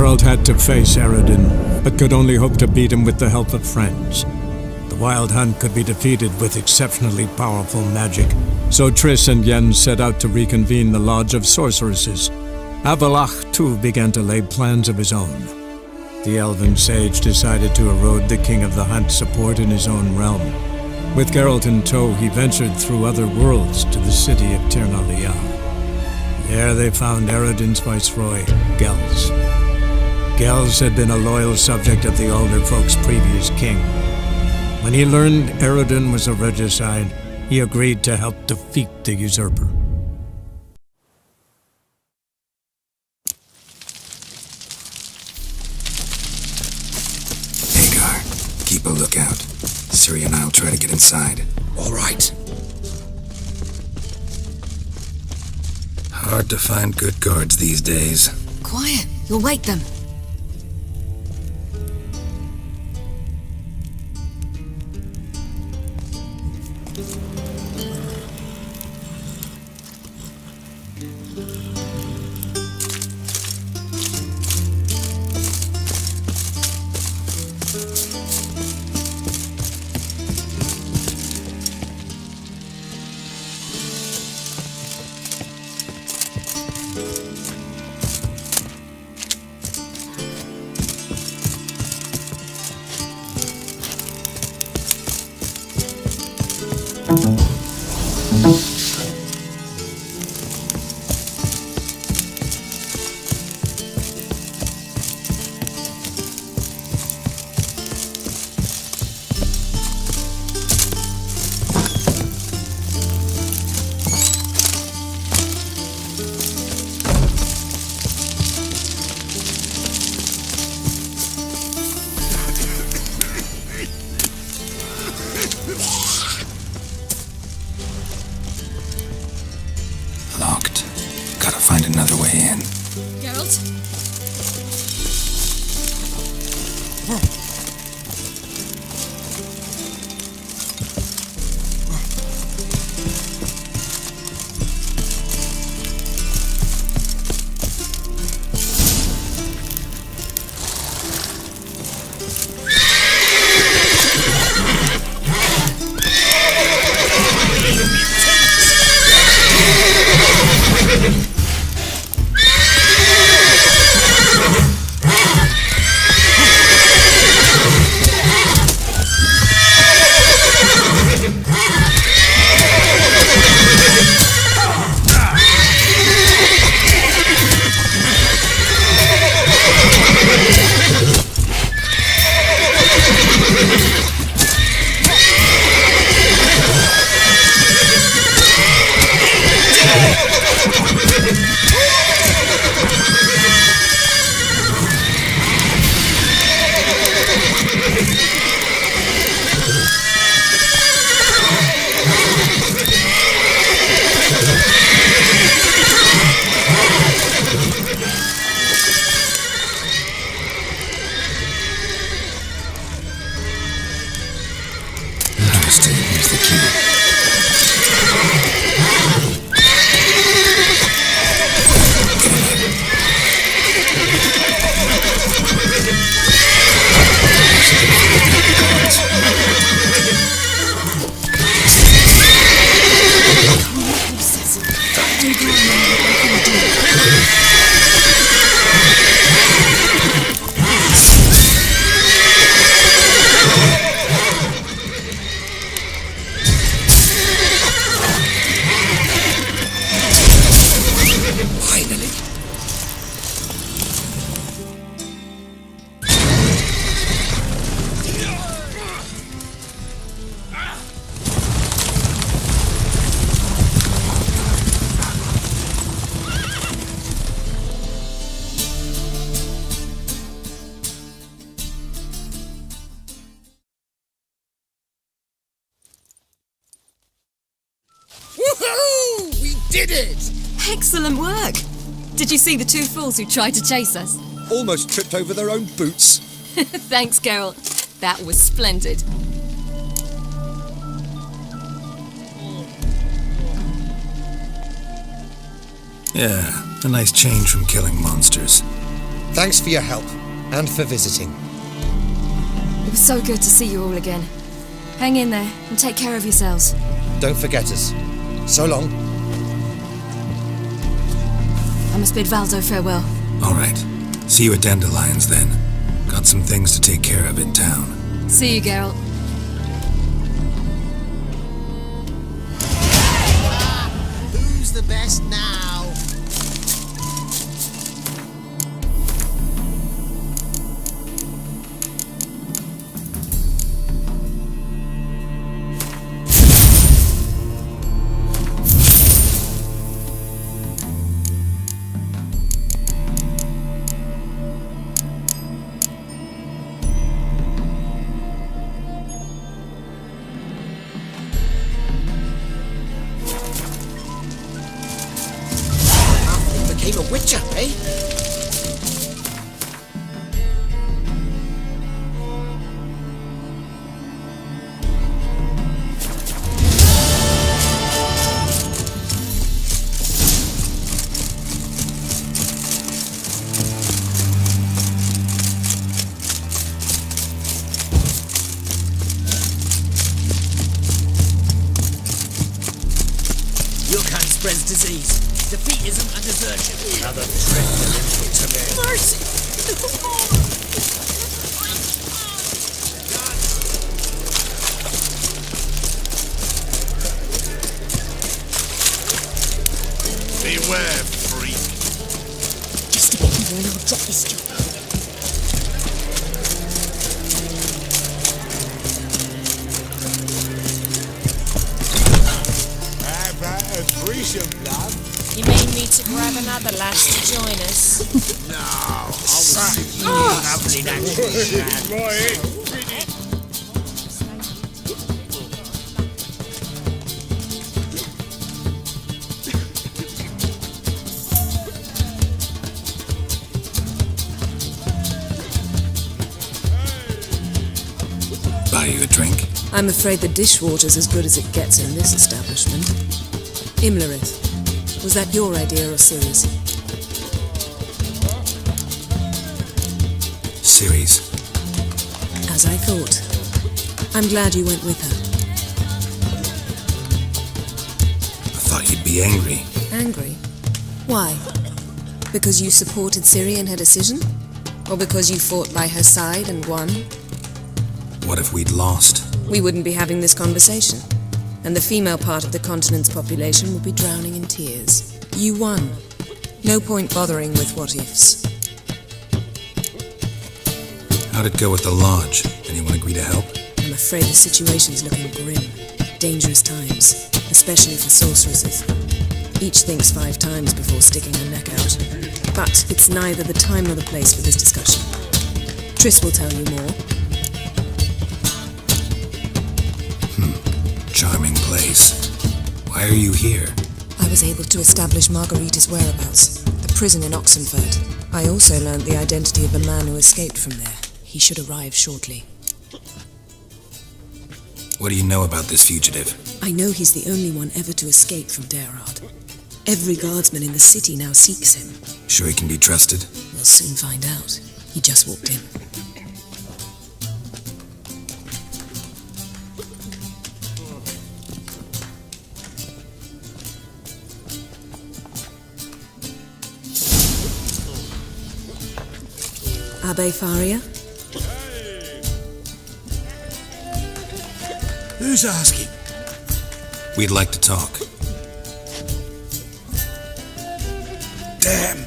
Geralt had to face Eredin, but could only hope to beat him with the help of friends. The Wild Hunt could be defeated with exceptionally powerful magic, so Triss and Yen set out to reconvene the Lodge of Sorceresses. Avalach, too, began to lay plans of his own. The elven sage decided to erode the King of the Hunt's support in his own realm. With Geralt in tow, he ventured through other worlds to the city of Tirnalia. There they found Eredin's viceroy, Gels. Gels had been a loyal subject of the Alder Folk's previous king. When he learned Eredin was a regicide, he agreed to help defeat the usurper. Keep a lookout. Ciri and I'll try to get inside. All right. Hard to find good guards these days. Quiet. You'll wake them. Locked. Gotta find another way in. Geralt? Interesting. Here's the key. Woohoo! We did it! Excellent work! Did you see the two fools who tried to chase us? Almost tripped over their own boots. Thanks, Geralt. That was splendid. Yeah, a nice change from killing monsters. Thanks for your help, and for visiting. It was so good to see you all again. Hang in there and take care of yourselves. Don't forget us. So long. I must bid Valdo farewell. All right. See you at Dandelions then. Got some things to take care of in town. See you, Geralt. Who's the best now? Became a witcher, eh? Your kind spreads disease. Defeat isn't a desertion. Another threat delivered to me. Mercy! Beware, freak. Just a bit more and I'll drop this job. Have that a threesome, love? You may need to grab another lass to join us. No, I was thinking lovely that. Buy you a drink? I'm afraid the dishwater's as good as it gets in this establishment. Imlerith, was that your idea or Ciri's? Ciri's. As I thought. I'm glad you went with her. I thought you'd be angry. Angry? Why? Because you supported Ciri in her decision? Or because you fought by her side and won? What if we'd lost? We wouldn't be having this conversation. And the female part of the continent's population would be drowning in tears. You won. No point bothering with what-ifs. How'd it go with the lodge? Anyone agree to help? I'm afraid the situation's looking grim. Dangerous times, especially for sorceresses. Each thinks 5 times before sticking her neck out. But it's neither the time nor the place for this discussion. Triss will tell you more. Charming place. Why are you here? I was able to establish Margarita's whereabouts, the prison in Oxenford. I also learned the identity of a man who escaped from there. He should arrive shortly. What do you know about this fugitive? I know he's the only one ever to escape from Derard. Every guardsman in the city now seeks him. Sure he can be trusted? We'll soon find out. He just walked in. Abbe Faria? Who's asking? We'd like to talk. Damn.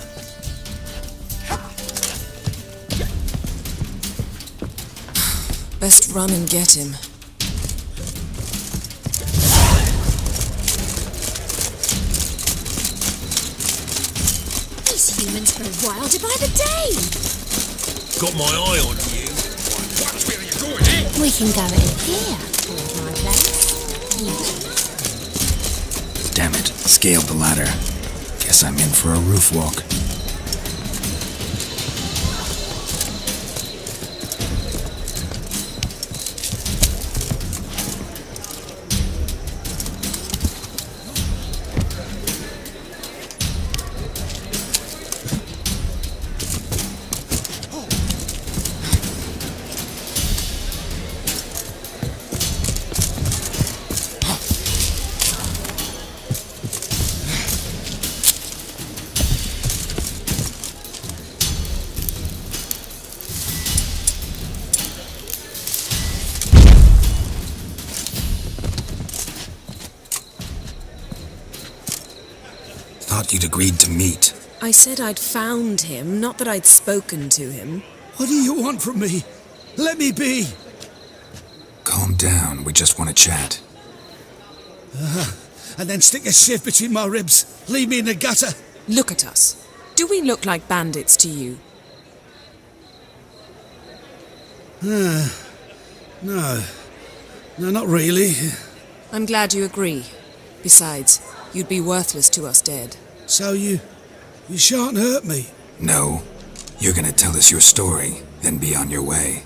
Best run and get him. These humans grow wilder by the day. Got my eye on you. Watch where you're going, eh? We can go in here. Here's my place. Damn it. Scaled the ladder. Guess I'm in for a roof walk. Thought you'd agreed to meet. I said I'd found him, not that I'd spoken to him. What do you want from me? Let me be! Calm down, we just want to chat. And then stick a shiv between my ribs. Leave me in the gutter. Look at us. Do we look like bandits to you? No, not really. I'm glad you agree. Besides, you'd be worthless to us dead. So you shan't hurt me. No. You're gonna tell us your story, then be on your way.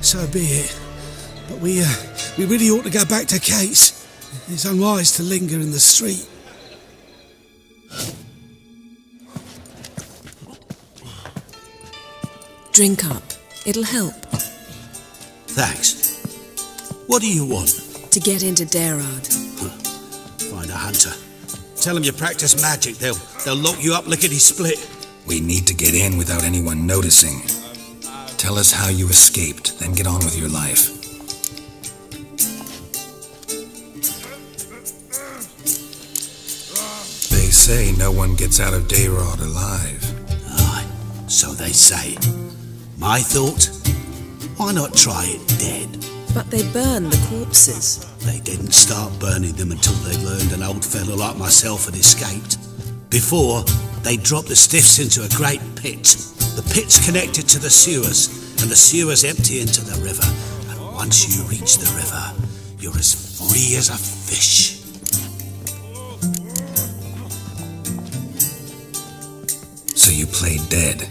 So be it. But we really ought to go back to Kate's. It's unwise to linger in the street. Drink up. It'll help. Thanks. What do you want? To get into Dayrard. Find a hunter. Tell them you practice magic. They'll lock you up lickety-split. We need to get in without anyone noticing. Tell us how you escaped, then get on with your life. They say no one gets out of Dayrard alive. Aye, so they say. My thought? Why not try it dead? But they burn the corpses. They didn't start burning them until they learned an old fellow like myself had escaped. Before, they dropped the stiffs into a great pit. The pit's connected to the sewers, and the sewers empty into the river. And once you reach the river, you're as free as a fish. So you played dead.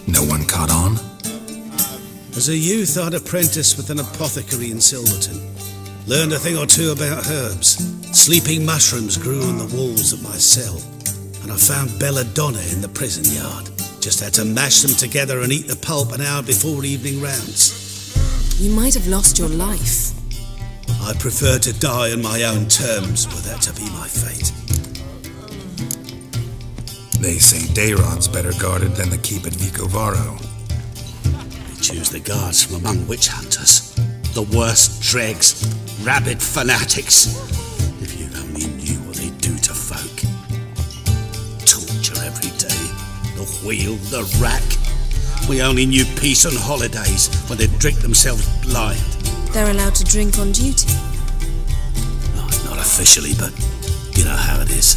No one caught on? As a youth, I'd apprenticed with an apothecary in Silverton. Learned a thing or two about herbs. Sleeping mushrooms grew on the walls of my cell. And I found belladonna in the prison yard. Just had to mash them together and eat the pulp an hour before evening rounds. You might have lost your life. I prefer to die on my own terms, were that to be my fate. They say Dayrod's better guarded than the keep at Vicovaro. They choose the guards from among witch hunters. The worst dregs, rabid fanatics. If you only knew what they do to folk. Torture every day. The wheel, the rack. We only knew peace on holidays when they'd drink themselves blind. They're allowed to drink on duty. Oh, not officially, but you know how it is.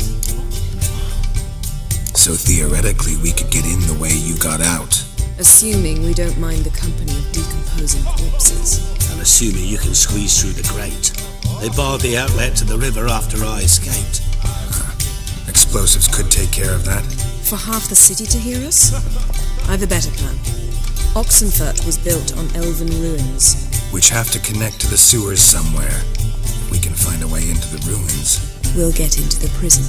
So theoretically, we could get in the way you got out. Assuming we don't mind the company of decomposing corpses. And assuming you can squeeze through the grate. They barred the outlet to the river after I escaped. Explosives could take care of that. For half the city to hear us? I've a better plan. Oxenfurt was built on elven ruins. Which have to connect to the sewers somewhere. If we can find a way into the ruins. We'll get into the prison.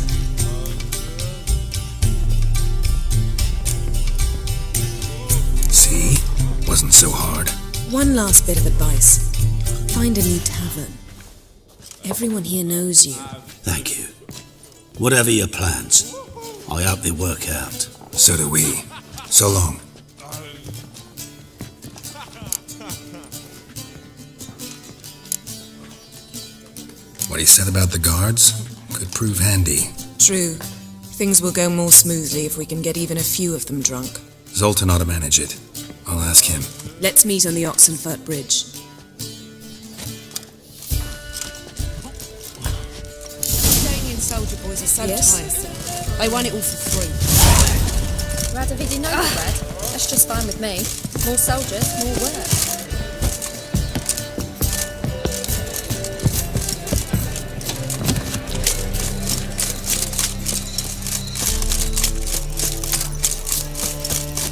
See? Wasn't so hard. One last bit of advice. Find a new tavern. Everyone here knows you. Thank you. Whatever your plans, I hope they work out. So do we. So long. What he said about the guards could prove handy. True. Things will go more smoothly if we can get even a few of them drunk. Zoltan ought to manage it. I'll ask him. Let's meet on the Oxenfurt Bridge. Staying in Soldier Boys is so tiresome. They want it all for free. Radovid, no bread. That's just fine with me. More soldiers, more work.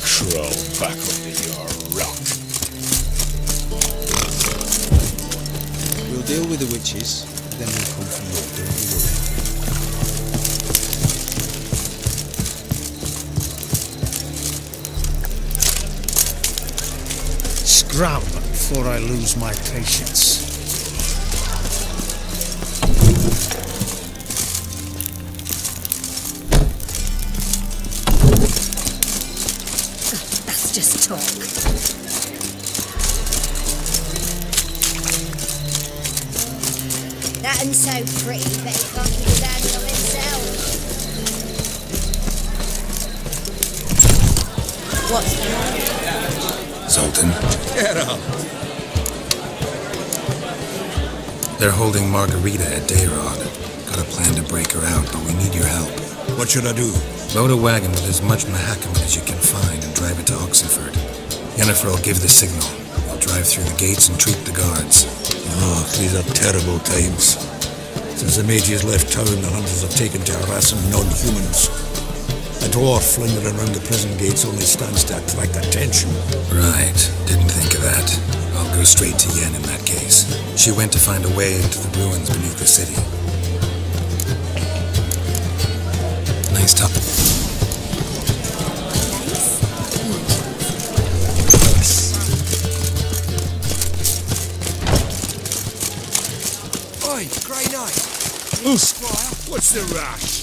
Crawl back under your rock. We'll deal with the witches, then we'll come for you, don't you worry. Scram before I lose my patience. That's just talk. That one's so pretty, but it can't keep his hands on itself. What's Zoltan, Get up. they're holding Margarita at Dayrod. Got a plan to break her out, but we need your help. What should I do? Load a wagon with as much Mahakam as you can find and drive it to Oxenford. Yennefer will give the signal. We'll drive through the gates and treat the guards. Oh, these are terrible times. Since the mages left town, the hunters have taken to harassing non-humans. A dwarf lingering around the prison gates only stands to attract attention. Right, didn't think of that. I'll go straight to Yen in that case. She went to find a way into the ruins beneath the city. Nice talk. Oi, Grey Knight. Squire, what's the rush?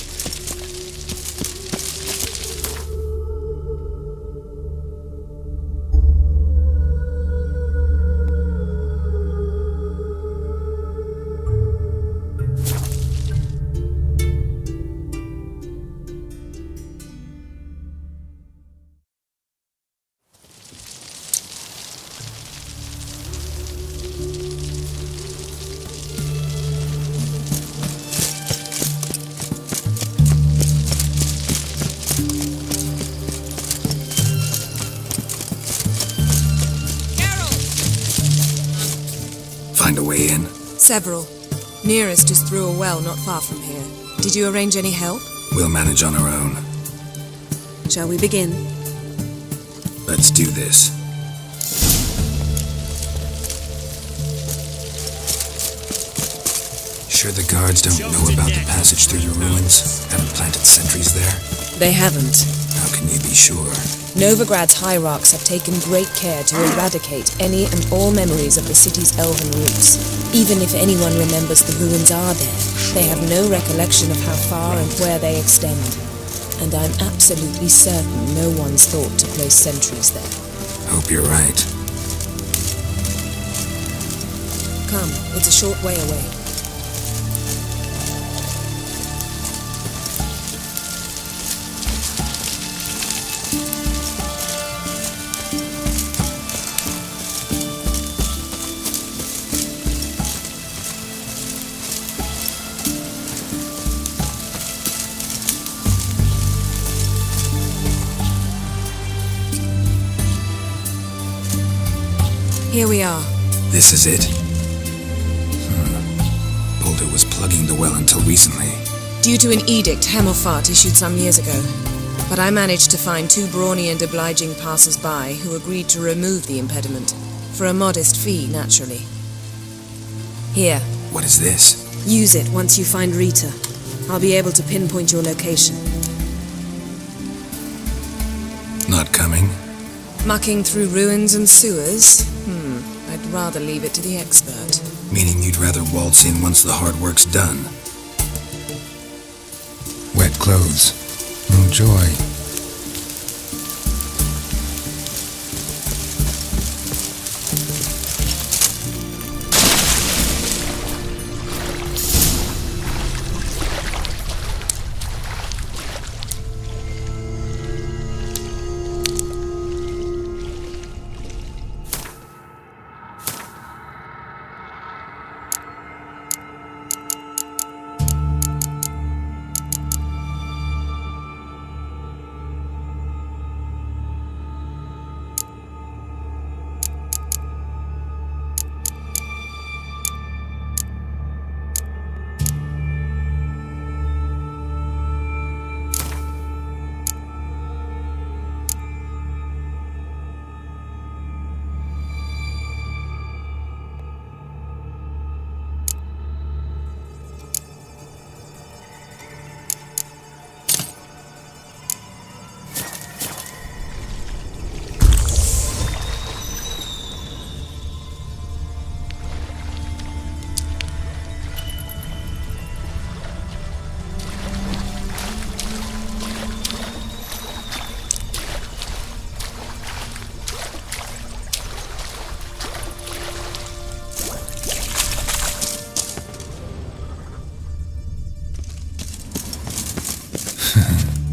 Find a way in? Several. Nearest is through a well not far from here. Did you arrange any help? We'll manage on our own. Shall we begin? Let's do this. Sure the guards don't know about the passage through the ruins? Haven't planted sentries there? They haven't. How can you be sure? Novigrad's hierarchs have taken great care to eradicate any and all memories of the city's elven roots. Even if anyone remembers the ruins are there, they have no recollection of how far and where they extend. And I'm absolutely certain no one's thought to place sentries there. Hope you're right. Come, it's a short way away. Here we are. This is it? Boulder was plugging the well until recently. Due to an edict Hemmelfart issued some years ago. But I managed to find two brawny and obliging passers-by who agreed to remove the impediment. For a modest fee, naturally. Here. What is this? Use it once you find Rita. I'll be able to pinpoint your location. Not coming? Mucking through ruins and sewers? I'd rather leave it to the expert. Meaning you'd rather waltz in once the hard work's done. Wet clothes. Oh joy.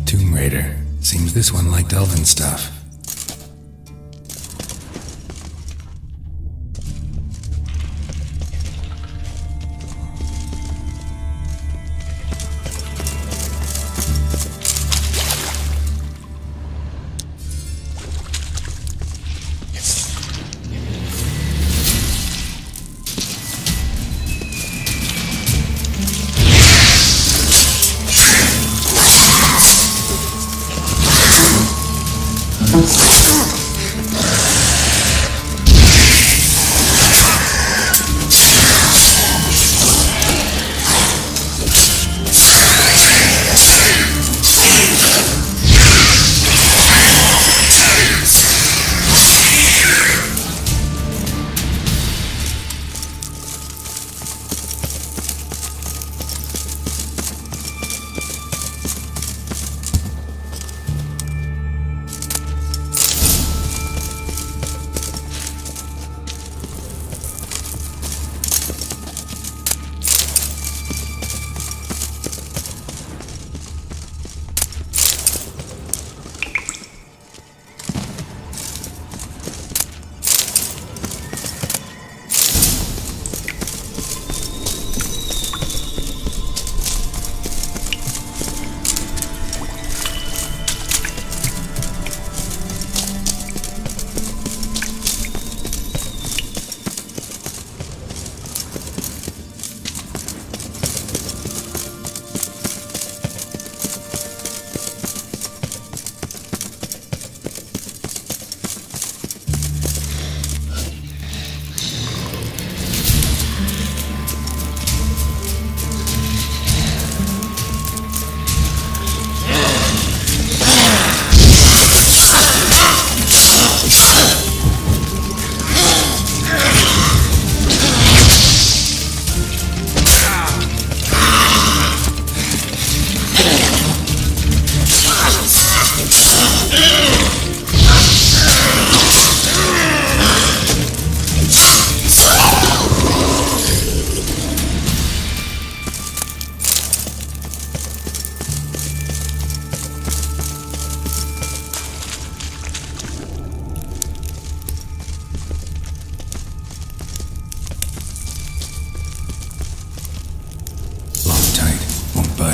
Tomb Raider. Seems this one liked elven stuff.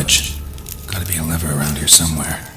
budge. Gotta be a lever around here somewhere.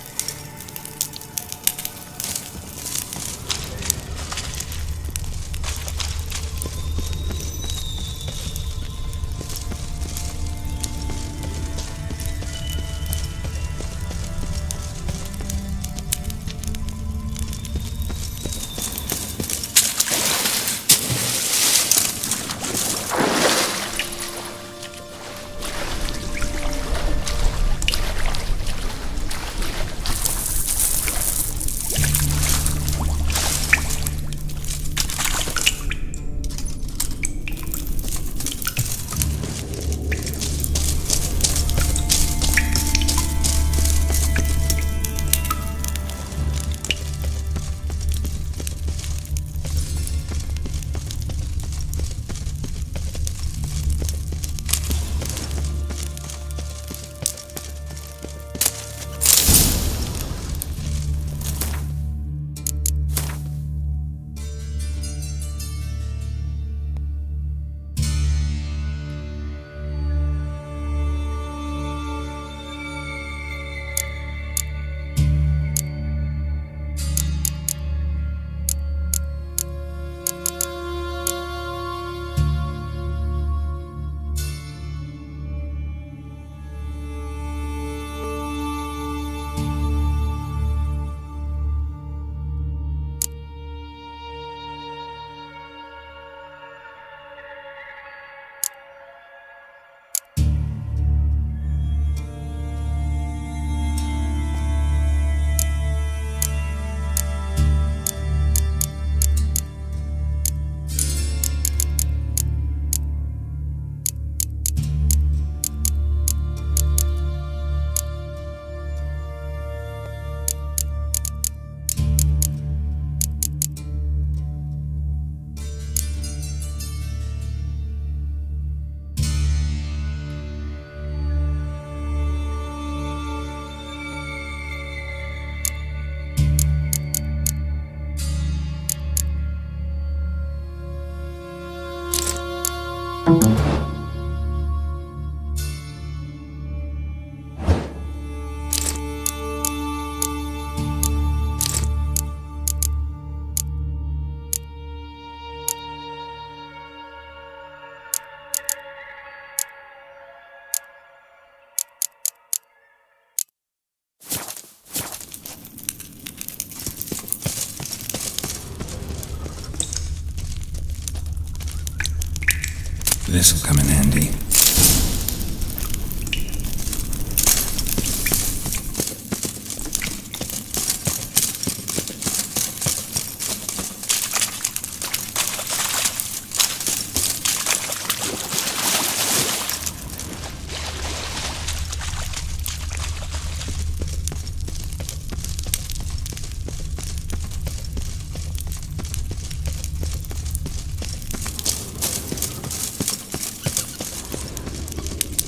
This'll come in handy.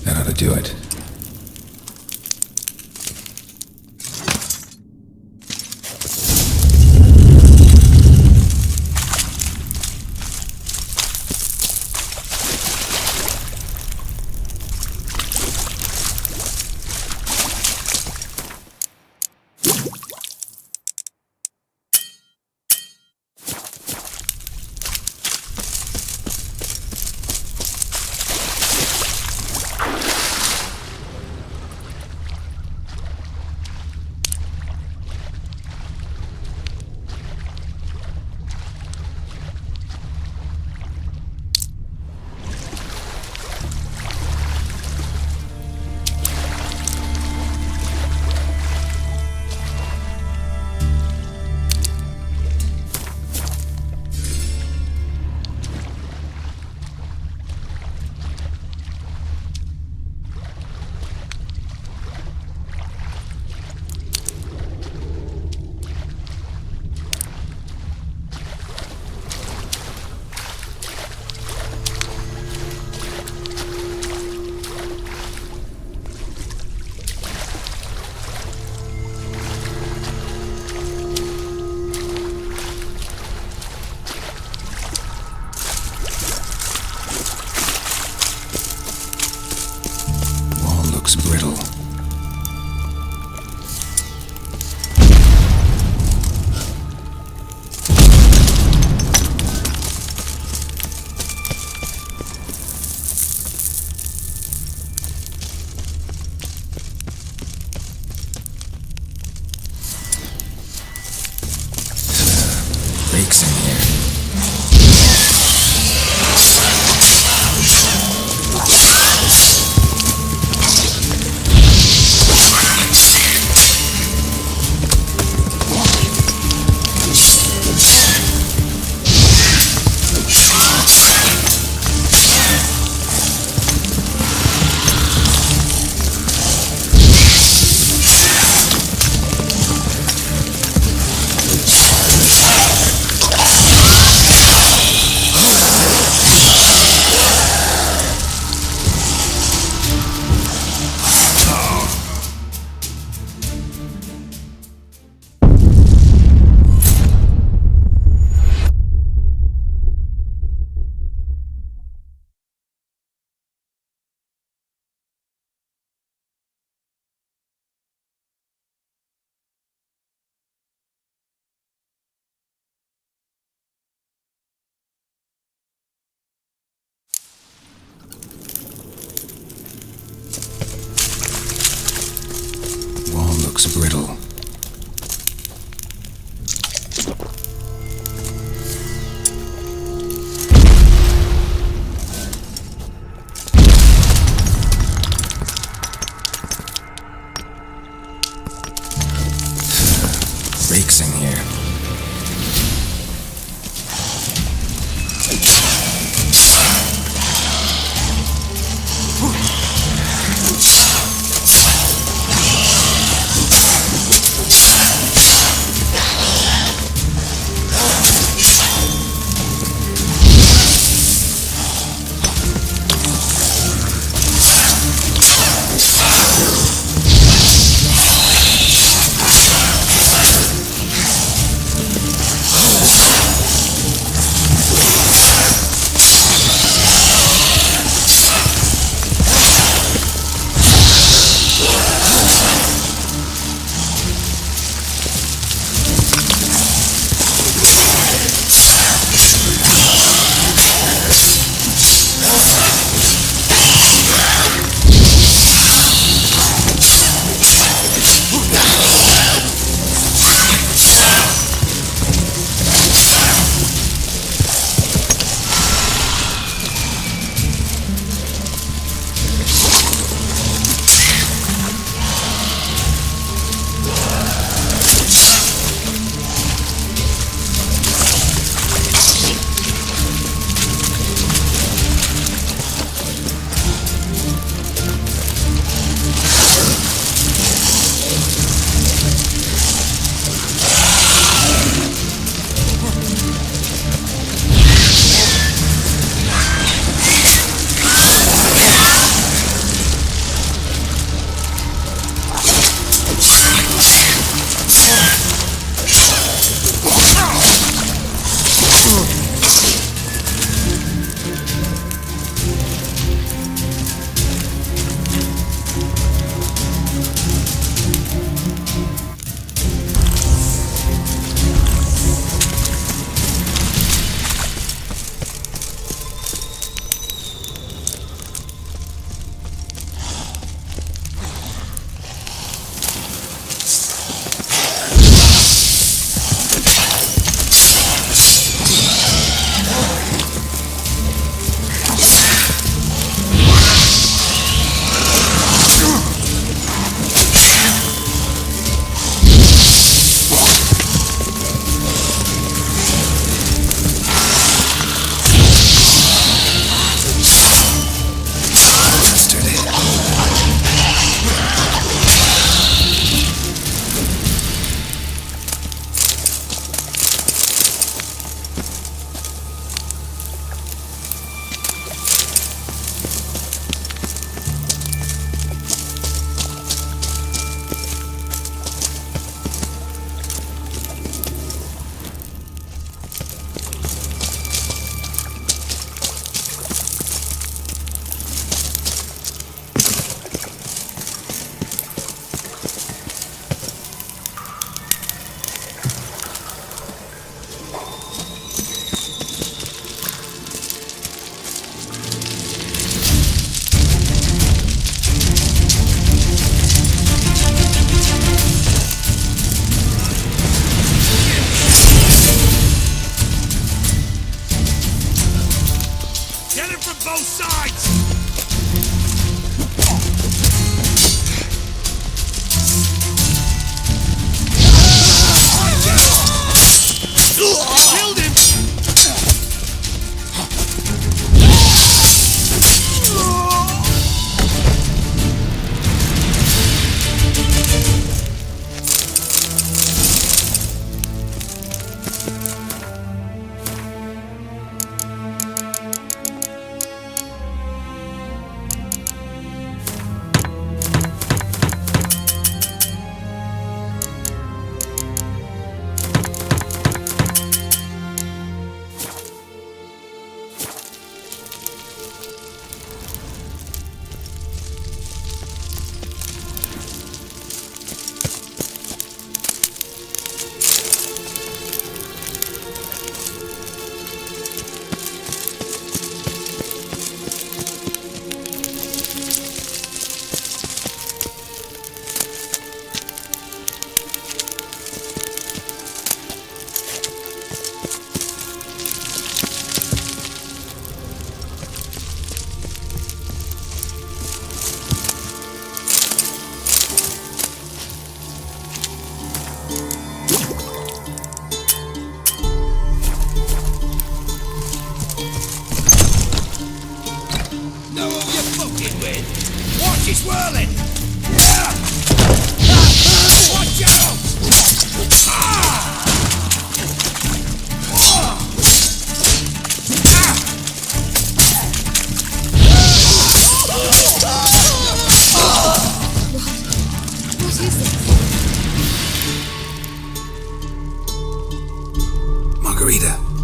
That ought to do it. Brittle. looks brittle. Reeks in here.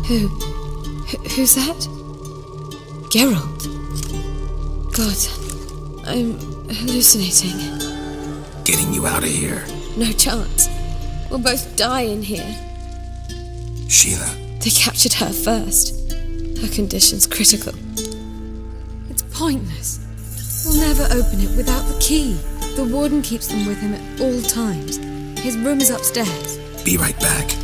Who's that? Geralt. God, I'm hallucinating. Getting you out of here. No chance. We'll both die in here. Sheila. They captured her first. Her condition's critical. It's pointless. We'll never open it without the key. The warden keeps them with him at all times. His room is upstairs. Be right back.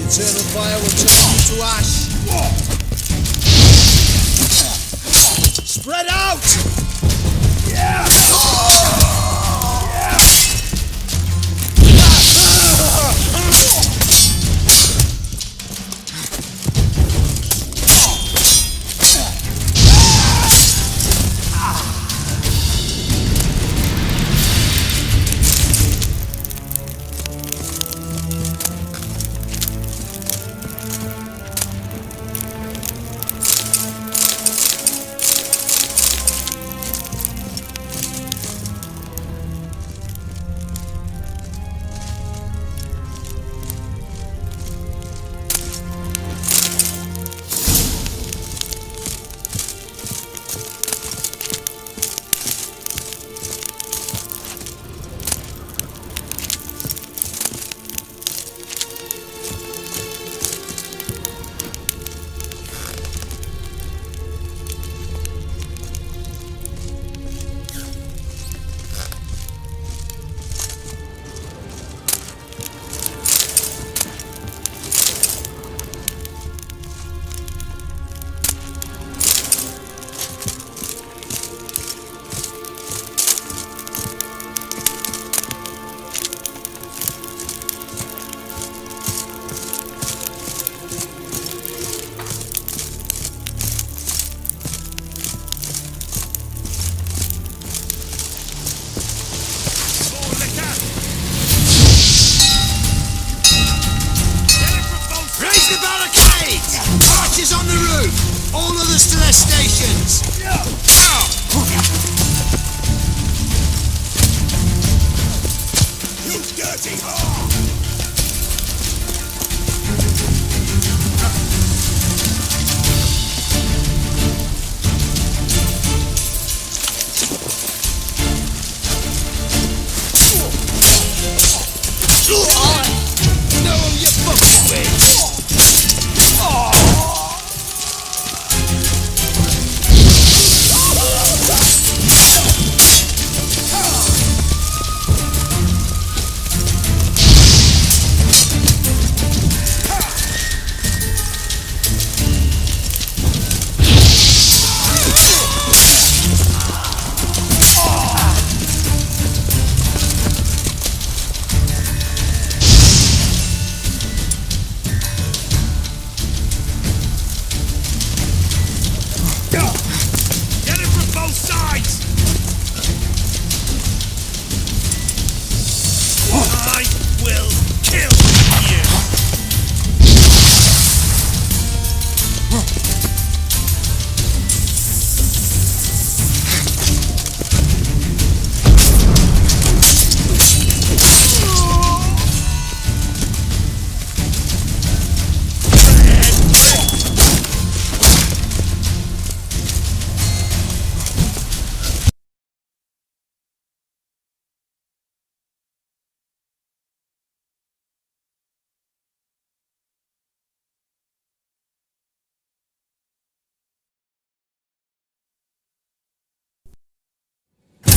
Eternal fire will turn you to ash. Spread out! Archers on the roof! All others to their stations! You dirty whore! Know who you're fucking with! Oh!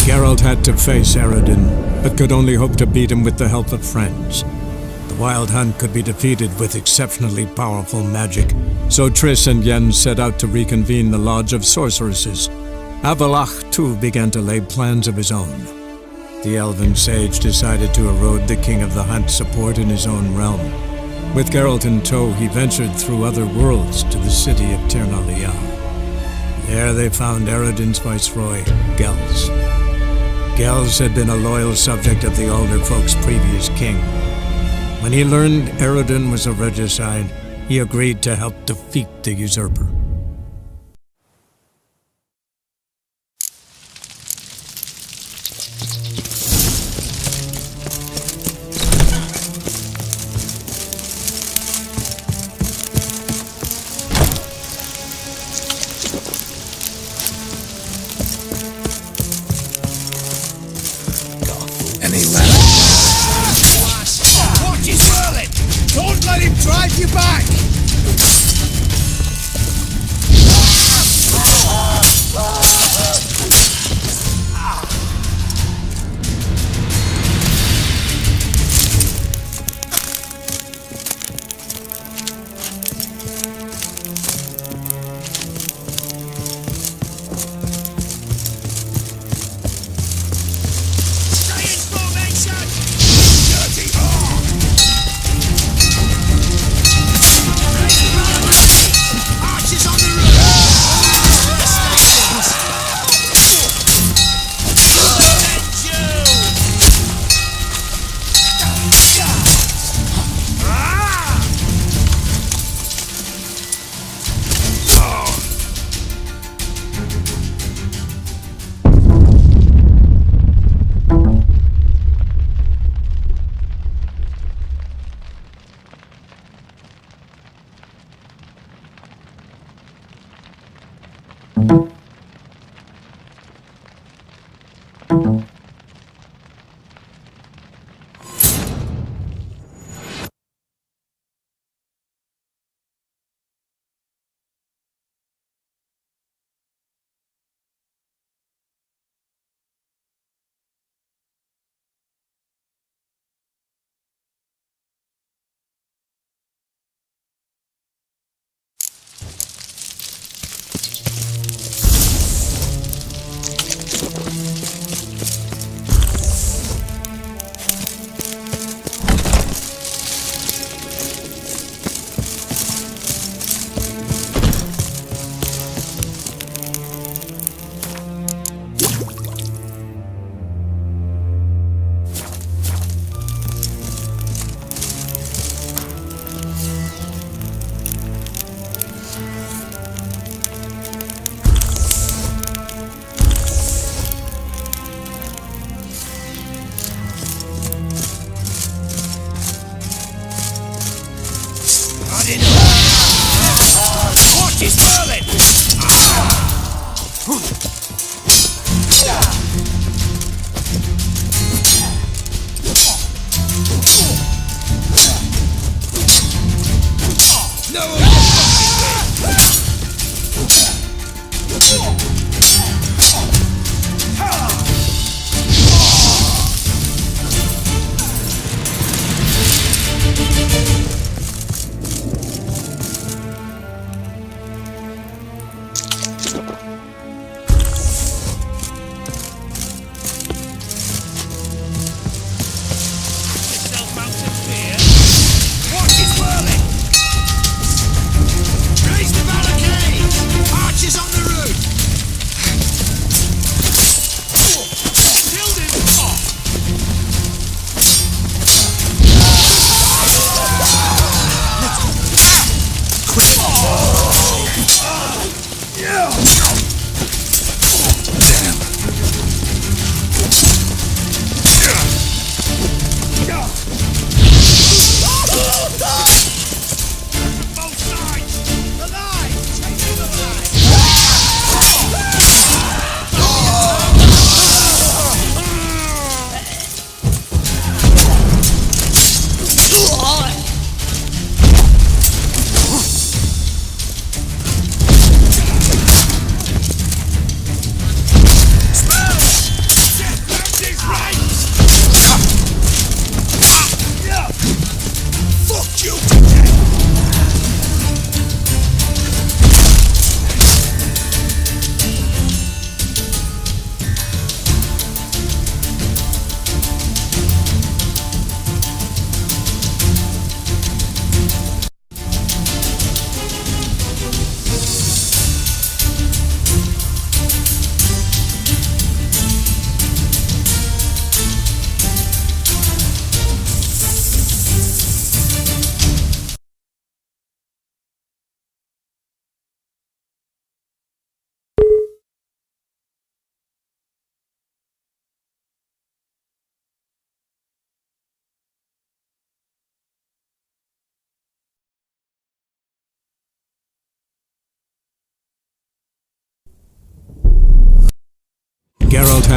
Geralt had to face Eredin, but could only hope to beat him with the help of friends. The Wild Hunt could be defeated with exceptionally powerful magic, so Triss and Yen set out to reconvene the Lodge of Sorceresses. Avalach, too, began to lay plans of his own. The elven sage decided to erode the King of the Hunt's support in his own realm. With Geralt in tow, he ventured through other worlds to the city of Tir na Liah. There they found Eredin's viceroy, Gels. Gels had been a loyal subject of the Alderfolk's previous king. When he learned Eredin was a regicide, he agreed to help defeat the usurper. Don't let him drive you back! Watch his whirling!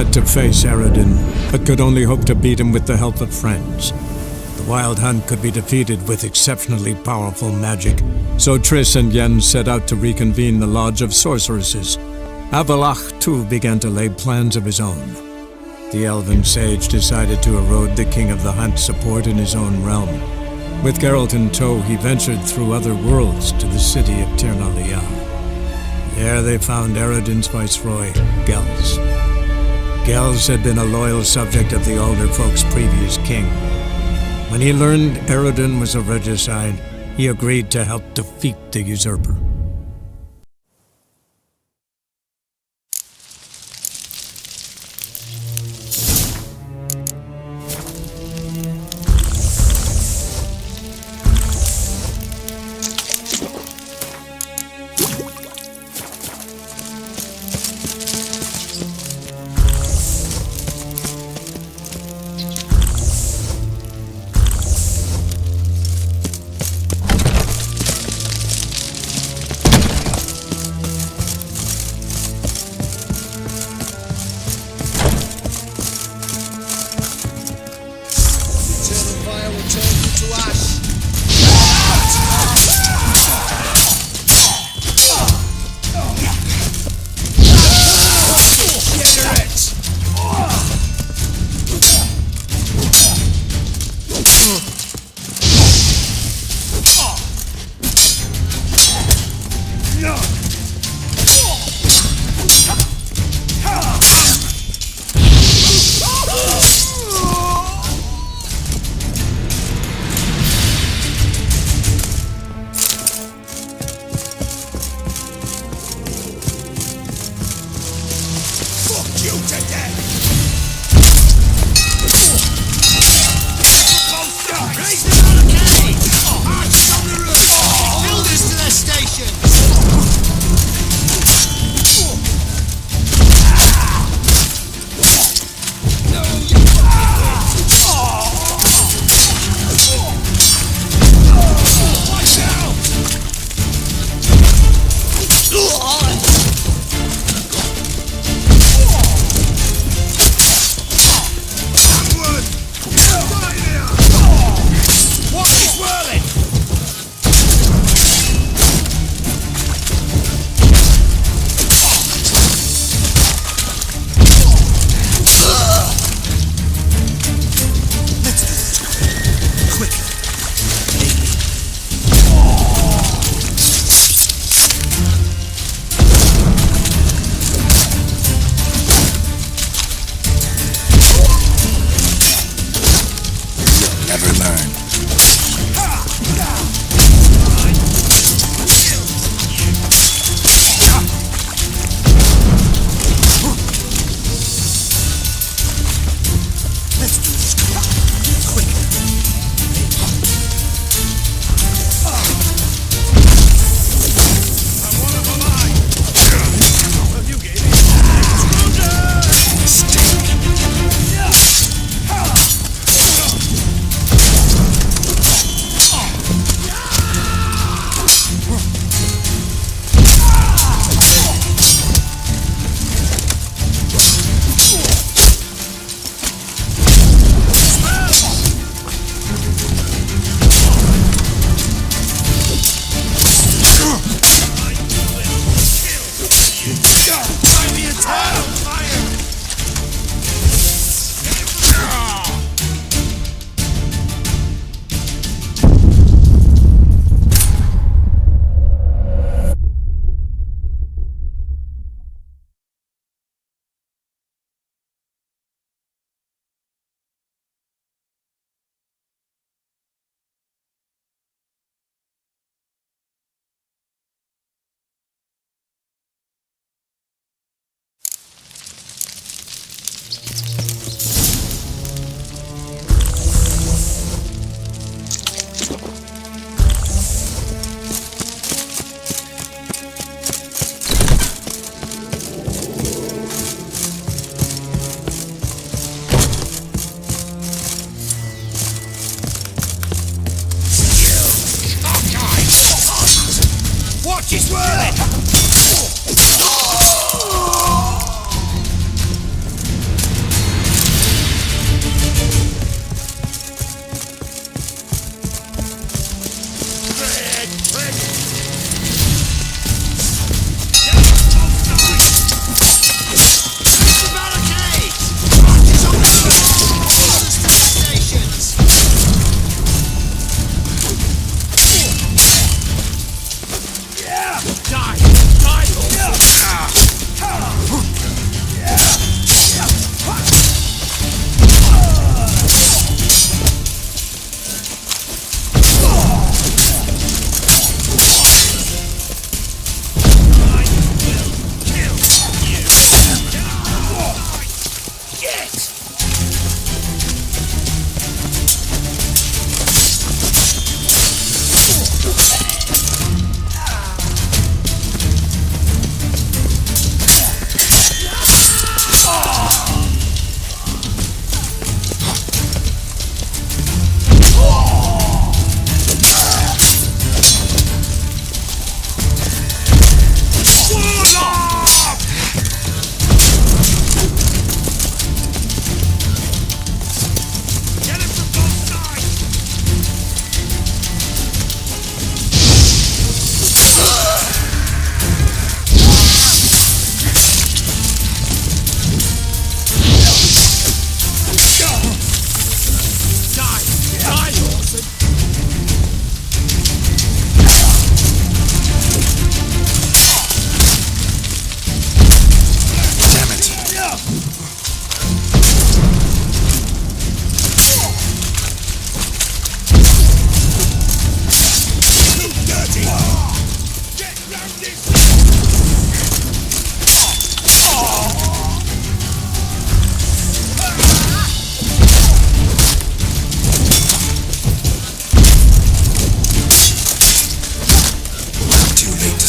had to face Eredin, but could only hope to beat him with the help of friends. The Wild Hunt could be defeated with exceptionally powerful magic, so Triss and Yen set out to reconvene the Lodge of Sorceresses. Avalach, too, began to lay plans of his own. The elven sage decided to erode the King of the Hunt's support in his own realm. With Geralt in tow, he ventured through other worlds to the city of Tirnalia. There they found Eredin's viceroy, Gels. Gels had been a loyal subject of the Alder Folk's previous king. When he learned Eredin was a regicide, he agreed to help defeat the usurper. She's whirling!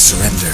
surrender.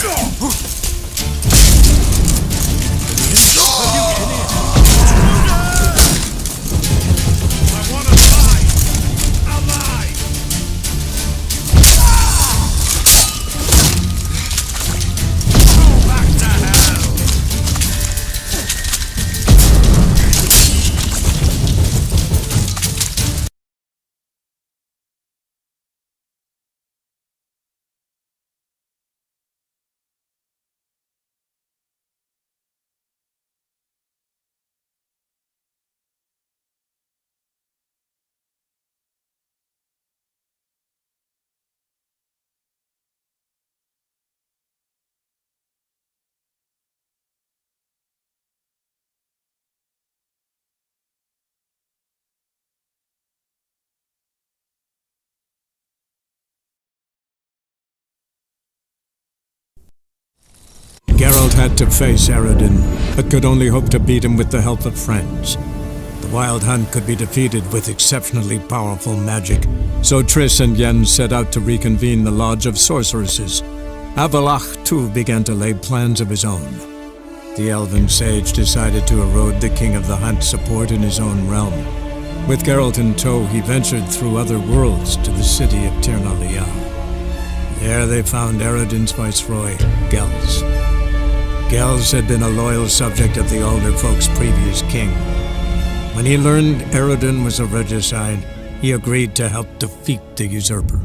Geralt had to face Eredin, but could only hope to beat him with the help of friends. The Wild Hunt could be defeated with exceptionally powerful magic, so Triss and Yen set out to reconvene the Lodge of Sorceresses. Avalach, too, began to lay plans of his own. The elven sage decided to erode the King of the Hunt's support in his own realm. With Geralt in tow, he ventured through other worlds to the city of Tirnalia. There they found Eredin's viceroy, Gels. Gels had been a loyal subject of the Alder Folk's previous king. When he learned Eredin was a regicide, he agreed to help defeat the usurper.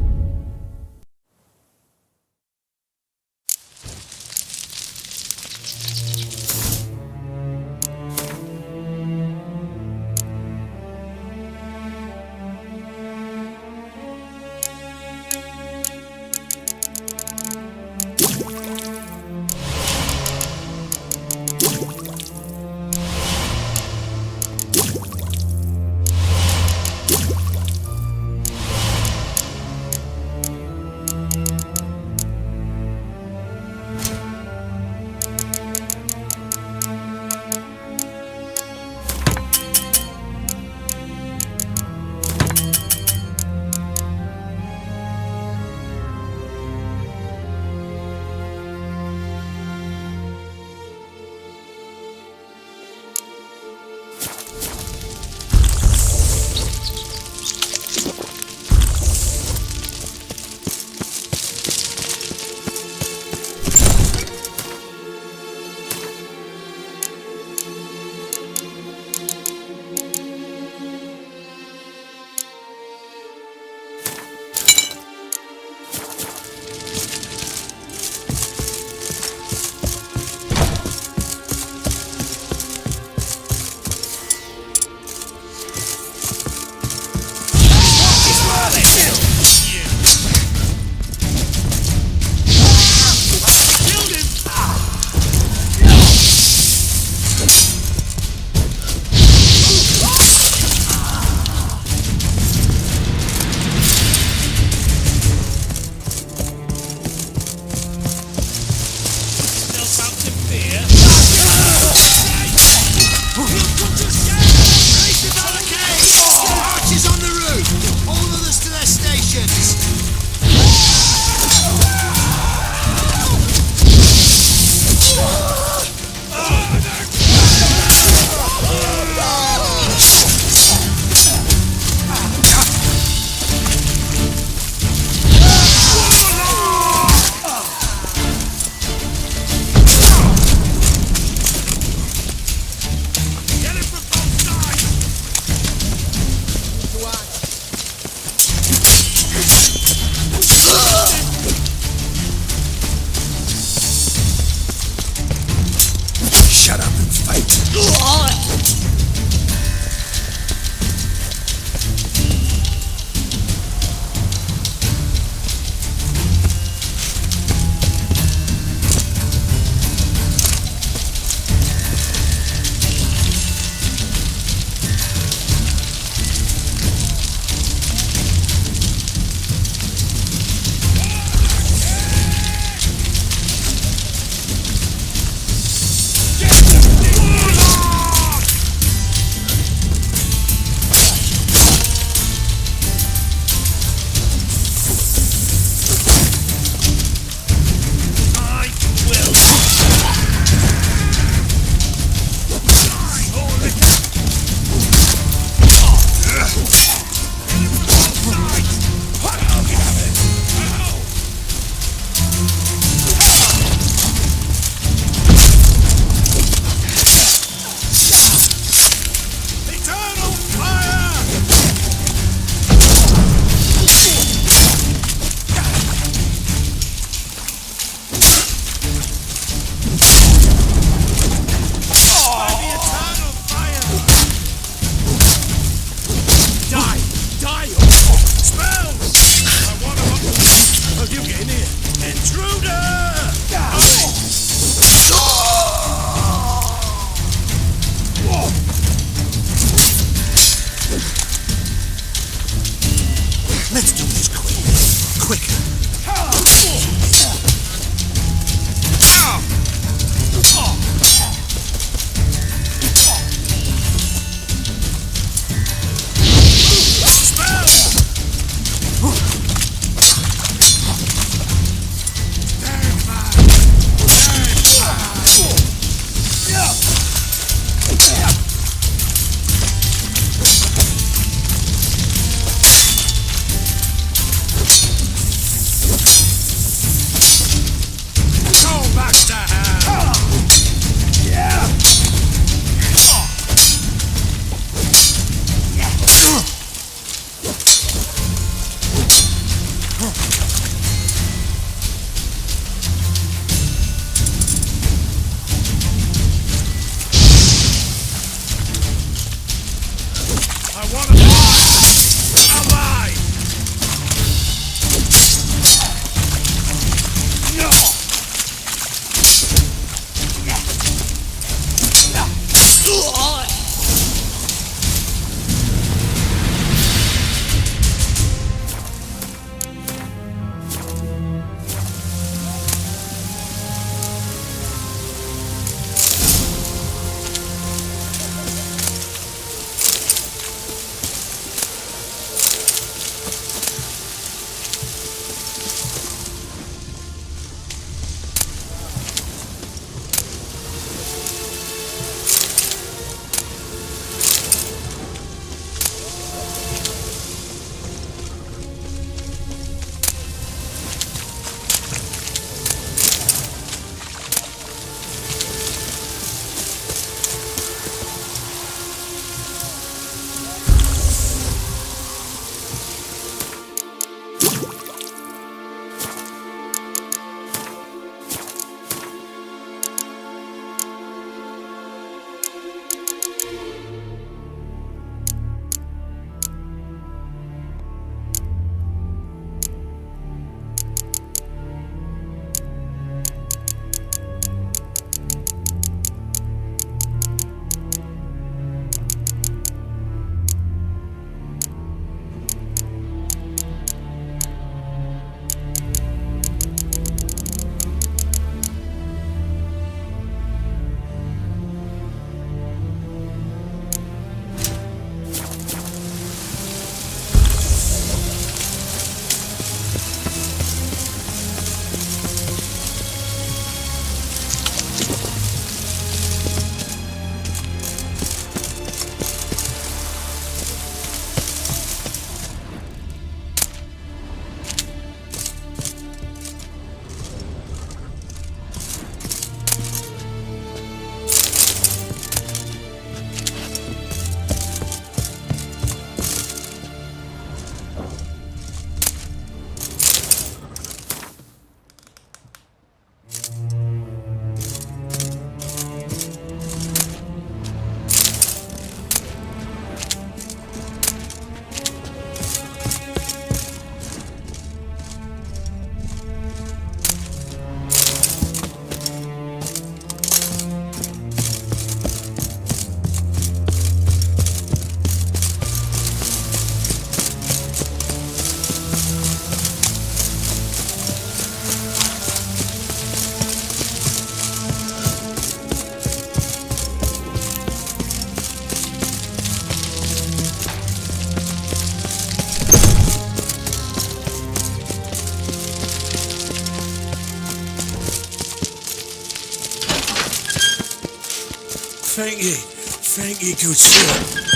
Thank you. Thank you, good sir.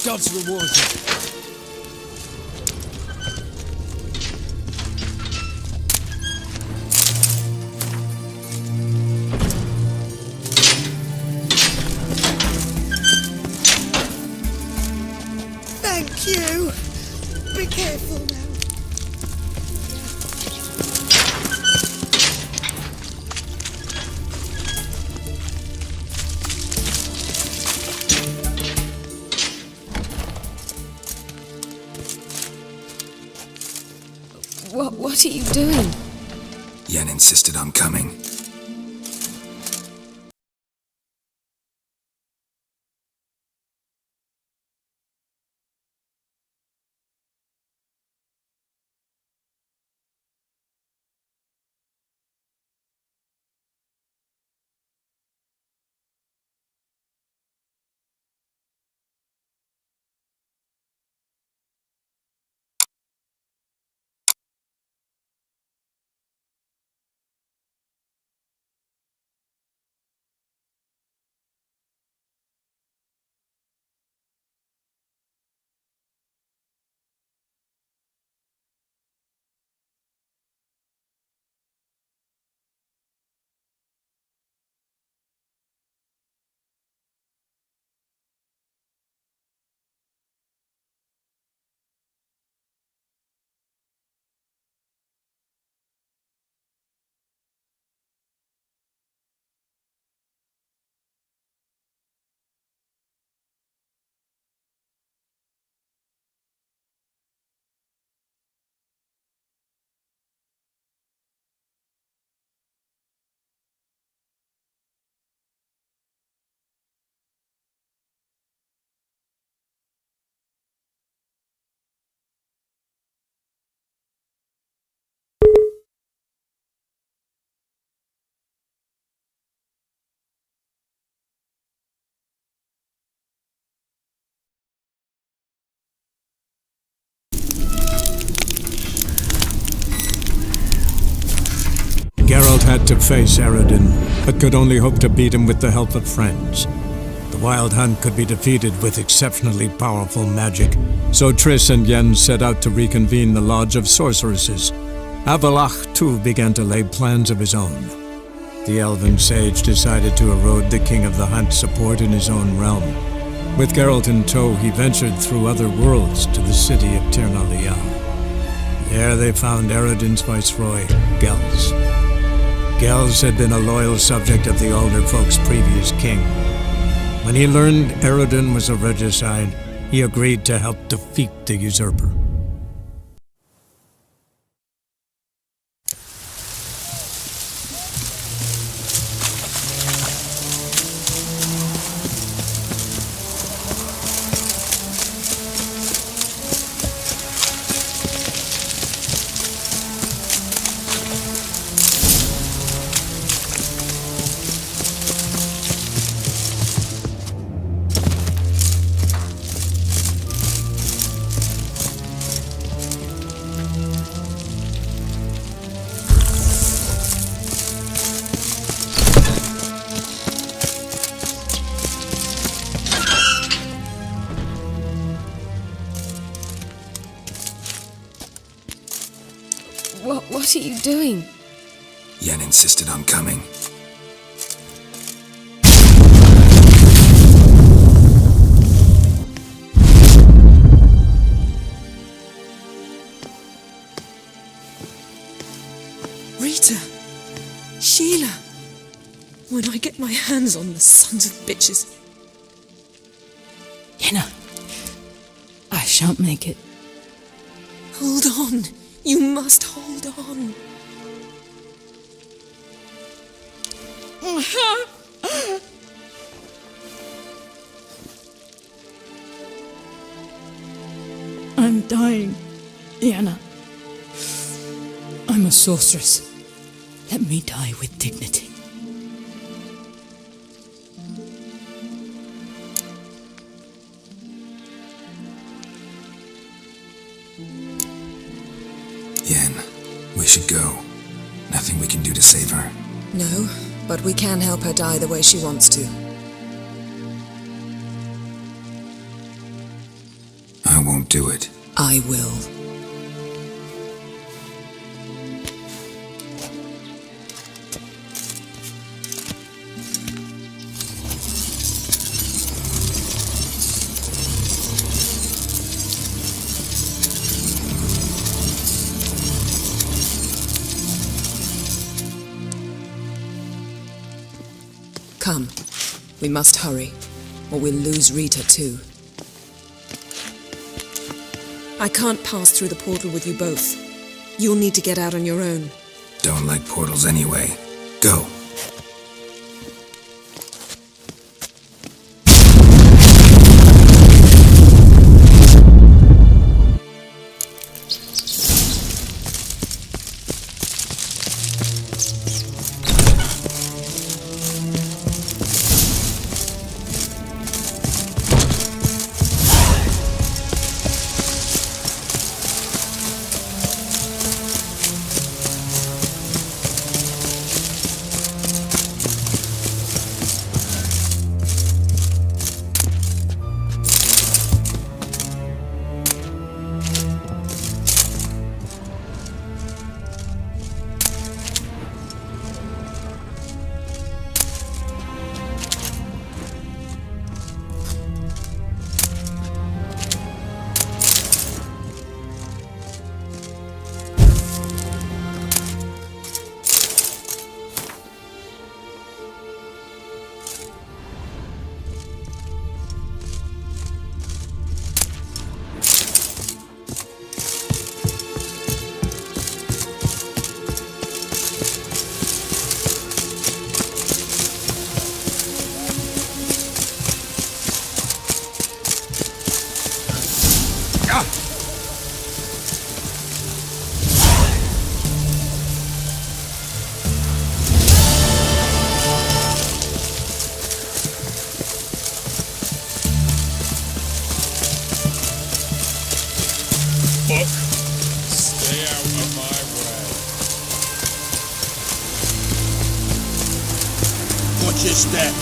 God's reward you. Thank you. Be careful now. What are you doing? Yen insisted on coming. Geralt had to face Eredin, but could only hope to beat him with the help of friends. The Wild Hunt could be defeated with exceptionally powerful magic, so Triss and Yen set out to reconvene the Lodge of Sorceresses. Avalach, too, began to lay plans of his own. The elven sage decided to erode the King of the Hunt's support in his own realm. With Geralt in tow, he ventured through other worlds to the city of Tir na Lial. There they found Eredin's viceroy, Gels. Gels had been a loyal subject of the Alder Folk's previous king. When he learned Eredin was a regicide, he agreed to help defeat the usurper. What are you doing? Yen insisted on coming. Rita! Sheila! When I get my hands on the sons of bitches. Yenna, I shan't make it. Hold on. You must hold on. I'm dying, Yenna. I'm a sorceress. Let me die with dignity. Yen, we should go. Nothing we can do to save her. No. But we can help her die the way she wants to. I won't do it. I will. Come. We must hurry, or we'll lose Rita too. I can't pass through the portal with you both. You'll need to get out on your own. Don't like portals anyway. Go. Stay out of my way. Watch your step.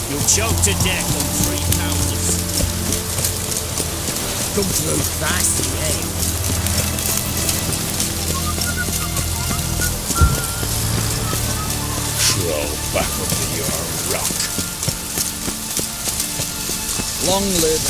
You'll choke to death on 3 pounders. Come through fast, eh? Crawl back under your rock. Long live.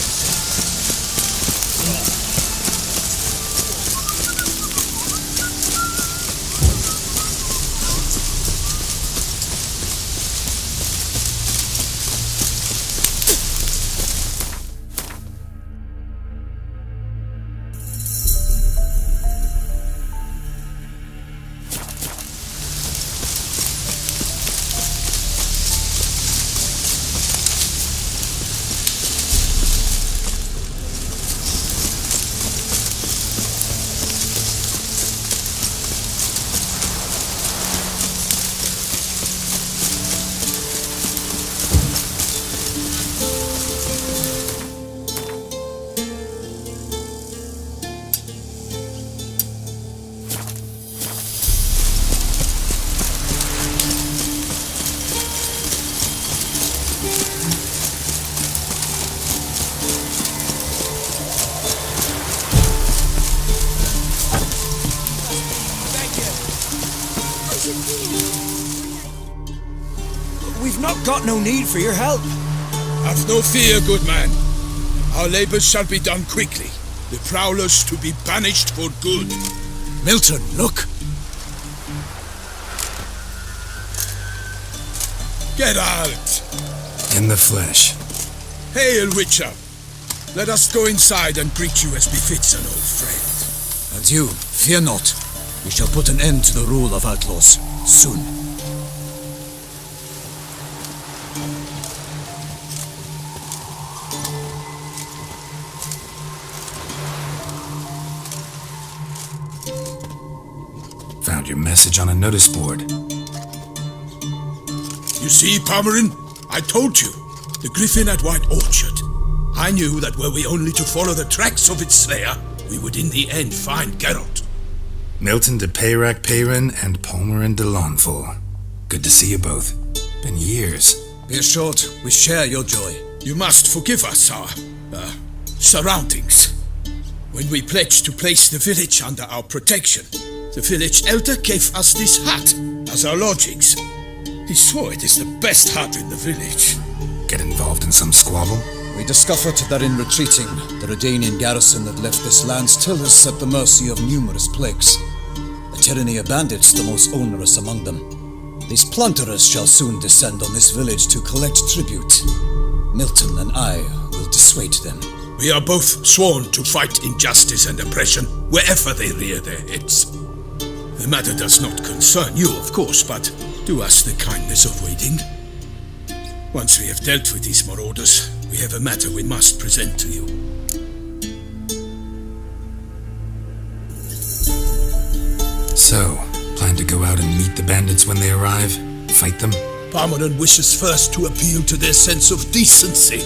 We've not got no need for your help. Have no fear, good man. Our labors shall be done quickly. The prowlers to be banished for good. Milton, look. Get out! In the flesh. Hail, Witcher. Let us go inside and greet you as befits an old friend. And you, fear not. We shall put an end to the rule of outlaws soon. Found your message on a notice board. You see, Palmerin, I told you. The griffin at White Orchard. I knew that were we only to follow the tracks of its slayer, we would in the end find Geralt. Milton de Peyrac Peyrin and Palmerin de Lawnful. Good to see you both. Been years. Be assured, we share your joy. You must forgive us our surroundings. When we pledged to place the village under our protection, the village elder gave us this hut as our lodgings. He swore it is the best hut in the village. Get involved in some squabble? We discovered that in retreating, the Redanian garrison that left this land still is at the mercy of numerous plagues. The tyranny of bandits the most onerous among them. These plunderers shall soon descend on this village to collect tribute. Milton and I will dissuade them. We are both sworn to fight injustice and oppression wherever they rear their heads. The matter does not concern you, of course, but do us the kindness of waiting. Once we have dealt with these marauders, we have a matter we must present to you. So, plan to go out and meet the bandits when they arrive? Fight them? Palmerin wishes first to appeal to their sense of decency.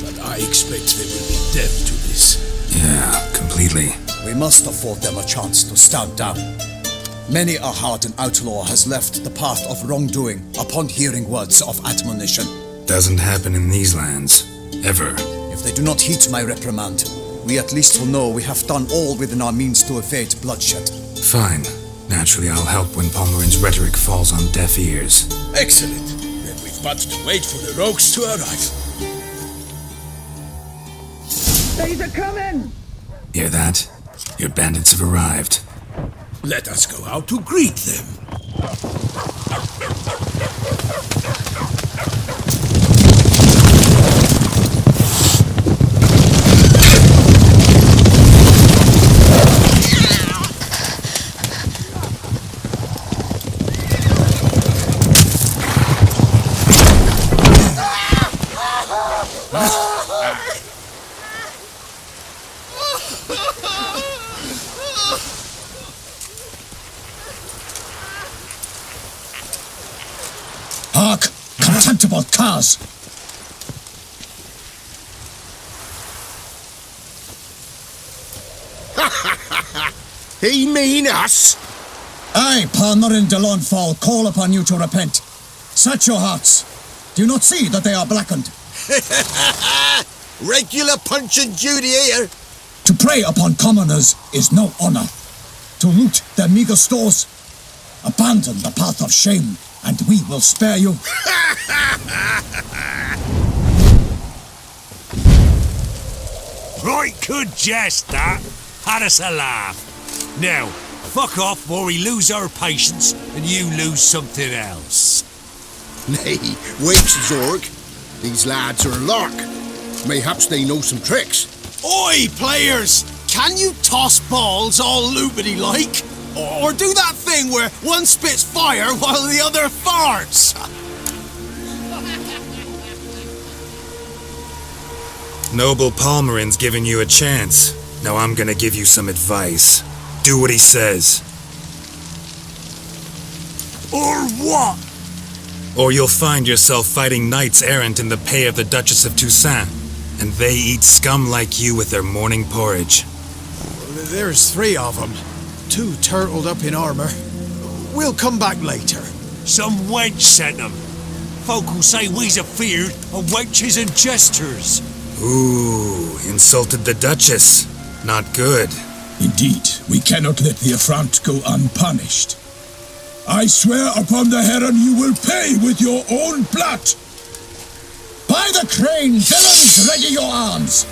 But I expect they will be deaf to this. Yeah, completely. We must afford them a chance to stand down. Many a hardened outlaw has left the path of wrongdoing upon hearing words of admonition. Doesn't happen in these lands. Ever. If they do not heed my reprimand, we at least will know we have done all within our means to evade bloodshed. Fine. Naturally, I'll help when Palmerin's rhetoric falls on deaf ears. Excellent. Then we've but to wait for the rogues to arrive. They're coming! Hear that? Your bandits have arrived. Let us go out to greet them. Hark! Contemptible curs! He mean us? I, Palmerin de Lawnfall, call upon you to repent. Set your hearts. Do you not see that they are blackened? Regular Punch and Judy here. To prey upon commoners is no honor. To loot their meager stores, abandon the path of shame, and we will spare you. Right good jest, that. Had us a laugh. Now, fuck off before we lose our patience and you lose something else. Nay, wait, Zorg. These lads are a lark. Mayhaps they know some tricks. Oi, players! Can you toss balls all loopity-like? Or do that thing where one spits fire while the other farts? Noble Palmerin's giving you a chance. Now I'm gonna give you some advice. Do what he says. Or what? Or you'll find yourself fighting knights errant in the pay of the Duchess of Toussaint, and they eat scum like you with their morning porridge. There's 3 of them. 2 turtled up in armor. We'll come back later. Some wench sent them. Folk will say we's afeard of wenches and jesters. Ooh, insulted the Duchess. Not good. Indeed, we cannot let the affront go unpunished. I swear upon the heron you will pay with your own blood. By the crane, villains, ready your arms!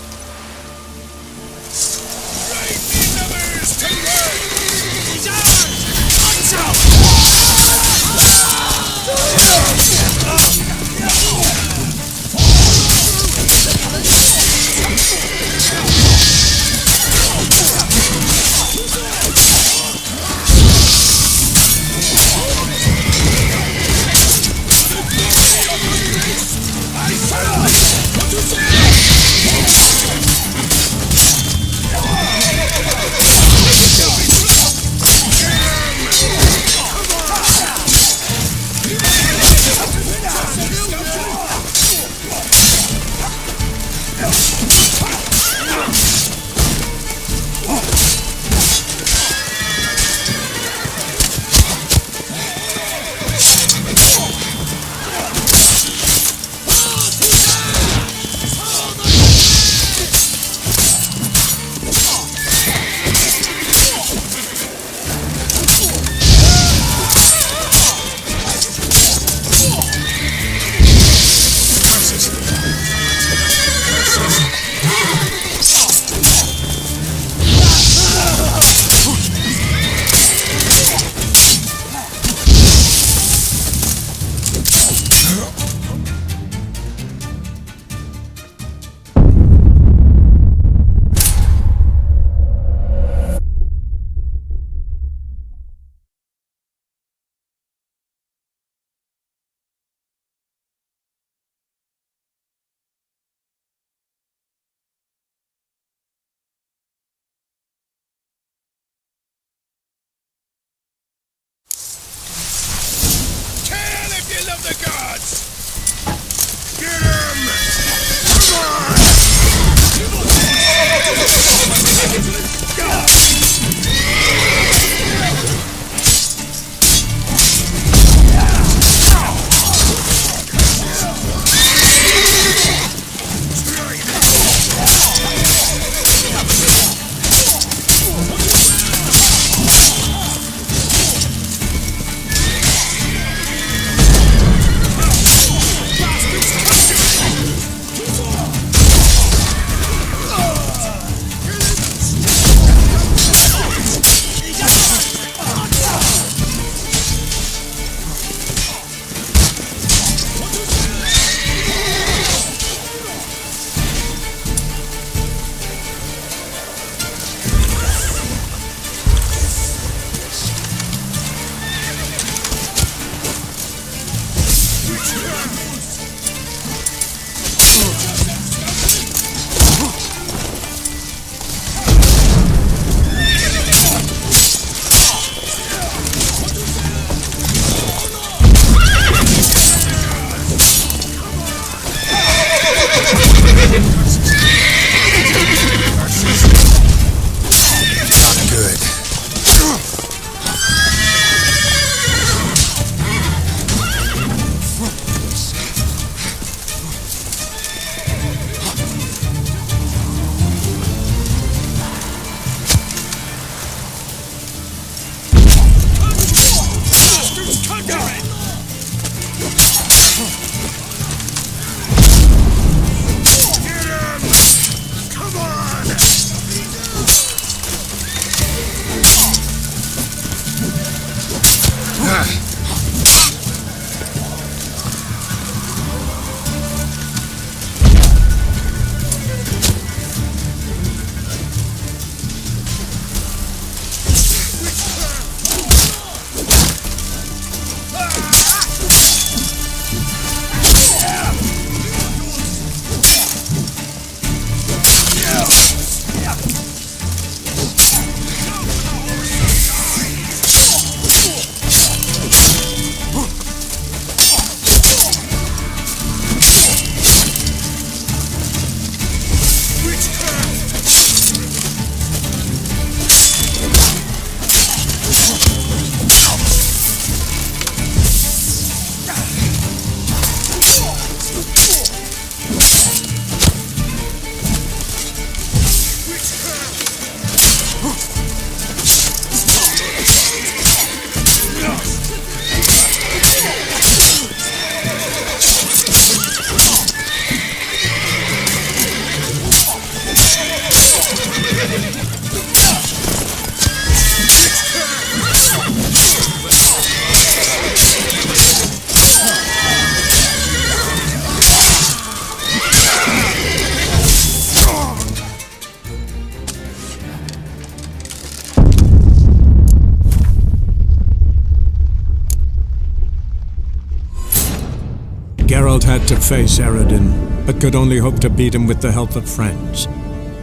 world had to face Eredin, but could only hope to beat him with the help of friends.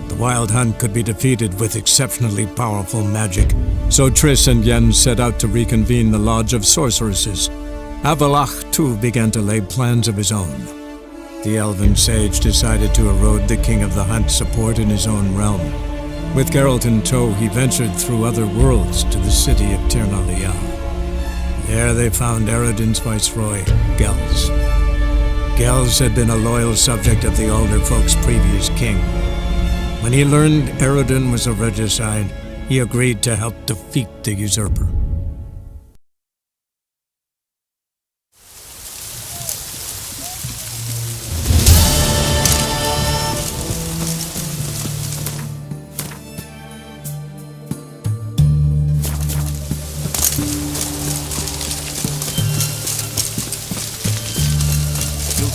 The Wild Hunt could be defeated with exceptionally powerful magic, so Triss and Yen set out to reconvene the Lodge of Sorceresses. Avalach, too, began to lay plans of his own. The elven sage decided to erode the King of the Hunt's support in his own realm. With Geralt in tow, he ventured through other worlds to the city of Tirnalia. There they found Eredin's viceroy, Gels. Gels had been a loyal subject of the older folk's previous king. When he learned Eredin was a regicide, he agreed to help defeat the usurper.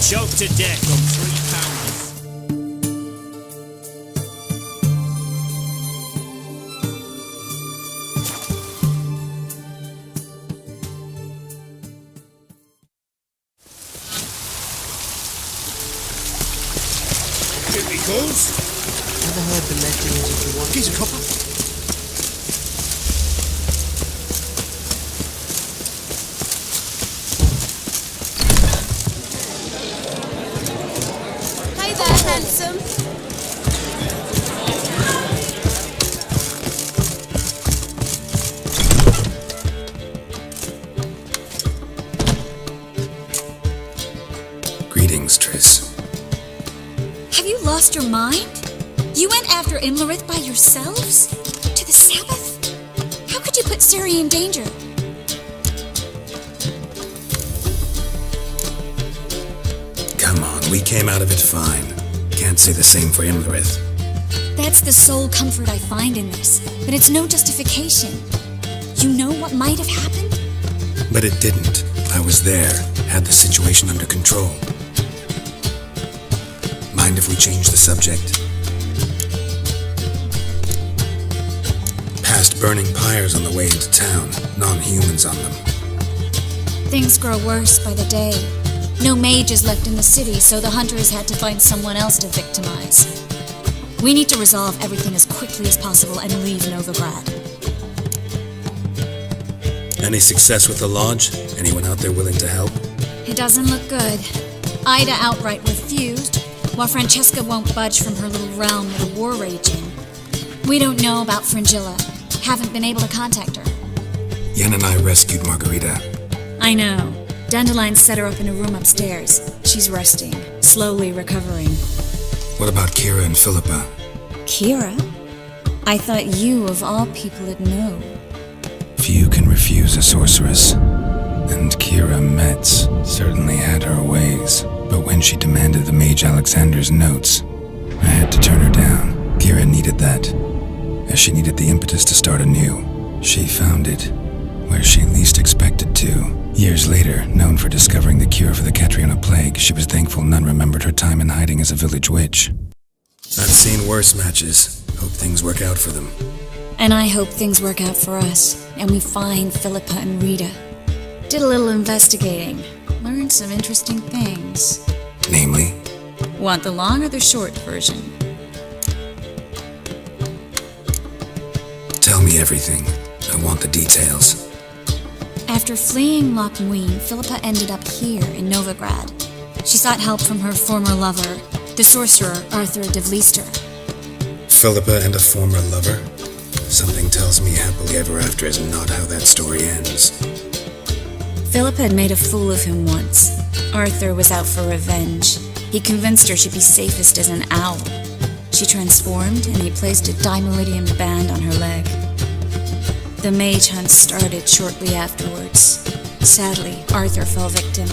Choke to death on 3 pounders. Chemicals? Never heard the legends of the one. Here's a copper. Handsome. Greetings, Triss. Have you lost your mind? You went after Imlerith by yourselves? To the Sabbath? How could you put Ciri in danger? Come on, we came out of it fine. Can't say the same for Imlerith. That's the sole comfort I find in this, but it's no justification. You know what might have happened? But it didn't. I was there, had the situation under control. Mind if we change the subject? Past burning pyres on the way into town, non-humans on them. Things grow worse by the day. No mages left in the city, so the hunters had to find someone else to victimize. We need to resolve everything as quickly as possible and leave Novigrad. Any success with the lodge? Anyone out there willing to help? It doesn't look good. Ida outright refused, while Francesca won't budge from her little realm with a war raging. We don't know about Fringilla. Haven't been able to contact her. Yen and I rescued Margarita. I know. Dandelion set her up in a room upstairs. She's resting, slowly recovering. What about Kira and Philippa? Kira? I thought you, of all people, would know. Few can refuse a sorceress. And Kira Metz certainly had her ways. But when she demanded the Mage Alexander's notes, I had to turn her down. Kira needed that, as she needed the impetus to start anew. She found it where she least expected to. Years later, known for discovering the cure for the Catriona plague, she was thankful none remembered her time in hiding as a village witch. I've seen worse matches. Hope things work out for them. And I hope things work out for us, and we find Philippa and Rita. Did a little investigating. Learned some interesting things. Namely? Want the long or the short version? Tell me everything. I want the details. After fleeing Loch Muin, Philippa ended up here in Novigrad. She sought help from her former lover, the sorcerer Arthur de Vlister. Philippa and a former lover? Something tells me happily ever after is not how that story ends. Philippa had made a fool of him once. Arthur was out for revenge. He convinced her she'd be safest as an owl. She transformed, and he placed a dimeridium band on her leg. The mage hunt started shortly afterwards. Sadly, Arthur fell victim.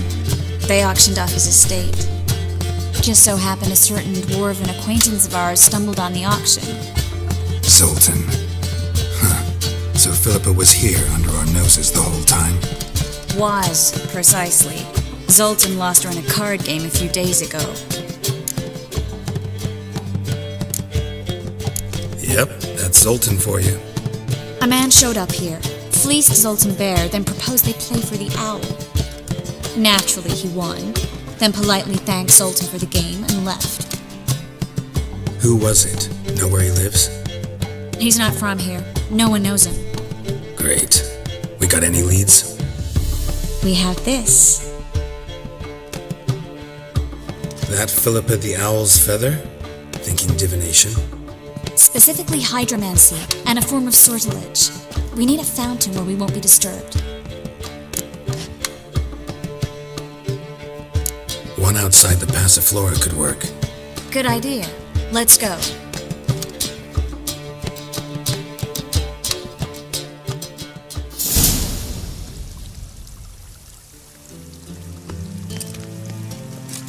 They auctioned off his estate. Just so happened a certain dwarven acquaintance of ours stumbled on the auction. Zoltan. Huh. So Philippa was here under our noses the whole time? Was, precisely. Zoltan lost her in a card game a few days ago. Yep, that's Zoltan for you. A man showed up here, fleeced Zoltan bare, then proposed they play for the owl. Naturally, he won. then politely thanked Sultan for the game and left. Who was it? Know where he lives? He's not from here. No one knows him. Great. We got any leads? We have this. That Philippa the Owl's feather? Thinking divination? Specifically hydromancy and a form of sortilege. We need a fountain where we won't be disturbed. One outside the Passiflora could work. Good idea. Let's go.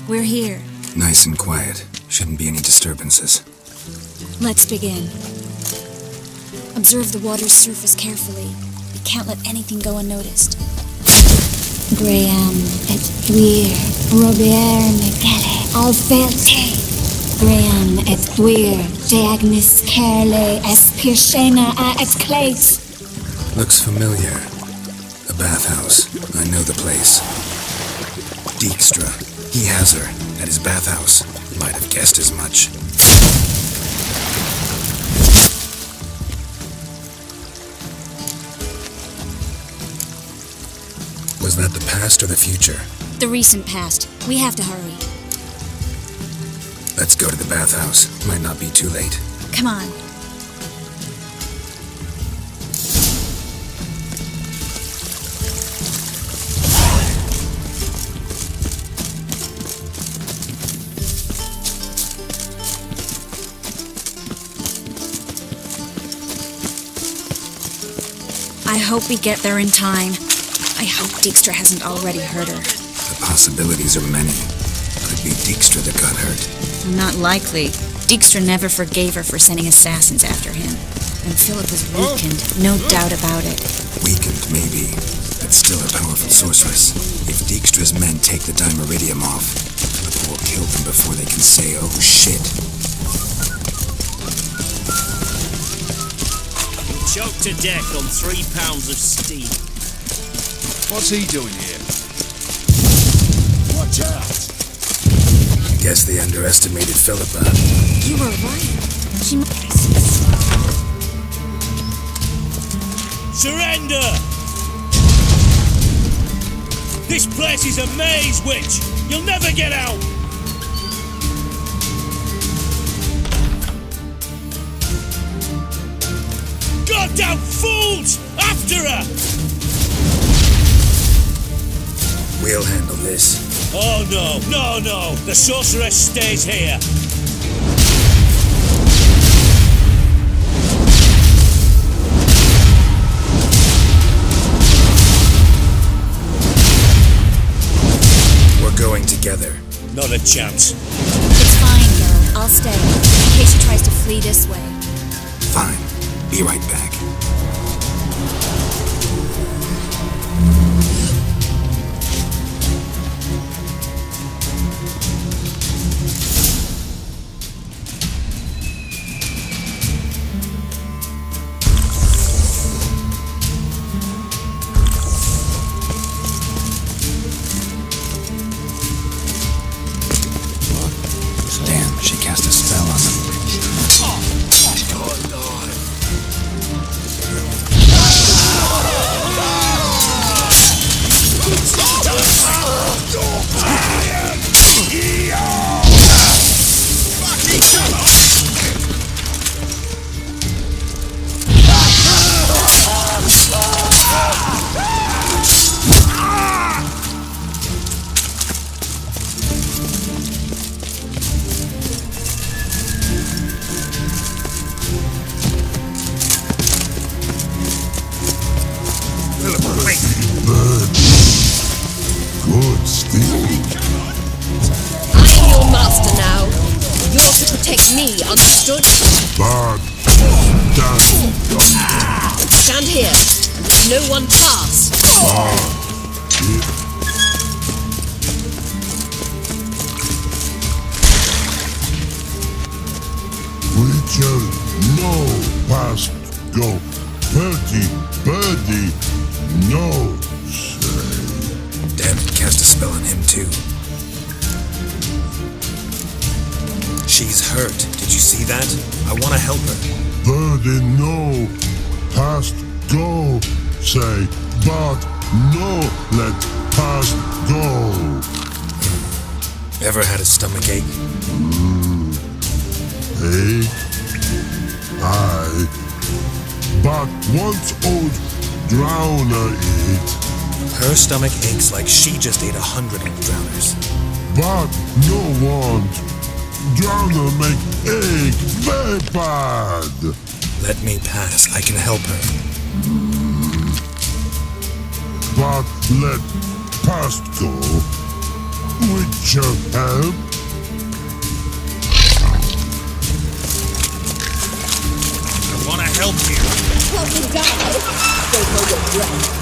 We're here. Nice and quiet. Shouldn't be any disturbances. Let's begin. Observe the water's surface carefully. We can't let anything go unnoticed. Graham et thuir, Robert Mcgalley, Alfelte. Graham et thuir, Deagnis Kerle, Espirshena a et Clays. Looks familiar. A bathhouse. I know the place. Dijkstra. He has her at his bathhouse. Might have guessed as much. Was that the past or the future? The recent past. We have to hurry. Let's go to the bathhouse. Might not be too late. Come on. I hope we get there in time. I hope Dijkstra hasn't already hurt her. The possibilities are many. Could be Dijkstra that got hurt. Not likely. Dijkstra never forgave her for sending assassins after him. And Philip was weakened, no doubt about it. Weakened, maybe, but still a powerful sorceress. If Dijkstra's men take the Dimeridium off, Philip will kill them before they can say, oh shit. Choked to death on 3 pounds of steam. What's he doing here? Watch out! Guess they underestimated Philippa. You were right. She Surrender! This place is a maze, witch! You'll never get out! Goddamn fools! After her! We'll handle this. Oh no, no, no! The sorceress stays here! We're going together. Not a chance. It's fine, girl. I'll stay, in case she tries to flee this way. Fine. Be right back. Damn, she cast a spell on them. Good stealing. I am your master now. You're to protect me, understood? Bad. Stand here and let no one pass. Creature, no past go. Birdie, no say. Damn it, cast a spell on him too. She's hurt. Did you see that? I want to help her. Birdie, no. Past go. Say, but no. Let past go. Ever had a stomach ache? Ache? Aye. But once old drowner eat. Her stomach aches like she just ate 100 old drowners. But no want. Drowner make ache very bad. Let me pass. I can help her. But let past go. With your help. I want to help you. Help me die. Don't hold your breath.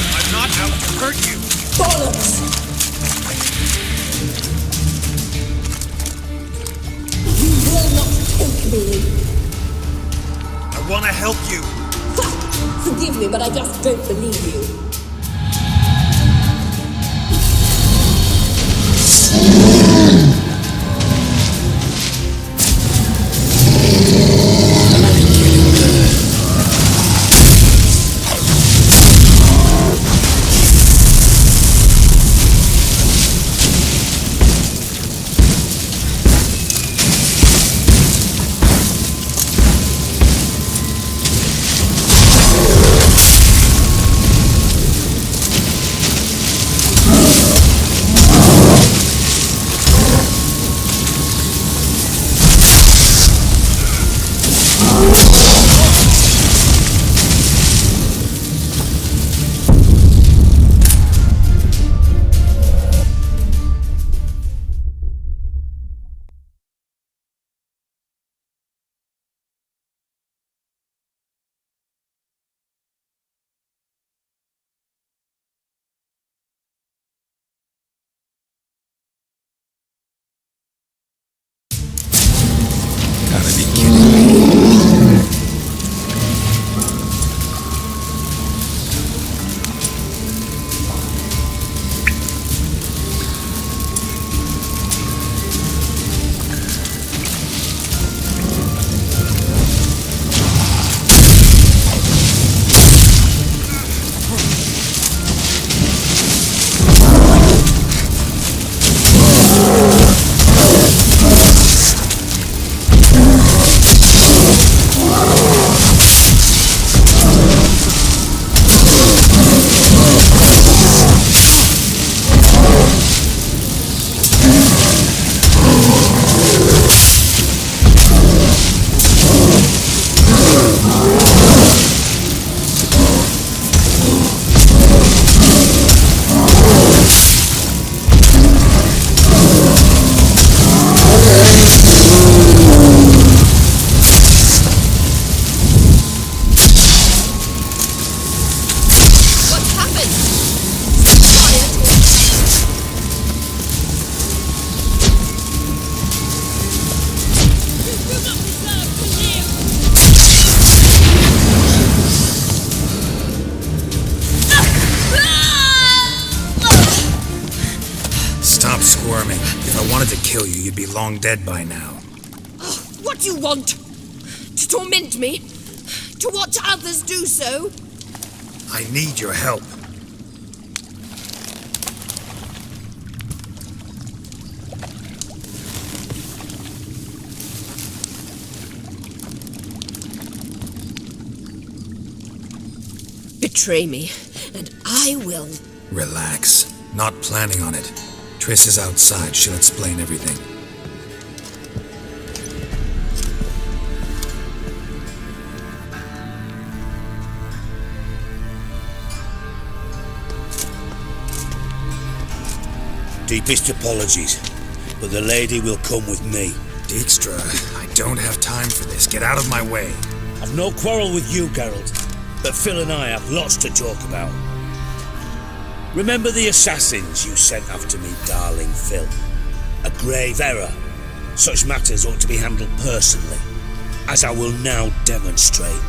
I'm not out to hurt you. Bollocks! You will not take me. I want to help you. Forgive me, but I just don't believe you. Gotta be kidding me. Stop squirming. If I wanted to kill you, you'd be long dead by now. What do you want? To torment me? To watch others do so? I need your help. Betray me, and I will. Relax. Not planning on it. Triss is outside. She'll explain everything. Deepest apologies, but the lady will come with me. Dijkstra, I don't have time for this. Get out of my way. I've no quarrel with you, Geralt, but Phil and I have lots to talk about. Remember the assassins you sent after me, darling Phil? A grave error. Such matters ought to be handled personally, as I will now demonstrate.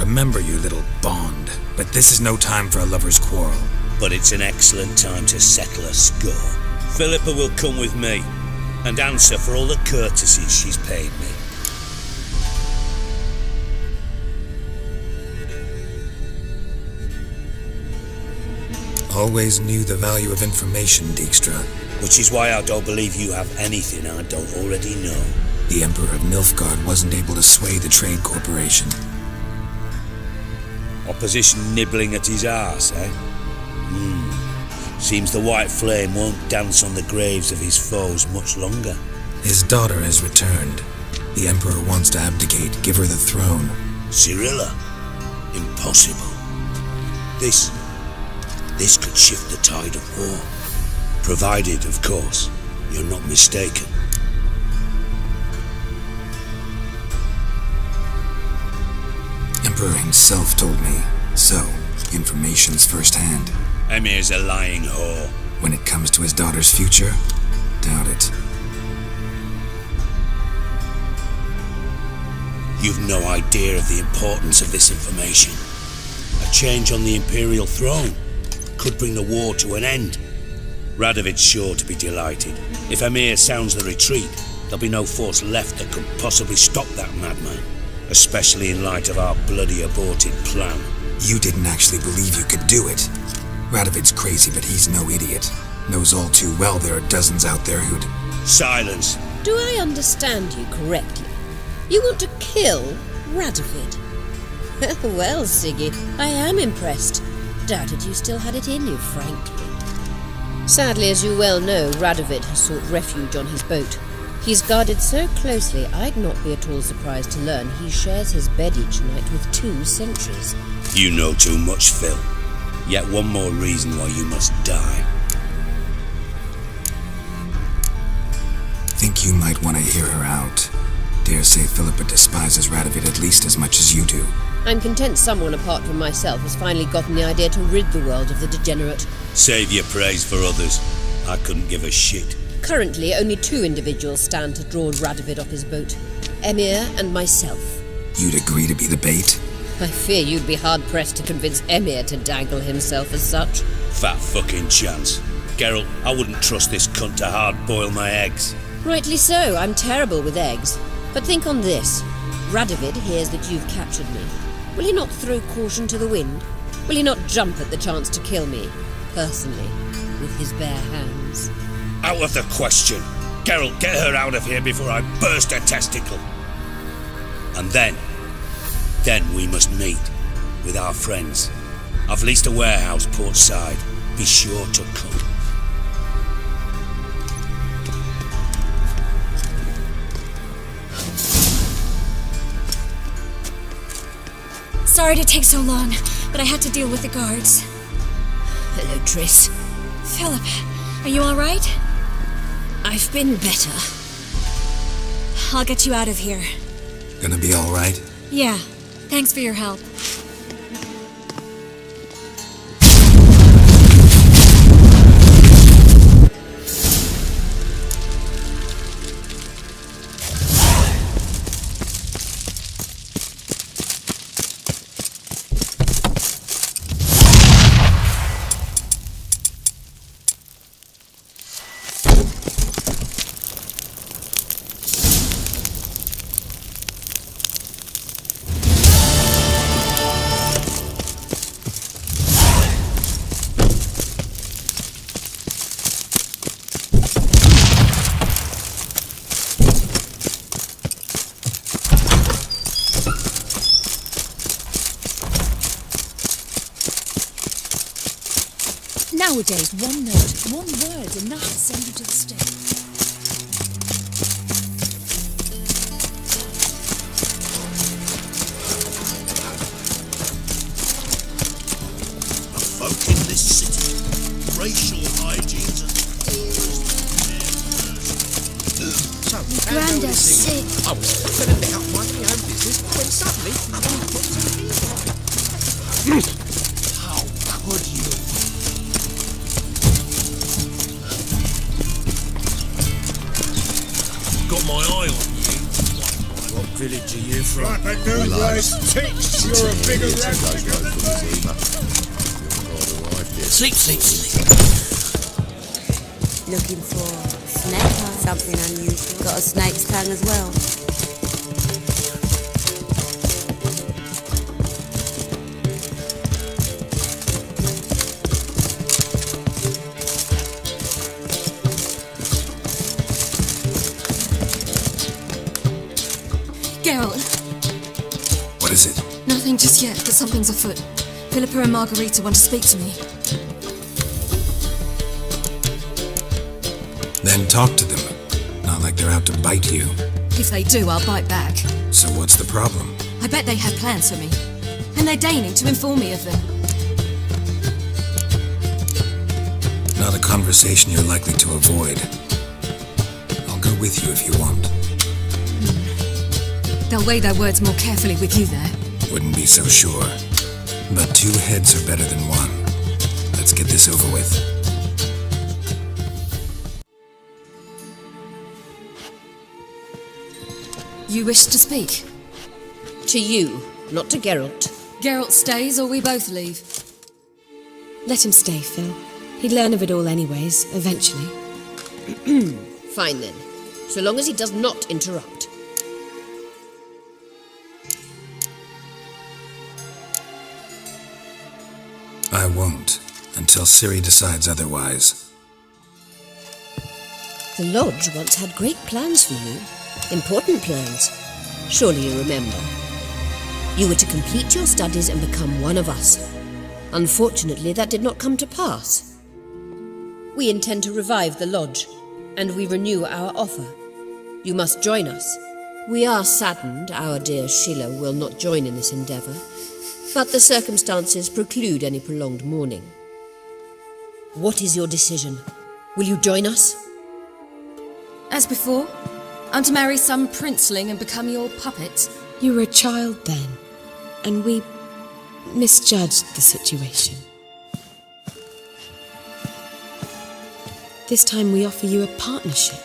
remember your little bond, but this is no time for a lover's quarrel. But it's an excellent time to settle a score. Philippa will come with me and answer for all the courtesies she's paid me. Always knew the value of information, Dijkstra. Which is why I don't believe you have anything I don't already know. The Emperor of Nilfgaard wasn't able to sway the Trade Corporation. Opposition nibbling at his arse, eh? Seems the White Flame won't dance on the graves of his foes much longer. His daughter has returned. The Emperor wants to abdicate, give her the throne. Cyrilla? Impossible. This could shift the tide of war. Provided, of course, you're not mistaken. Emperor himself told me. So, information's firsthand. Emir's a lying whore. When it comes to his daughter's future, doubt it. You've no idea of the importance of this information. A change on the Imperial throne could bring the war to an end. Radovid's sure to be delighted. If Emir sounds the retreat, there'll be no force left that could possibly stop that madman. Especially in light of our bloody aborted plan. You didn't actually believe you could do it. Radovid's crazy, but he's no idiot. Knows all too well there are dozens out there who'd... Silence! Do I understand you correctly? You want to kill Radovid? Well, Siggy, I am impressed. Doubted you still had it in you, frankly. Sadly, as you well know, Radovid has sought refuge on his boat. He's guarded so closely, I'd not be at all surprised to learn he shares his bed each night with 2 sentries. You know too much, Phil. Yet one more reason why you must die. Think you might want to hear her out. Dare say Philippa despises Radovid at least as much as you do. I'm content someone apart from myself has finally gotten the idea to rid the world of the degenerate. Save your praise for others. I couldn't give a shit. Currently, only 2 individuals stand to draw Radovid off his boat. Emir and myself. You'd agree to be the bait? I fear you'd be hard-pressed to convince Emir to dangle himself as such. Fat fucking chance. Geralt, I wouldn't trust this cunt to hard-boil my eggs. Rightly so, I'm terrible with eggs. But think on this. Radovid hears that you've captured me. Will he not throw caution to the wind? Will he not jump at the chance to kill me, personally, with his bare hands? Out of the question. Geralt, get her out of here before I burst her testicle. And then we must meet with our friends. I've leased a warehouse port side. Be sure to come. Sorry to take so long, but I had to deal with the guards. Hello, Triss. Philip, are you all right? I've been better. I'll get you out of here. Gonna be all right? Yeah, thanks for your help. Nowadays, one note, one word enough to send you to the stake. The folk in this city, racial hygiene's as My granddad's sick. I was filling up my own business when suddenly nothing puts me. How could you? Got my eye on you. village are you from? Like a new rice ticks, you're a bigger rat. Sleep, sleep, sleep. Looking for snake? Something unusual. Got a snake's tongue as well. Geralt, What is it? nothing just yet, but something's afoot. Philippa and Margarita want to speak to me. Then talk to them. Not like they're out to bite you. If they do, I'll bite back. So what's the problem? I bet they have plans for me. And they're deigning to inform me of them. Not a conversation you're likely to avoid. I'll go with you if you want. They'll weigh their words more carefully with you there. Wouldn't be so sure. But 2 heads are better than 1. Let's get this over with. You wish to speak? To you, not to Geralt. Geralt stays or we both leave? Let him stay, Phil. He'd learn of it all anyways, eventually. Fine then, so long as he does not interrupt. I won't, until Ciri decides otherwise. The Lodge once had great plans for you. Important plans. Surely you remember. You were to complete your studies and become one of us. Unfortunately, that did not come to pass. We intend to revive the Lodge, and we renew our offer. You must join us. We are saddened our dear Sheila will not join in this endeavour, but the circumstances preclude any prolonged mourning. What is your decision? Will you join us? As before, I'm to marry some princeling and become your puppet. You were a child then, and we misjudged the situation. This time we offer you a partnership.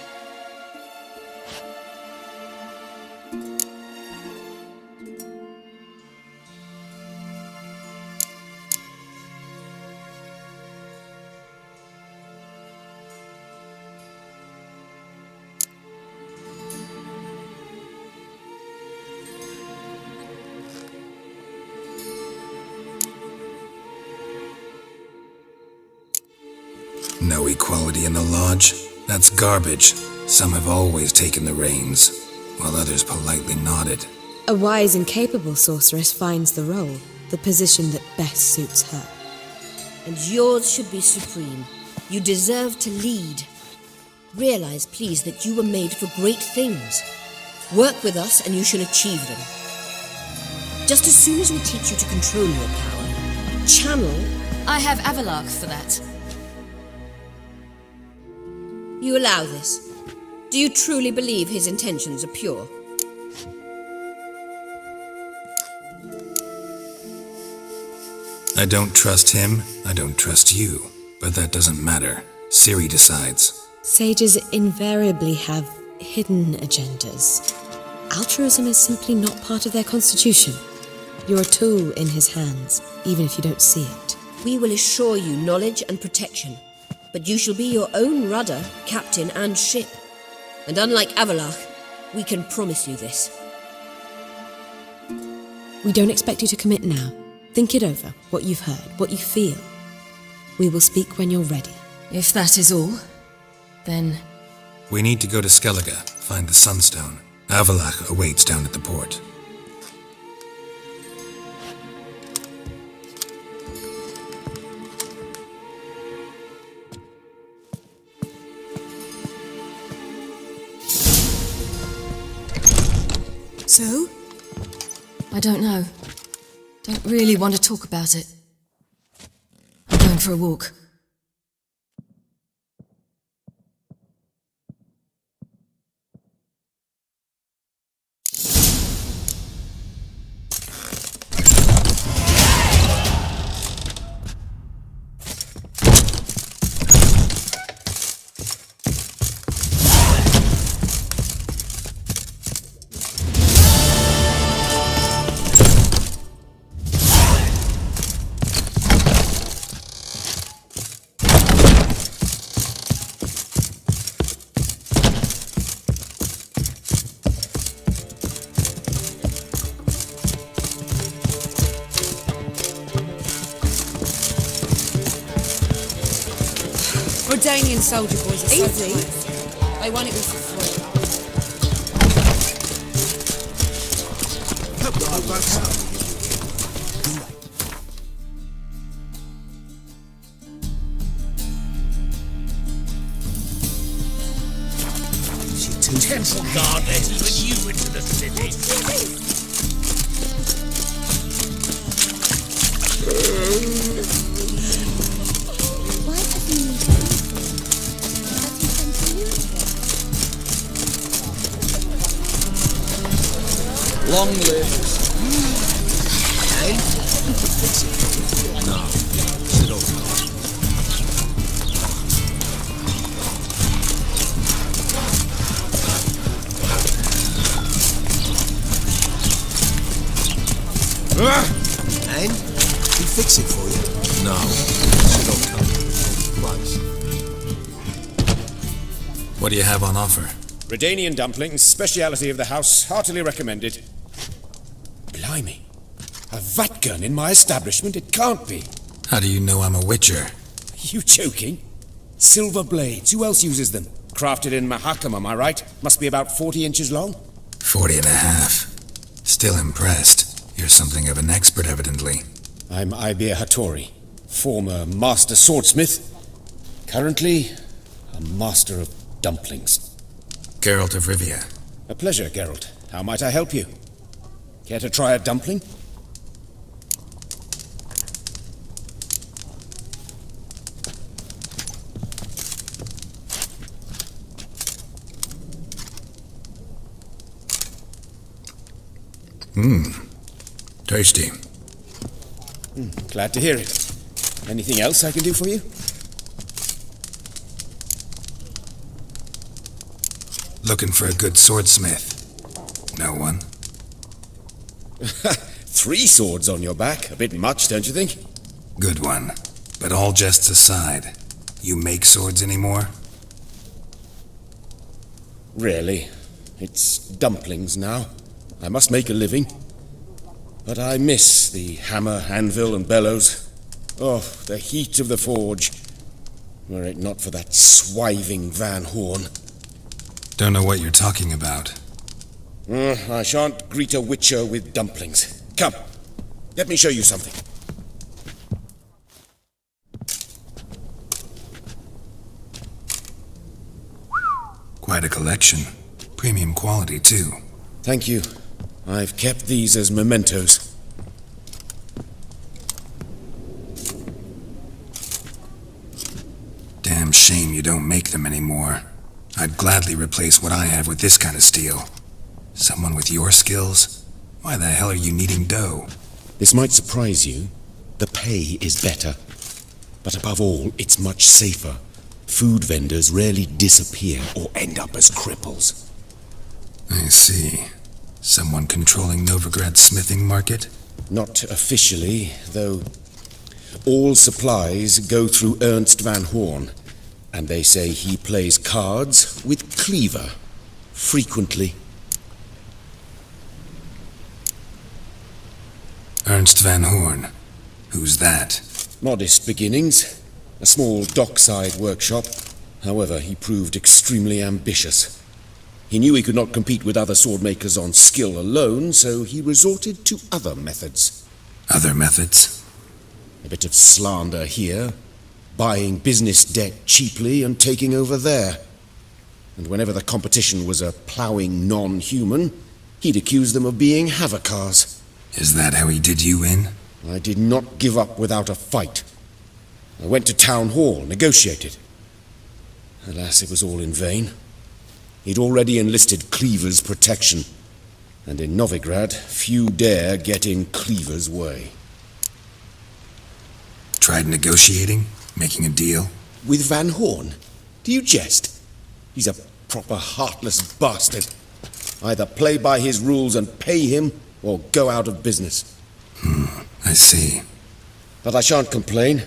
No equality in the Lodge? That's garbage. Some have always taken the reins, while others politely nodded. A wise and capable sorceress finds the role, the position that best suits her. And yours should be supreme. You deserve to lead. Realize, please, that you were made for great things. Work with us and you shall achieve them. Just as soon as we teach you to control your power, channel... I have Avalark for that. You allow this? Do you truly believe his intentions are pure? I don't trust him, I don't trust you. But that doesn't matter. Ciri decides. Sages invariably have hidden agendas. Altruism is simply not part of their constitution. You're a tool in his hands, even if you don't see it. We will assure you knowledge and protection, but you shall be your own rudder, captain, and ship. And unlike Avalark, we can promise you this. We don't expect you to commit now. Think it over, what you've heard, what you feel. We will speak when you're ready. If that is all, then... We need to go to Skellige, find the Sunstone. Avalark awaits down at the port. So? I don't know. Don't really want to talk about it. I'm going for a walk. Redanian soldier boys are so Easy. close. They won't it be for free. Temple guard let even you into the city. Why does he need Long live. No. Sit over. And we fix it for you. No. Sit over. Once. What do you have on offer? Redanian dumplings, speciality of the house, heartily recommended. Blimey. A vat gun in my establishment? It can't be. How do you know I'm a witcher? You joking? Silver blades. Who else uses them? Crafted in Mahakam, am I right? Must be about 40 inches long? 40 and a half. Still impressed. You're something of an expert, evidently. I'm Ibir Hattori, former master swordsmith. Currently, a master of dumplings. Geralt of Rivia. A pleasure, Geralt. How might I help you? Care to try a dumpling? Tasty. Glad to hear it. Anything else I can do for you? Looking for a good swordsmith. No one? 3 swords on your back. A bit much, don't you think? Good one. But all jests aside, you make swords anymore? Really. It's dumplings now. I must make a living. But I miss the hammer, anvil, and bellows. Oh, the heat of the forge. Were it not for that swiving Van Horn. Don't know what you're talking about. I shan't greet a witcher with dumplings. Come, let me show you something. Quite a collection. Premium quality, too. Thank you. I've kept these as mementos. Damn shame you don't make them anymore. I'd gladly replace what I have with this kind of steel. Someone with your skills? Why the hell are you needing dough? This might surprise you. The pay is better. But above all, it's much safer. Food vendors rarely disappear or end up as cripples. I see. Someone controlling Novigrad's smithing market? Not officially, though. All supplies go through Ernst Van Horn, and they say he plays cards with Cleaver, frequently. Ernst Van Horn. Who's that? Modest beginnings. A small dockside workshop. However, he proved extremely ambitious. He knew he could not compete with other swordmakers on skill alone, so he resorted to other methods. Other methods? A bit of slander here, buying business debt cheaply and taking over there. And whenever the competition was a ploughing non-human, he'd accuse them of being Havakars. Is that how he did you in? I did not give up without a fight. I went to town hall, negotiated. Alas, it was all in vain. He'd already enlisted Cleaver's protection, and in Novigrad, few dare get in Cleaver's way. Tried negotiating? Making a deal? With Van Horn? Do you jest? He's a proper heartless bastard. Either play by his rules and pay him, or go out of business. I see. But I shan't complain.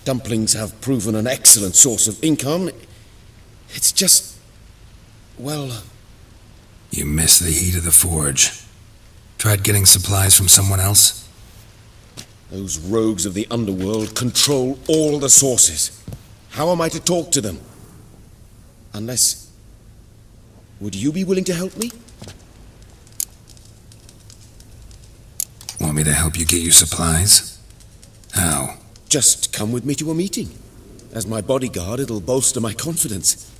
Dumplings have proven an excellent source of income. It's just... well... You miss the heat of the forge. Tried getting supplies from someone else? Those rogues of the underworld control all the sources. How am I to talk to them? Unless... Would you be willing to help me? Want me to help you get you supplies? How? Just come with me to a meeting. As my bodyguard, it'll bolster my confidence.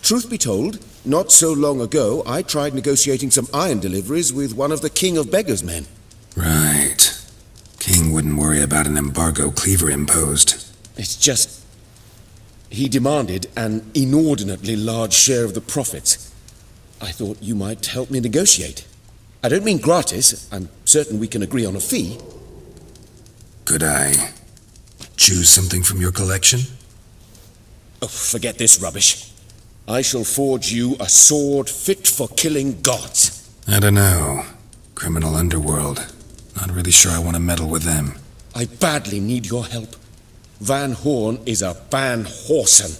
Truth be told, not so long ago, I tried negotiating some iron deliveries with one of the King of Beggars' men. Right. King wouldn't worry about an embargo Cleaver imposed. It's just... He demanded an inordinately large share of the profits. I thought you might help me negotiate. I don't mean gratis. I'm certain we can agree on a fee. Could I choose something from your collection? Oh, forget this rubbish. I shall forge you a sword fit for killing gods. I don't know. Criminal underworld. Not really sure I want to meddle with them. I badly need your help. Van Horn is a Van Horsen.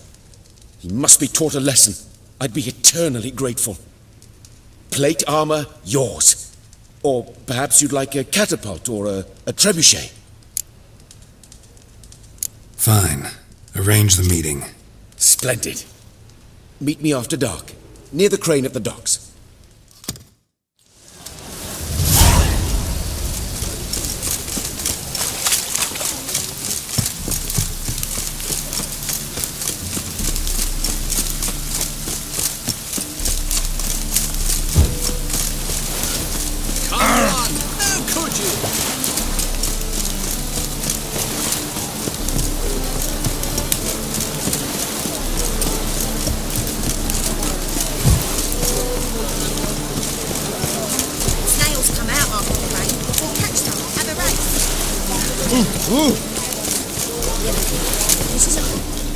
He must be taught a lesson. I'd be eternally grateful. Plate armor, yours. Or perhaps you'd like a catapult or a trebuchet. Fine. Arrange the meeting. Splendid. Meet me after dark, near the crane at the docks. Come on! How could you? Snails come out after the rain. We'll catch them. Have a race.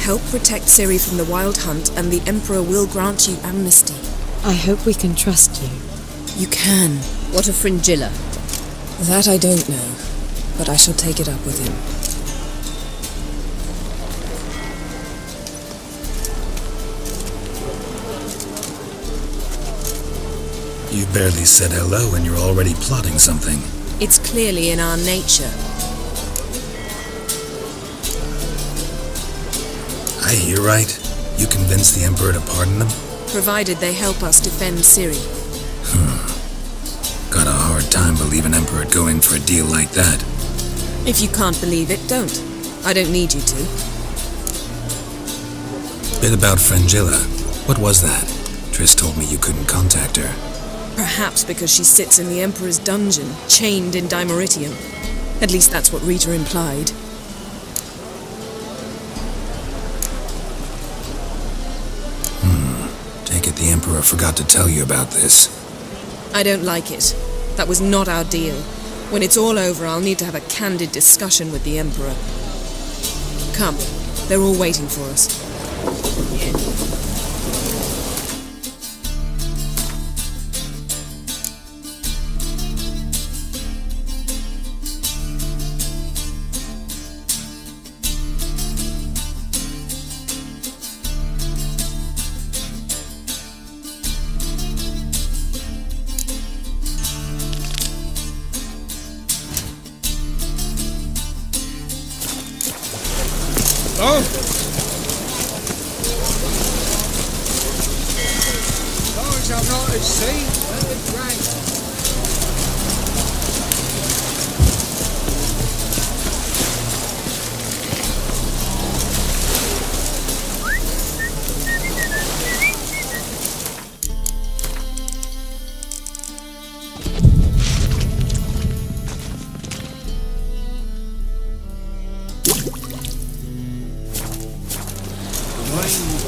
Help protect Ciri from the Wild Hunt, and the Emperor will grant you amnesty. I hope we can trust you. You can. What of Fringilla? That I don't know, but I shall take it up with him. You barely said hello and you're already plotting something. It's clearly in our nature. I hear right? You convinced the Emperor to pardon them? Provided they help us defend Ciri. Got a hard time believing Emperor'd go in for a deal like that. If you can't believe it, don't. I don't need you to. Bit about Fringilla. What was that? Triss told me you couldn't contact her. Perhaps because she sits in the Emperor's dungeon, chained in Dimeritium. At least that's what Rita implied. Take it the Emperor forgot to tell you about this. I don't like it. That was not our deal. When it's all over, I'll need to have a candid discussion with the Emperor. Come, they're all waiting for us. Oh! Those I'm not at sea, let the drink.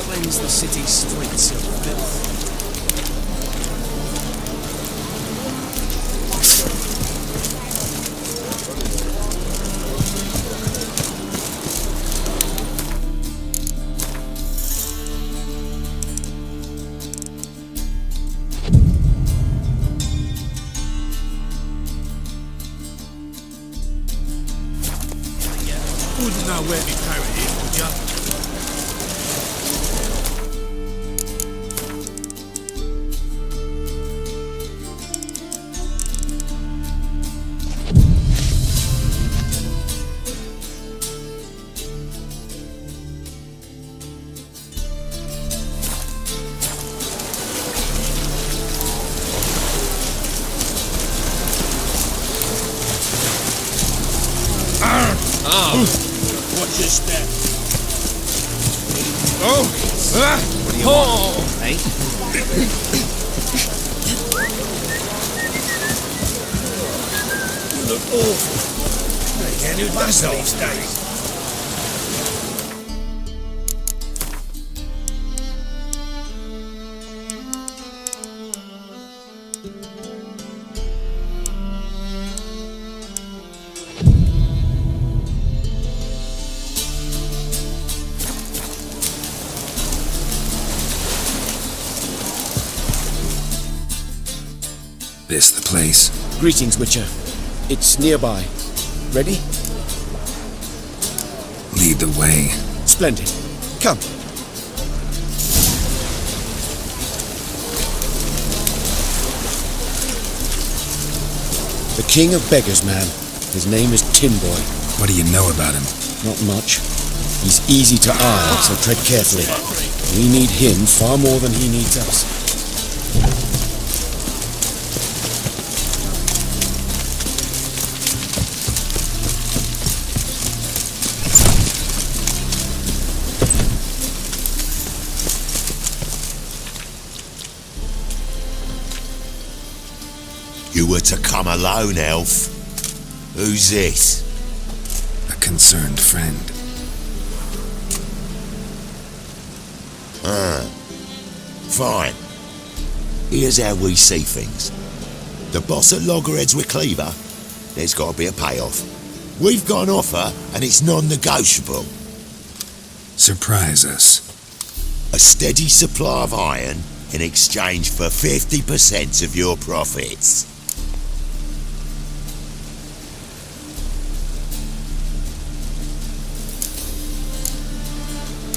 Cleanse the city streets of filth. Wouldn't know where my parrot is, would ya? just Oh! What do you want? Eh? You look awful. Again, who does these days? This the place? Greetings, Witcher. It's nearby. Ready? Lead the way. Splendid. Come. The King of Beggars, man. His name is Tin Boy. What do you know about him? Not much. He's easy to eye, so tread carefully. We need him far more than he needs us. You were to come alone, elf. Who's this? A concerned friend. Fine. Here's how we see things. The boss at Loggerheads with Cleaver, there's got to be a payoff. We've got an offer, and it's non-negotiable. Surprise us. A steady supply of iron in exchange for 50% of your profits.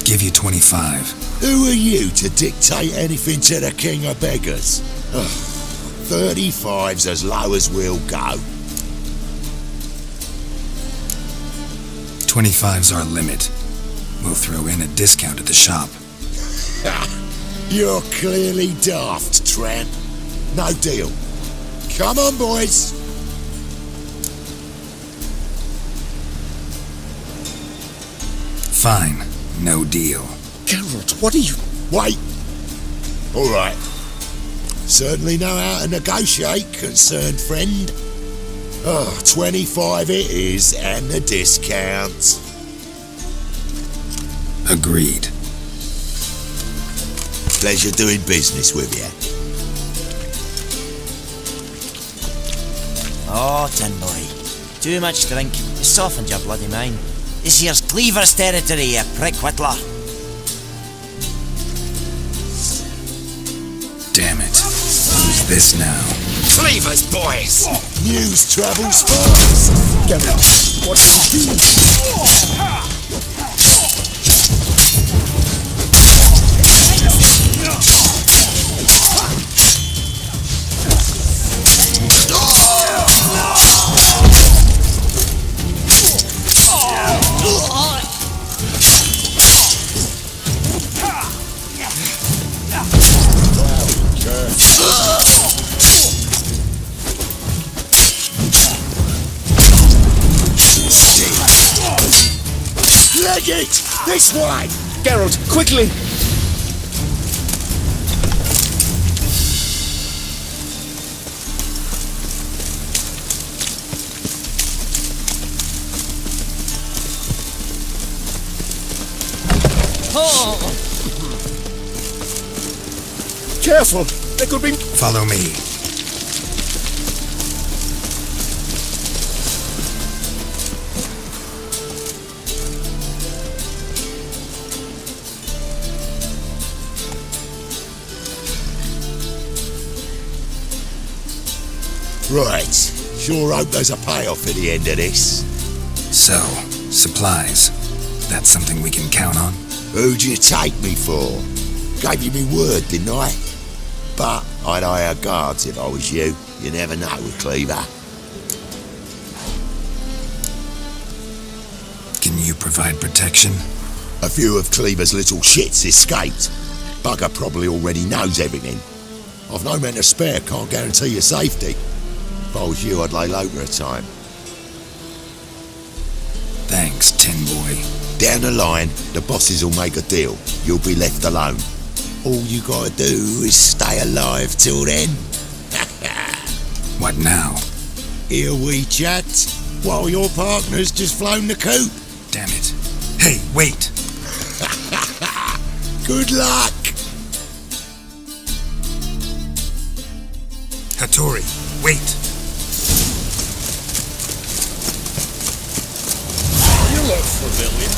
Give you 25. Who are you to dictate anything to the King of Beggars? 35's as low as we'll go. 25's our limit. We'll throw in a discount at the shop. You're clearly daft, tramp. No deal. Come on, boys. Fine. No deal. Geralt, what are you... Wait. All right. Certainly know how to negotiate, concerned friend. 25 it is, and the discount. Agreed. Pleasure doing business with you. Oh, Tin Boy. Too much drink. You softened your bloody mind. This here's Cleaver's territory, you prick whittler. Damn it. Who's this now? Cleaver's boys! News travels fast! Geralt, what are you doing? Leg it! This way! Geralt, quickly! Careful! There could be... Follow me. Right. Sure hope there's a payoff at the end of this. So, supplies. That's something we can count on? Who'd you take me for? Gave you me word, didn't I? But I'd hire guards if I was you. You never know with Cleaver. Can you provide protection? A few of Cleaver's little shits escaped. Bugger probably already knows everything. I've no men to spare, can't guarantee your safety. If I was you, I'd lay low for a time. Thanks, Tin Boy. Down the line, the bosses will make a deal. You'll be left alone. All you gotta do is stay alive till then. What now? Here we chat, while your partner's just flown the coop. Damn it. Hey, wait! Good luck! Hattori, wait! You look familiar.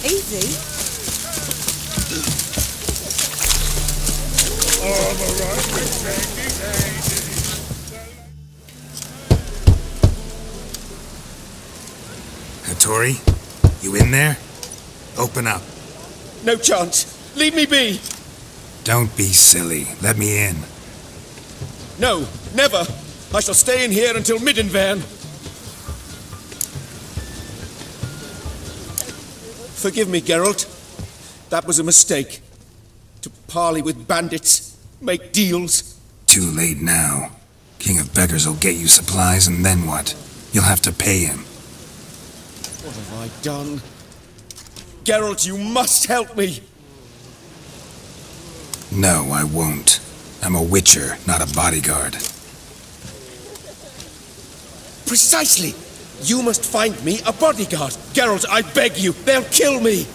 Easy. Hattori, you in there? Open up. No chance. Leave me be. Don't be silly. Let me in. No, never. I shall stay in here until Middenvern. Forgive me, Geralt. That was a mistake. To parley with bandits, make deals. Too late now. King of Beggars will get you supplies, and then what? You'll have to pay him. What have I done? Geralt, you must help me! No, I won't. I'm a witcher, not a bodyguard. Precisely! You must find me a bodyguard. Geralt, I beg you, they'll kill me!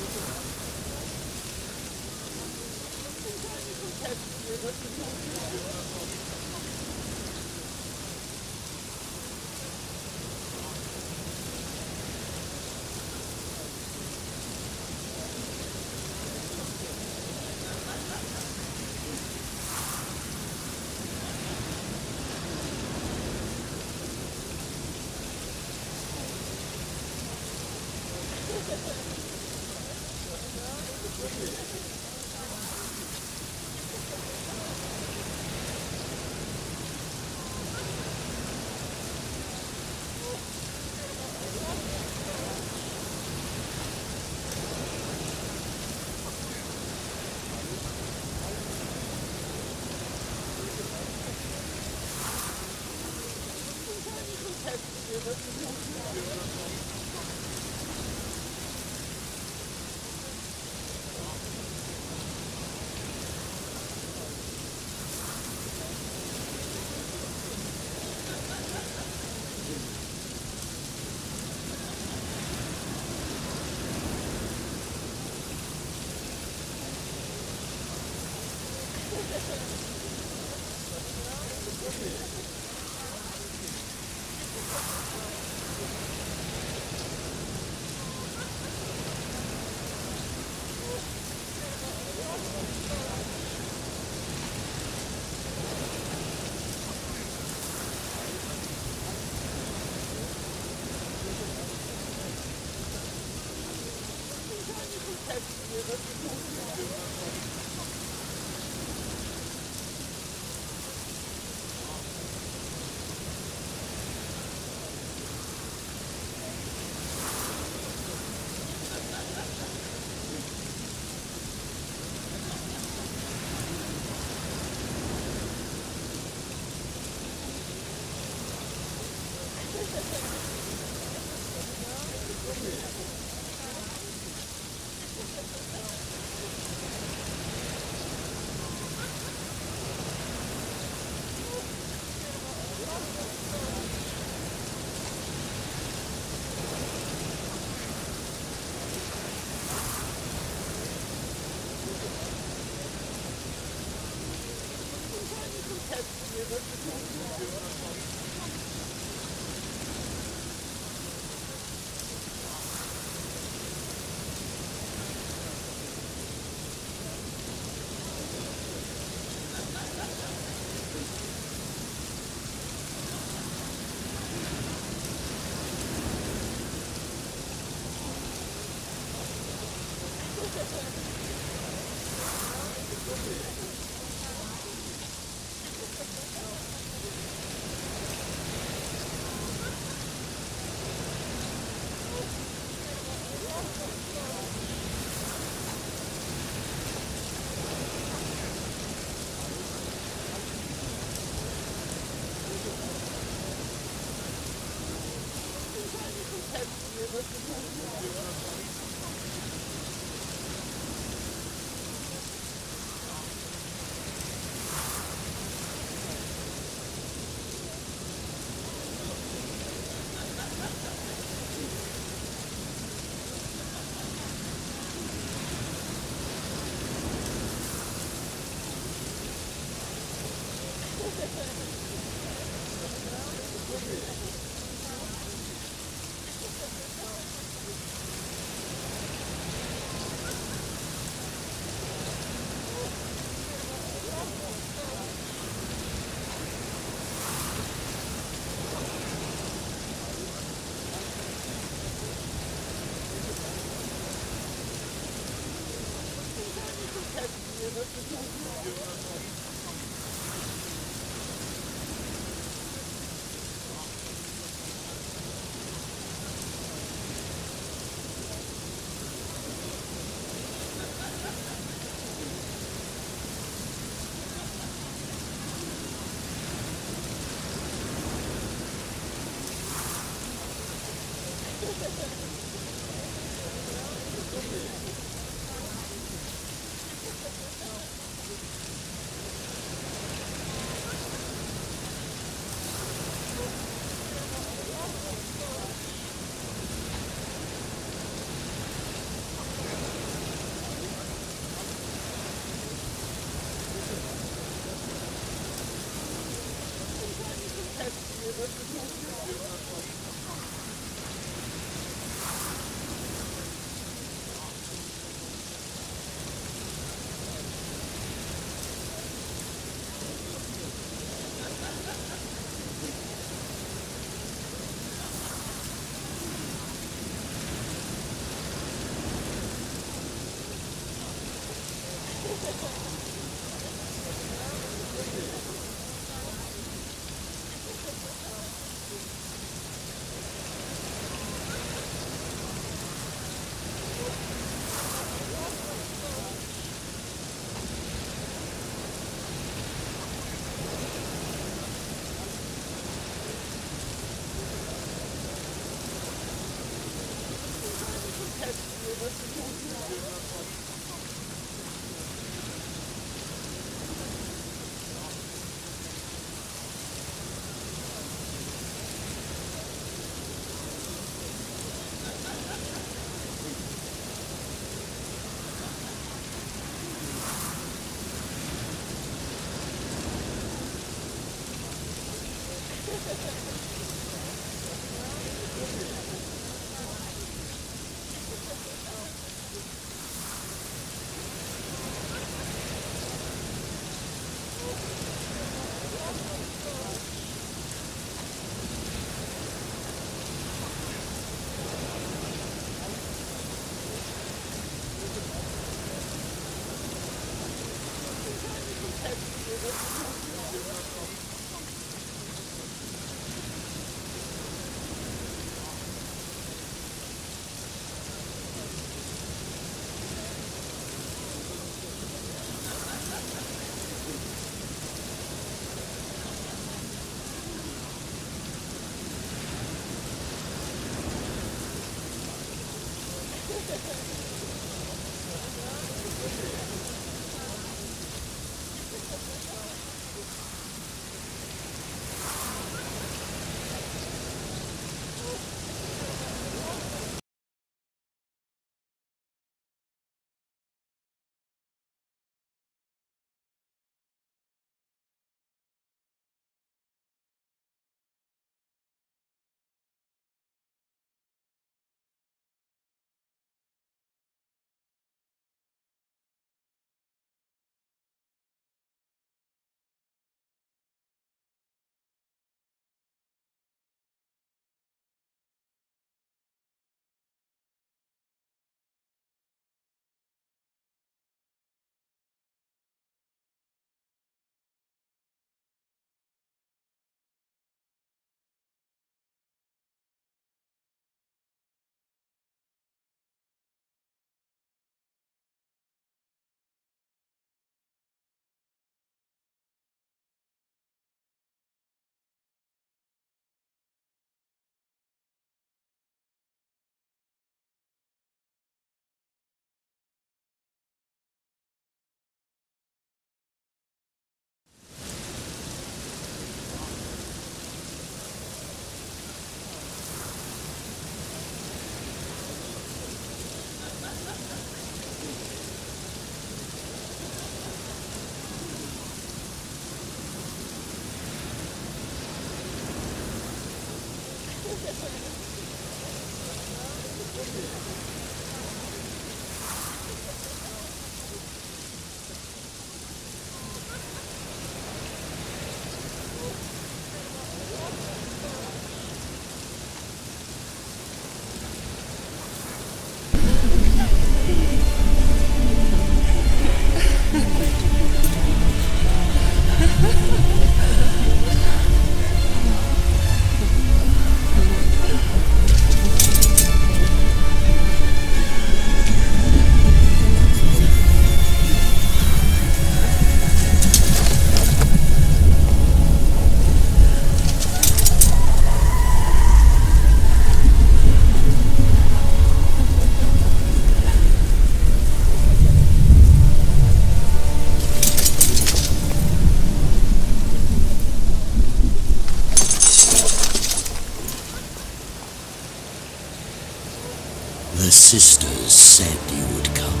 The sisters said you would come.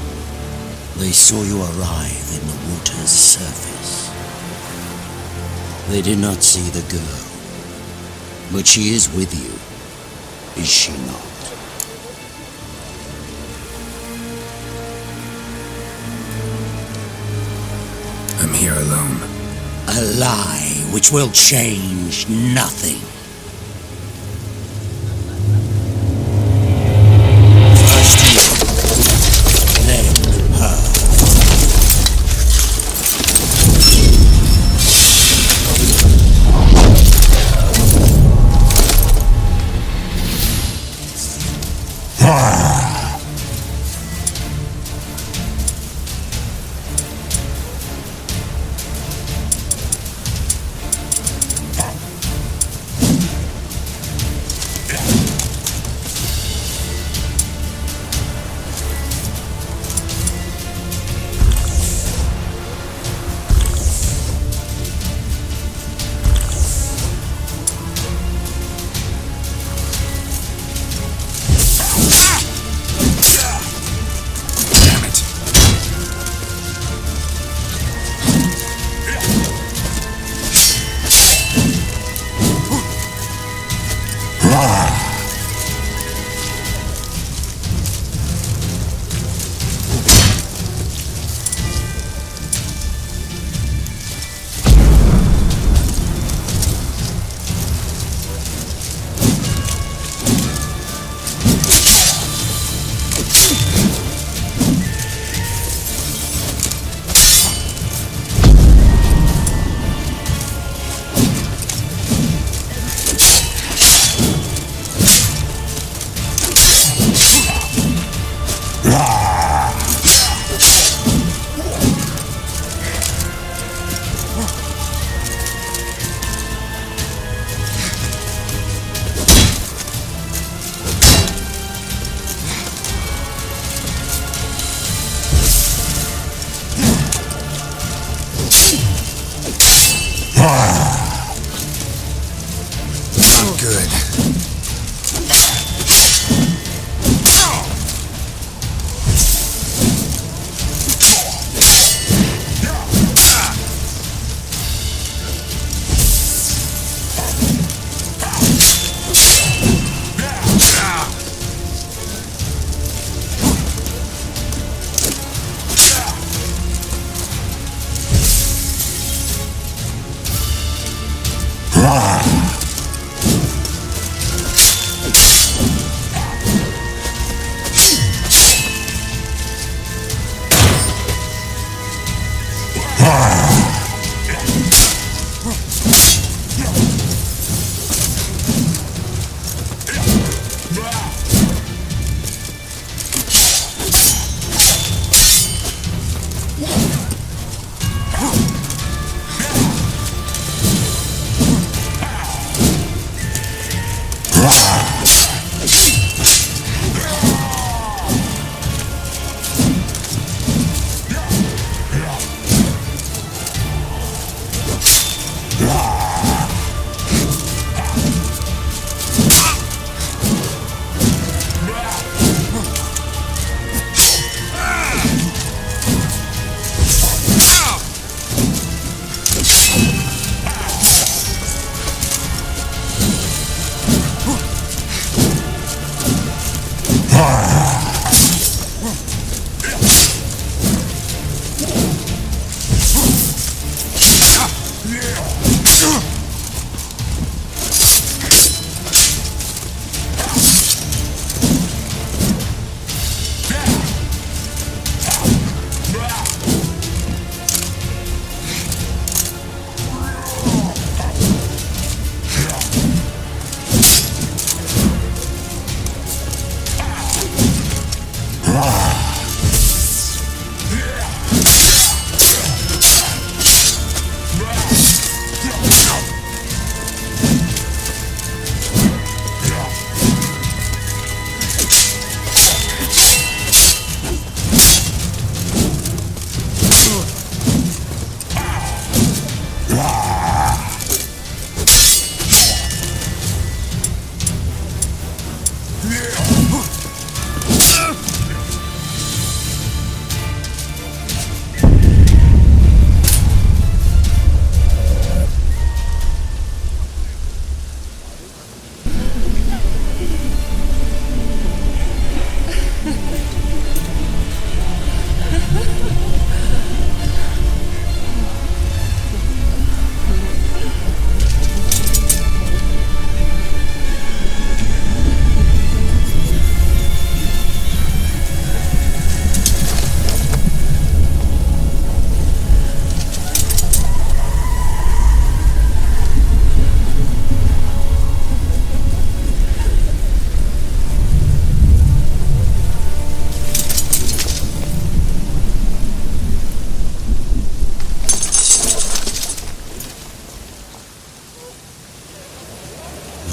They saw you arrive in the water's surface. They did not see the girl, but she is with you, is she not? I'm here alone. A lie which will change nothing.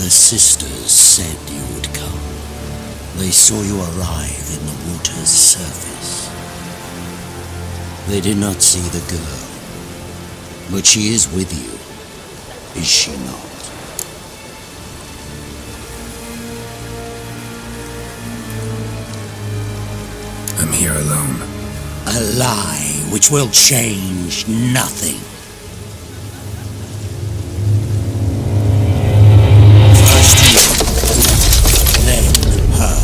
The sisters said you would come. They saw you arrive in the water's surface. They did not see the girl, but she is with you, is she not? I'm here alone. A lie which will change nothing. First you, then her.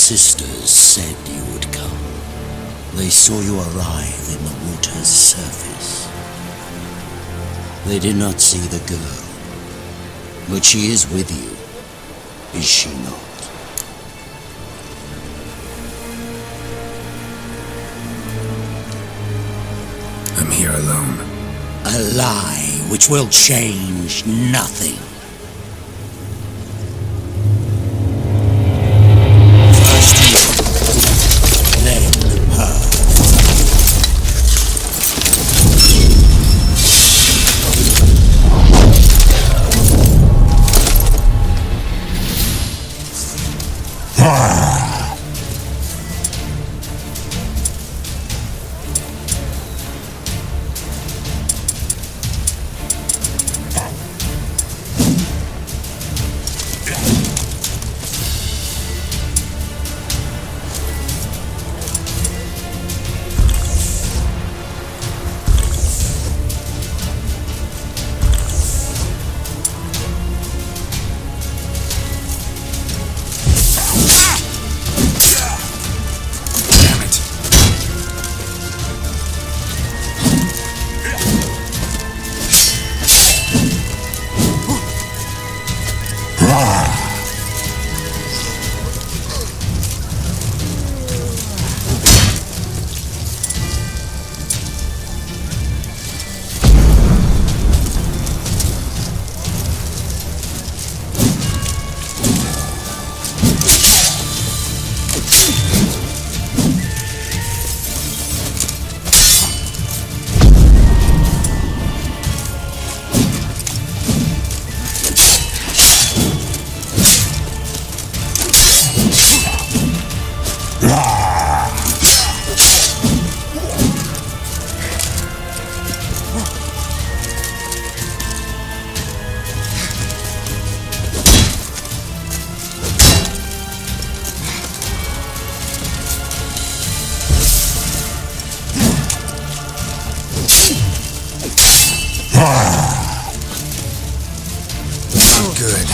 sisters said you would come. They saw you arrive in the water's surface. They did not see the girl, but she is with you, is she not? I'm here alone. A lie which will change nothing. First you, then her. Not good.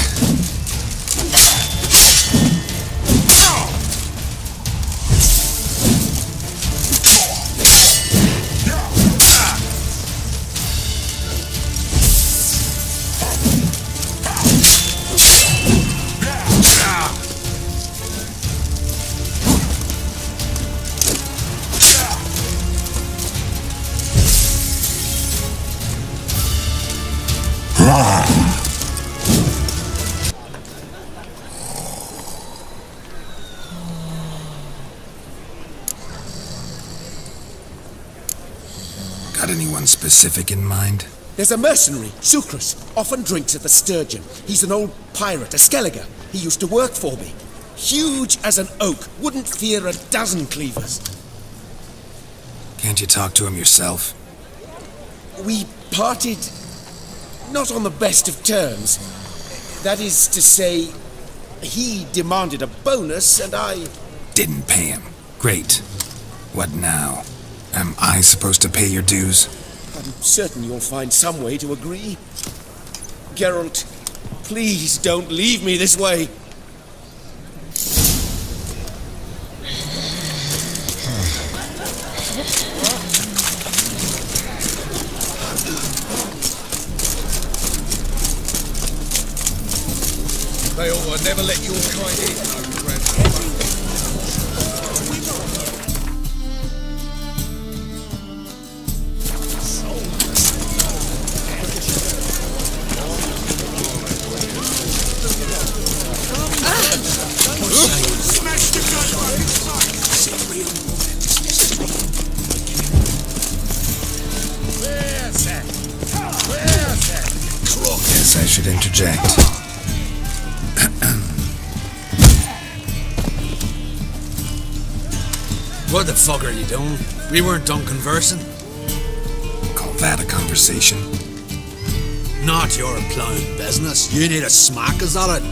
Got anyone specific in mind? There's a mercenary, Sucrus, often drinks at the Sturgeon. He's an old pirate, a Skelliger. He used to work for me. Huge as an oak, wouldn't fear a dozen cleavers. Can't you talk to him yourself? We parted not on the best of terms. That is to say, he demanded a bonus and I... Didn't pay him. Great. What now? Am I supposed to pay your dues? I'm certain you'll find some way to agree. Geralt, please don't leave me this way. They ought to never let your kind in, no grandfather. Guess I should interject. What the fuck are you doing? We weren't done conversing. Call that a conversation? Not your implying business. You need a smack, is that it?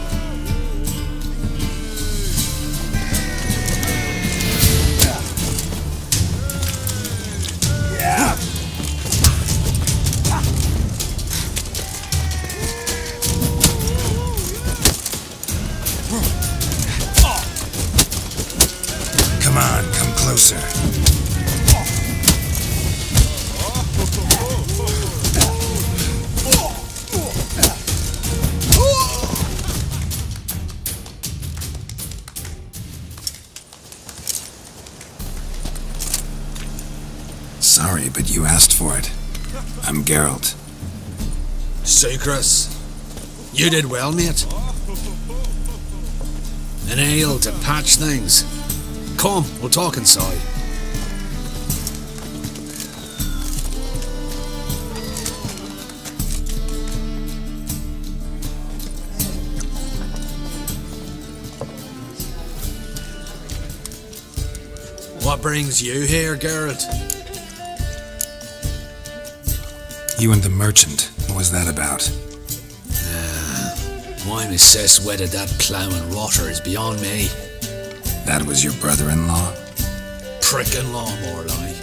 Sorry, but you asked for it. I'm Geralt. Sucrus, you did well, mate. An ale to patch things. Come, we'll talk inside. What brings you here, Geralt? You and the merchant. What was that about? Why Miss Cess wedded that ploughing rotter is beyond me. That was your brother-in-law? Prick-in-law, more like.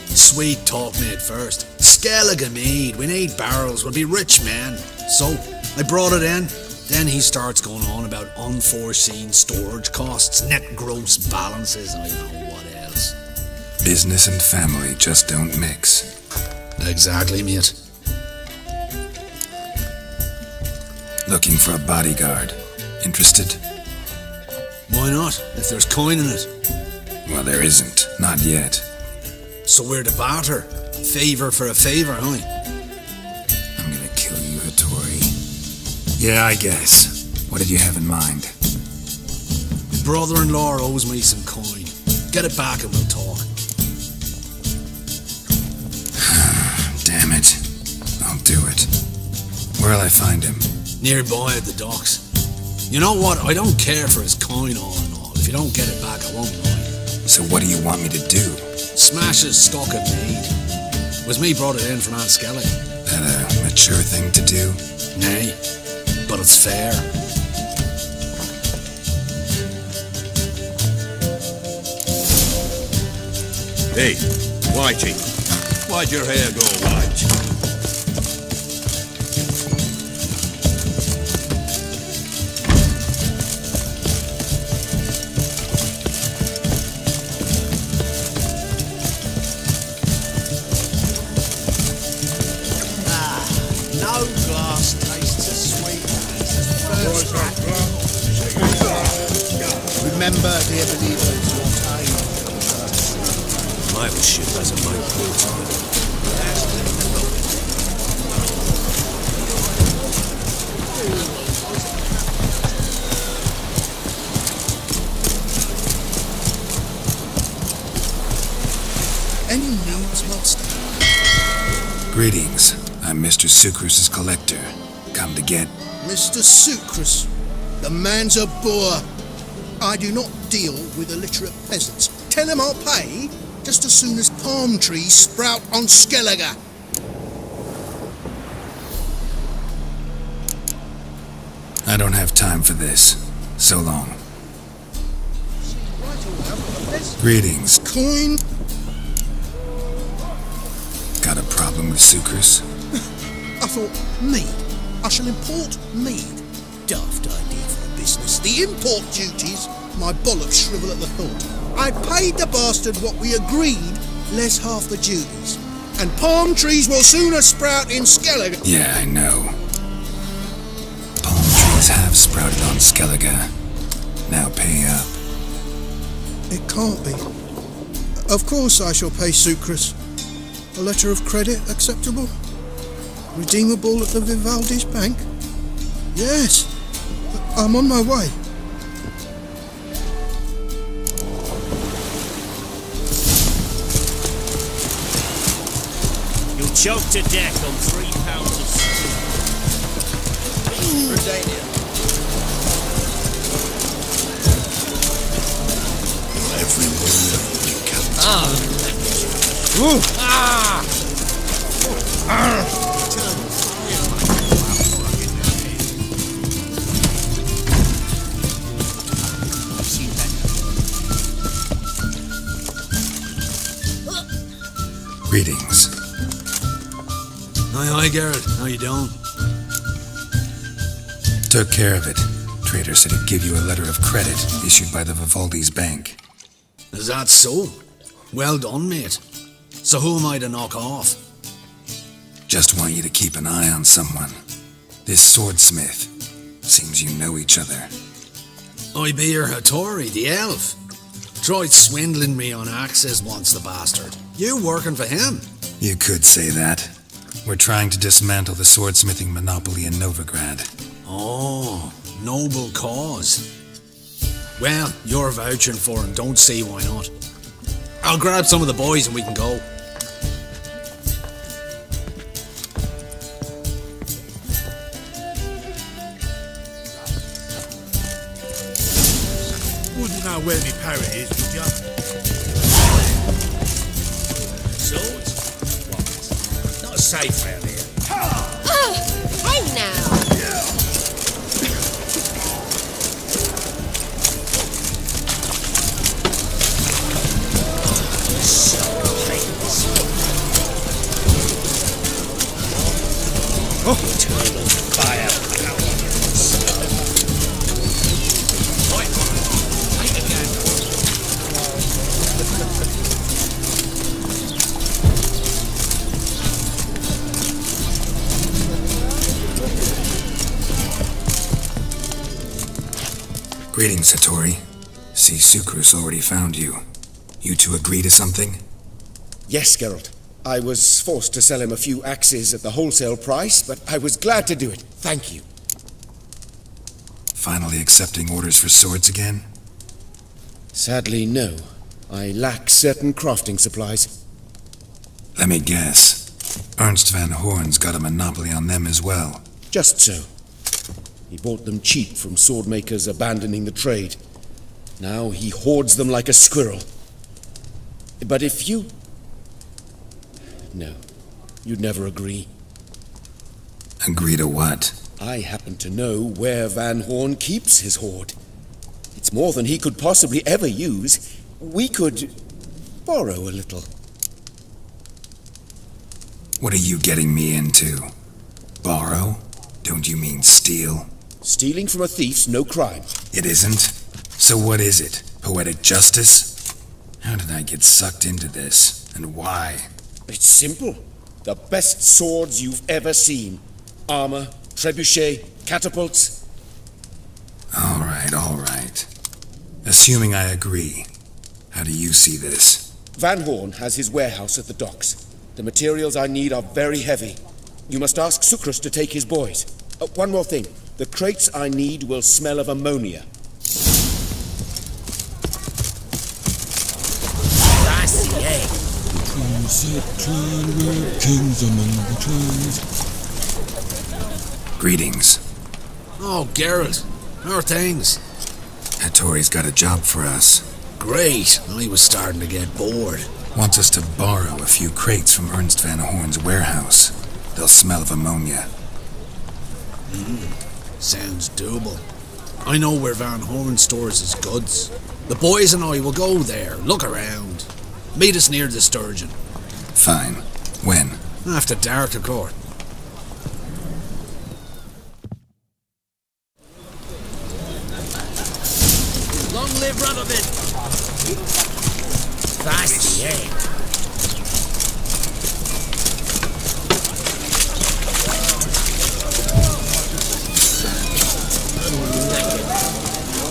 Sweet talk made first. Skellige mead, we need barrels, we'll be rich men. So, I brought it in. Then he starts going on about unforeseen storage costs, net gross balances, and I don't know what else. Business and family just don't mix. Exactly, mate. Looking for a bodyguard. Interested? Why not, if there's coin in it? Well, there isn't. Not yet. So we're to barter. Favour for a favour, huh? I'm gonna kill you, Hattori. Yeah, I guess. What did you have in mind? My brother-in-law owes me some coin. Get it back and we'll talk. Damn it. I'll do it. Where'll I find him? Nearby at the docks. You know what? I don't care for his coin all in all. If you don't get it back, I won't mind. So what do you want me to do? Smash his stock of mead. Was me brought it in from Aunt Skellig. That a mature thing to do? Nay, but it's fair. Hey, Whitey. Why'd your hair go white? No glass tastes as sweet as the first Remember, dear believers, your time. Bible shit doesn't make good time. Any news, monster? Greetings. I'm Mr. Sucrus' collector. Come to get... Mr. Sucrus, the man's a boor. I do not deal with illiterate peasants. Tell him I'll pay just as soon as palm trees sprout on Skellige. I don't have time for this. So long. Greetings. Coin? Got a problem with Sucrus? I thought, mead. I shall import mead. Daft idea for a business. The import duties, my bollocks shrivel at the thought. I paid the bastard what we agreed, less half the duties. And palm trees will sooner sprout in Skellige. Yeah, I know. Palm trees have sprouted on Skellige. Now pay up. It can't be. Of course I shall pay Sucrus. A letter of credit acceptable? Redeemable at the Vivaldi's bank? Yes. I'm on my way. You'll choke to death on 3 pounds of steak. Every move counts. Ooh. Ah! Greetings. Hi, Geralt. How you doing? Took care of it. Trader said he'd give you a letter of credit issued by the Vivaldi's bank. Is that so? Well done, mate. So who am I to knock off? Just want you to keep an eye on someone. This swordsmith. Seems you know each other. I be your Hattori, the elf. Tried swindling me on axes once, the bastard. You working for him? You could say that. We're trying to dismantle the swordsmithing monopoly in Novigrad. Oh, noble cause. Well, you're vouching for him, don't see why not. I'll grab some of the boys and we can go. Wouldn't know where my parrot is, would ya? Swords? What? Not safe round here. Hey now! Eternal fire power. Right, take it again. Greetings, Satori. See, Sukrus already found you. You two agree to something? Yes, Geralt. I was forced to sell him a few axes at the wholesale price, but I was glad to do it. Thank you. Finally accepting orders for swords again? Sadly, no. I lack certain crafting supplies. Let me guess. Ernst van Horn's got a monopoly on them as well. Just so. He bought them cheap from swordmakers abandoning the trade. Now he hoards them like a squirrel. But if you... No, you'd never agree. Agree to what? I happen to know where Van Horn keeps his hoard. It's more than he could possibly ever use. We could borrow a little. What are you getting me into? Borrow? Don't you mean steal? Stealing from a thief's no crime. It isn't? So what is it? Poetic justice? How did I get sucked into this? And why? It's simple. The best swords you've ever seen. Armor, trebuchet, catapults. All right. Assuming I agree, how do you see this? Van Horn has his warehouse at the docks. The materials I need are very heavy. You must ask Sukrus to take his boys. One more thing. The crates I need will smell of ammonia. That's the egg. Greetings. Oh, Geralt. How are things? Hattori's got a job for us. Great. I was starting to get bored. Wants us to borrow a few crates from Ernst van Horn's warehouse. They'll smell of ammonia. Sounds doable. I know where Van Horn stores his goods. The boys and I will go there, look around. Meet us near the Sturgeon. Fine. When? After dark, of course. Long live Radovid! That's the egg.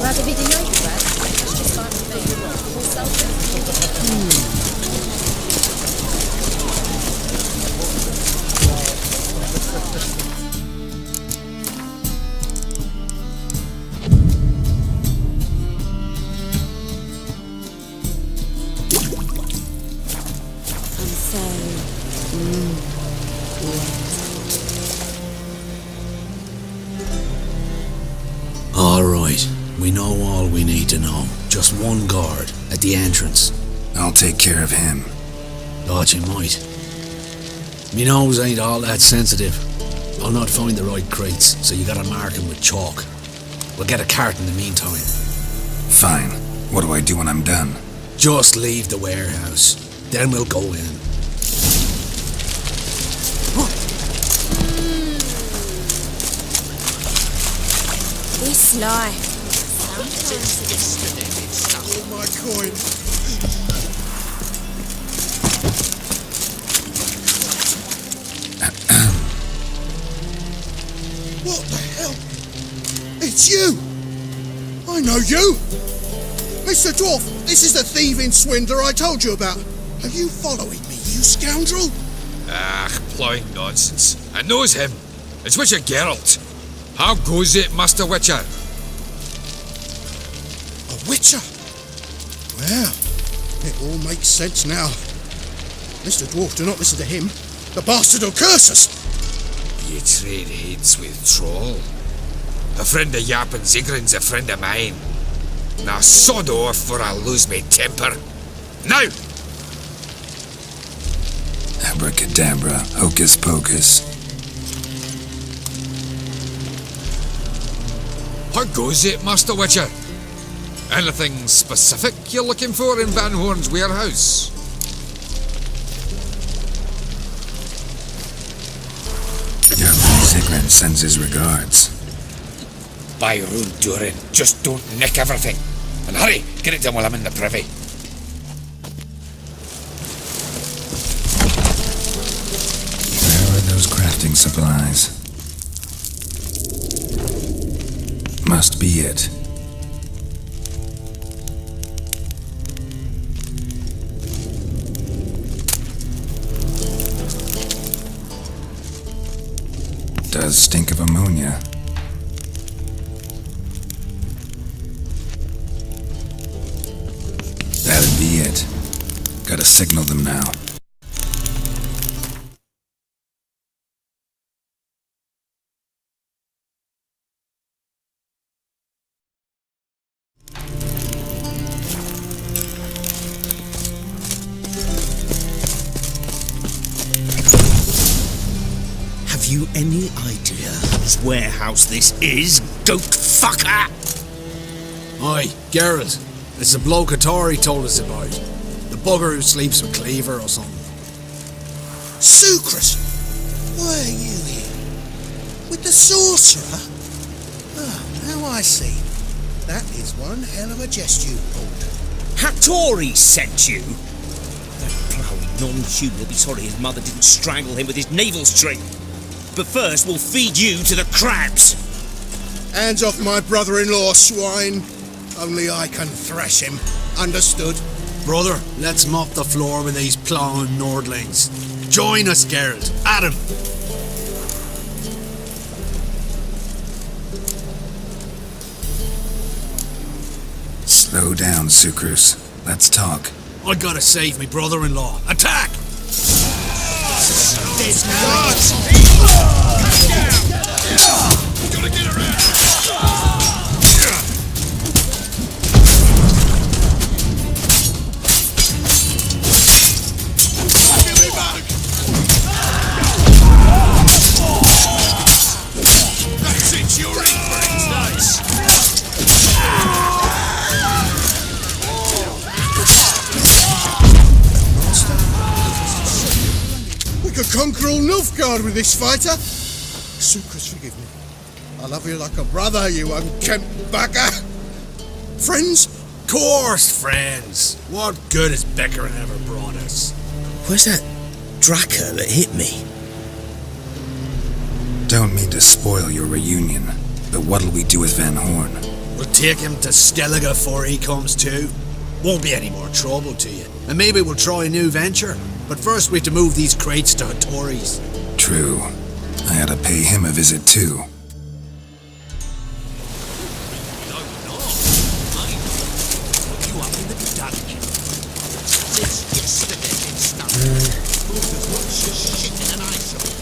Radovid in Novigrad? That's just fine with me. We'll sell them. All right. We know all we need to know. Just one guard at the entrance. I'll take care of him. Thought you might. Me nose ain't all that sensitive. I'll not find the right crates, so you gotta mark them with chalk. We'll get a cart in the meantime. Fine. What do I do when I'm done? Just leave the warehouse. Then we'll go in. This life. All my coin. What the hell? It's you! I know you! It's the dwarf! This is the thieving swindler I told you about. Are you following me, you scoundrel? Ah, ploughing nonsense. I knows him. It's Witcher Geralt. How goes it, Master Witcher? A witcher? Well, it all makes sense now. Mr. Dwarf, do not listen to him. The bastard will curse us. Ye trade heads with troll. A friend of Yap and Zigrin's a friend of mine. Now sod off or I'll lose me temper. Now! Abracadabra, hocus pocus. How goes it, Master Witcher? Anything specific you're looking for in Van Horn's warehouse? Your Zigrin sends his regards. By Rune Durin, just don't nick everything. And hurry, get it done while I'm in the privy. Where are those crafting supplies? Must be it. Does stink of ammonia. That'd be it. Gotta signal them now. Have you any idea whose warehouse this is, goat fucker? Aye, Geralt. It's the bloke Atari told us about. The bugger who sleeps with Cleaver or something. Sucrus! Why are you here? With the sorcerer? Ah, now I see. That is one hell of a jest you pulled. Hattori sent you? That ploughing non-human will be sorry his mother didn't strangle him with his navel string. But first, we'll feed you to the crabs. Hands off my brother-in-law, swine. Only I can thrash him. Understood? Brother, let's mop the floor with these ploughing Nordlings. Join us, Geralt. At him. Slow down, Sucrus. Let's talk. I gotta save me brother-in-law. Attack! There's no... Gotta get around! That's it, you're in for it. Nice. We could conquer all Nilfgaard with this fighter. Sucrus, forgive me. I love you like a brother, you unkempt bugger. Friends? Course, friends. What good has Beckerin ever brought us? Where's that Draka that hit me? Don't mean to spoil your reunion, but what'll we do with Van Horn? We'll take him to Skellige before he comes to. Won't be any more trouble to you. And maybe we'll try a new venture. But first we have to move these crates to Hattori's. True. I ought to pay him a visit too.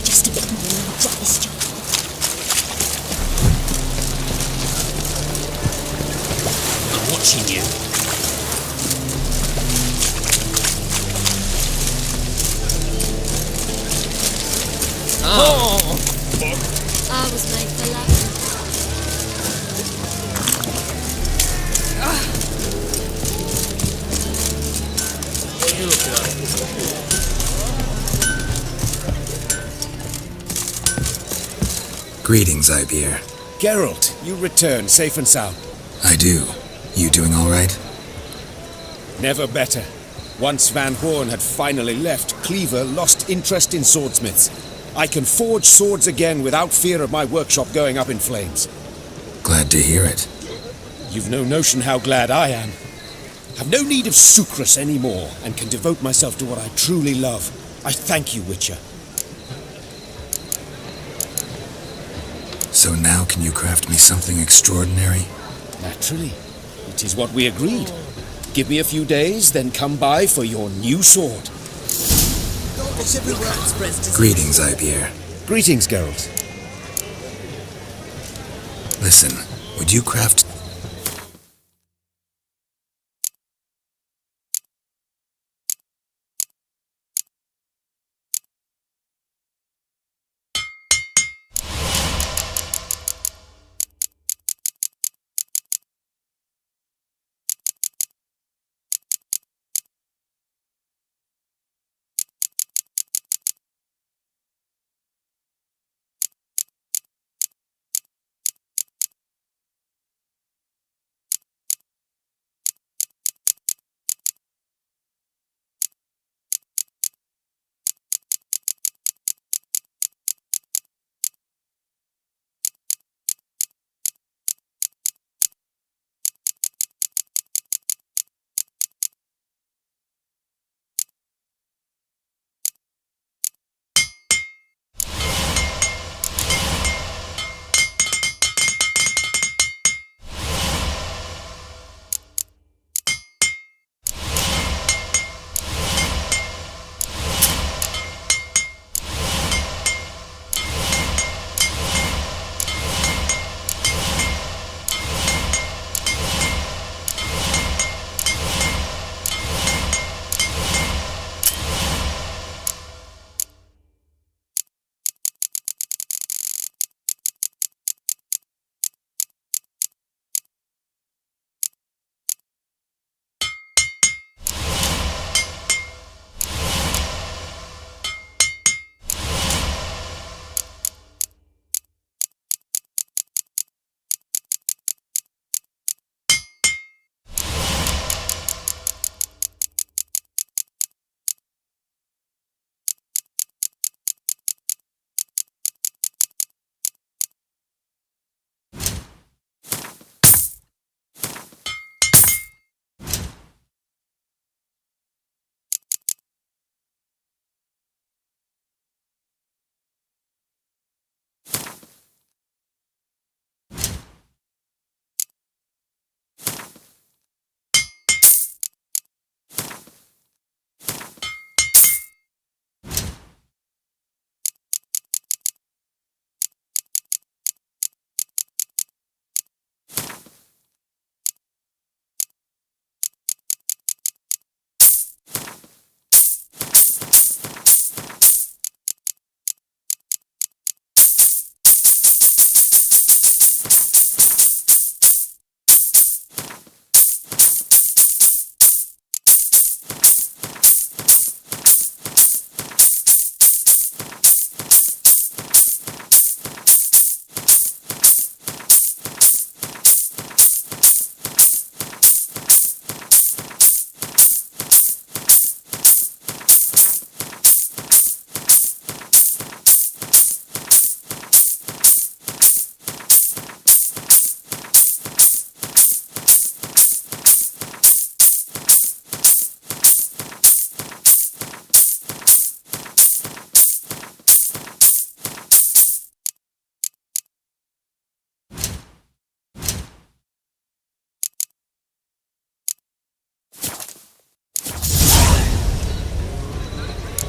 Just a bit more and I'll drop this job. I'm watching you. Oh! I was made for love. Greetings, Ibeer. Geralt, you return safe and sound. I do. You doing all right? Never better. Once Van Horn had finally left, Cleaver lost interest in swordsmiths. I can forge swords again without fear of my workshop going up in flames. Glad to hear it. You've no notion how glad I am. have no need of sucrose anymore, and can devote myself to what I truly love. I thank you, Witcher. So now can you craft me something extraordinary? Naturally. It is what we agreed. Give me a few days, then come by for your new sword. Greetings, Ivier. Greetings, Geralt. Listen, would you craft...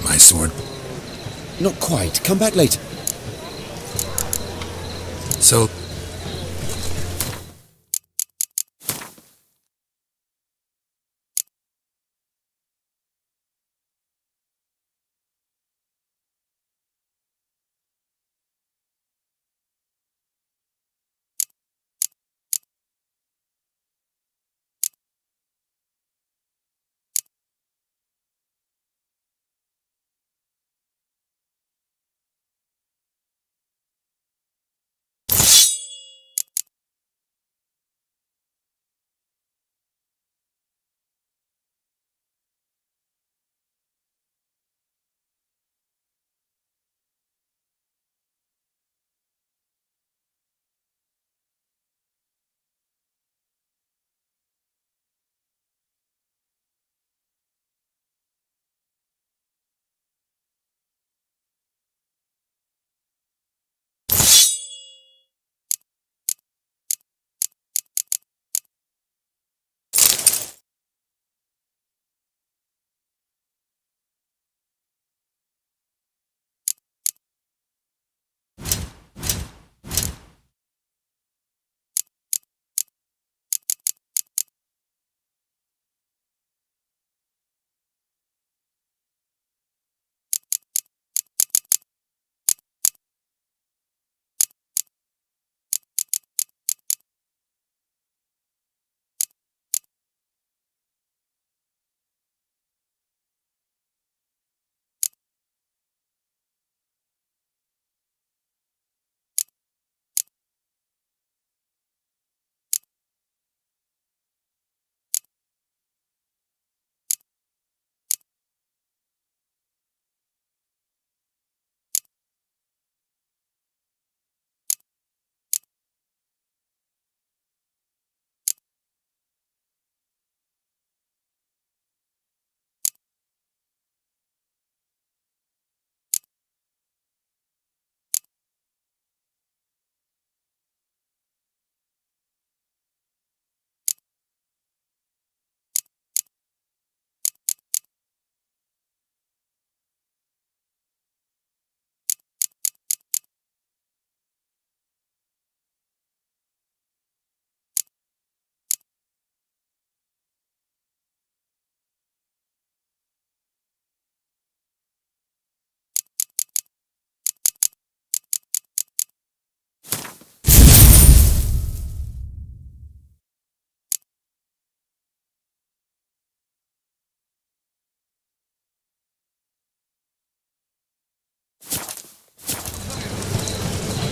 My sword? Not quite. Come back later. So...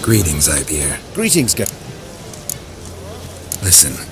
Greetings, Ibeer. Greetings, Listen.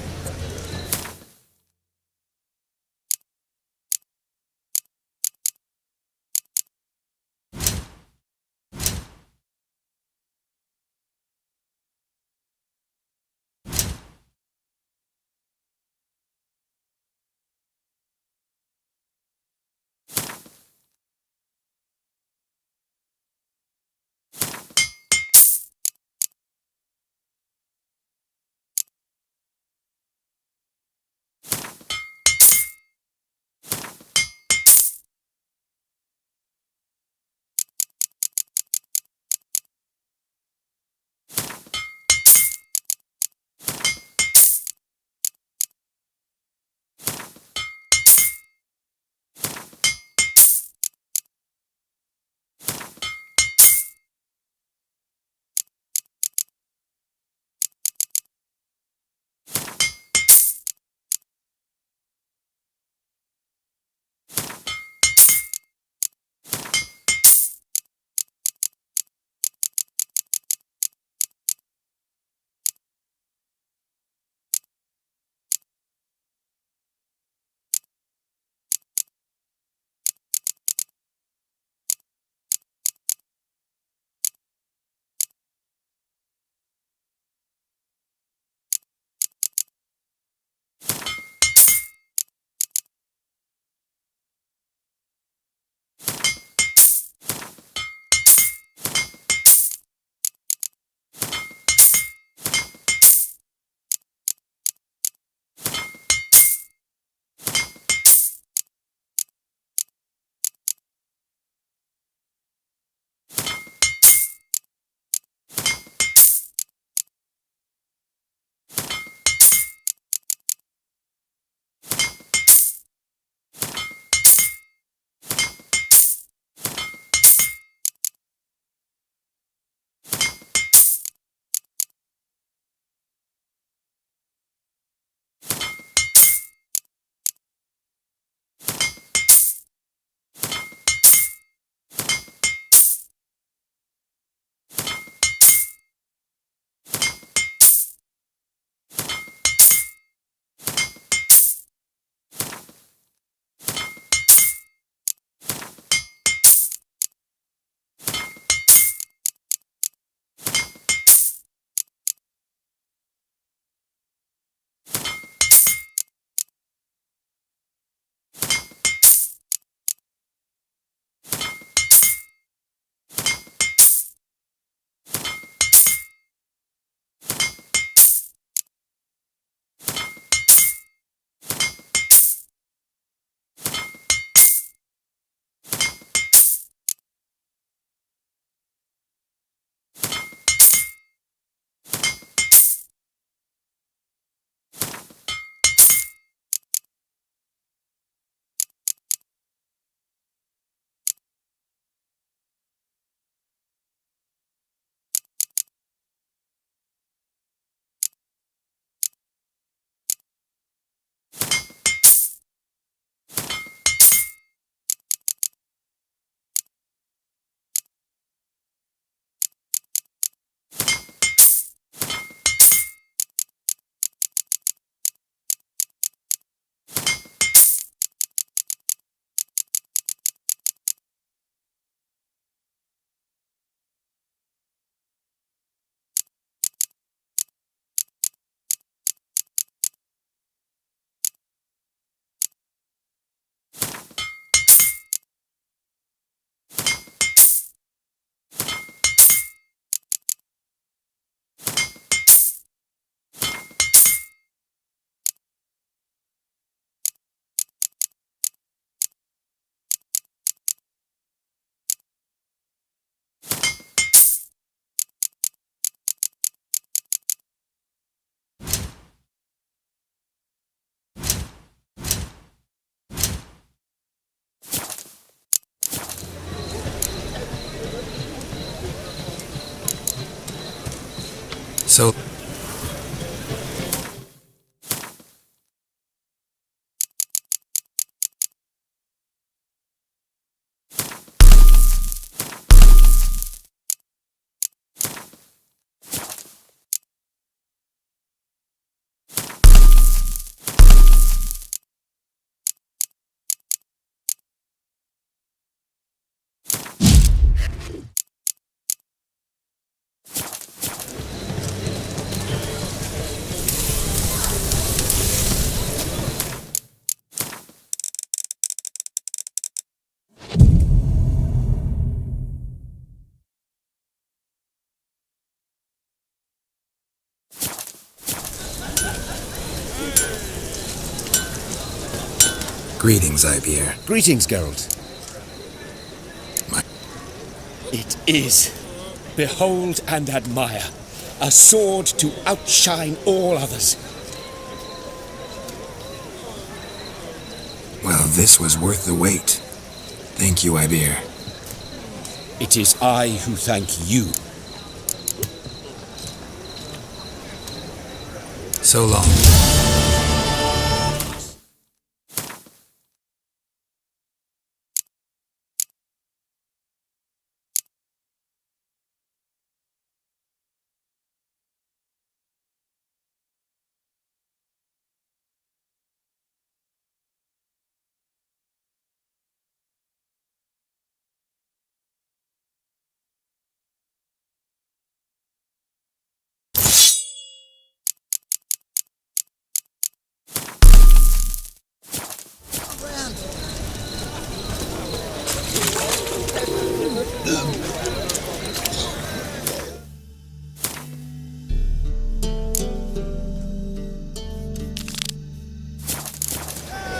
So Greetings, Ibeer. Greetings, Geralt. It is. Behold and admire. A sword to outshine all others. Well, this was worth the wait. Thank you, Ibeer. It is I who thank you. So long.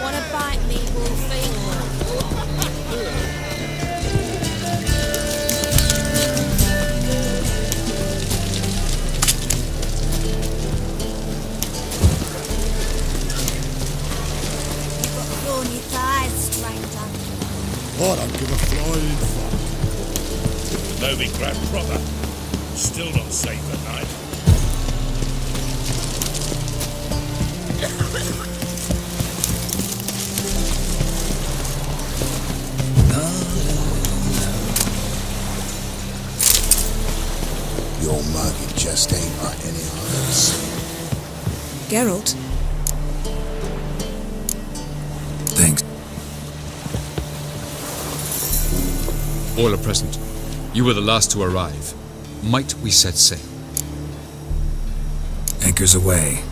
Wanna bite me, Wolfie? You've got thorny thighs, stranger. I don't give a flying fuck. Though we grabbed proper, still not safe at night. Your mug, it just ain't like any others. Geralt? Thanks. All are present. You were the last to arrive. Might we set sail? Anchors away.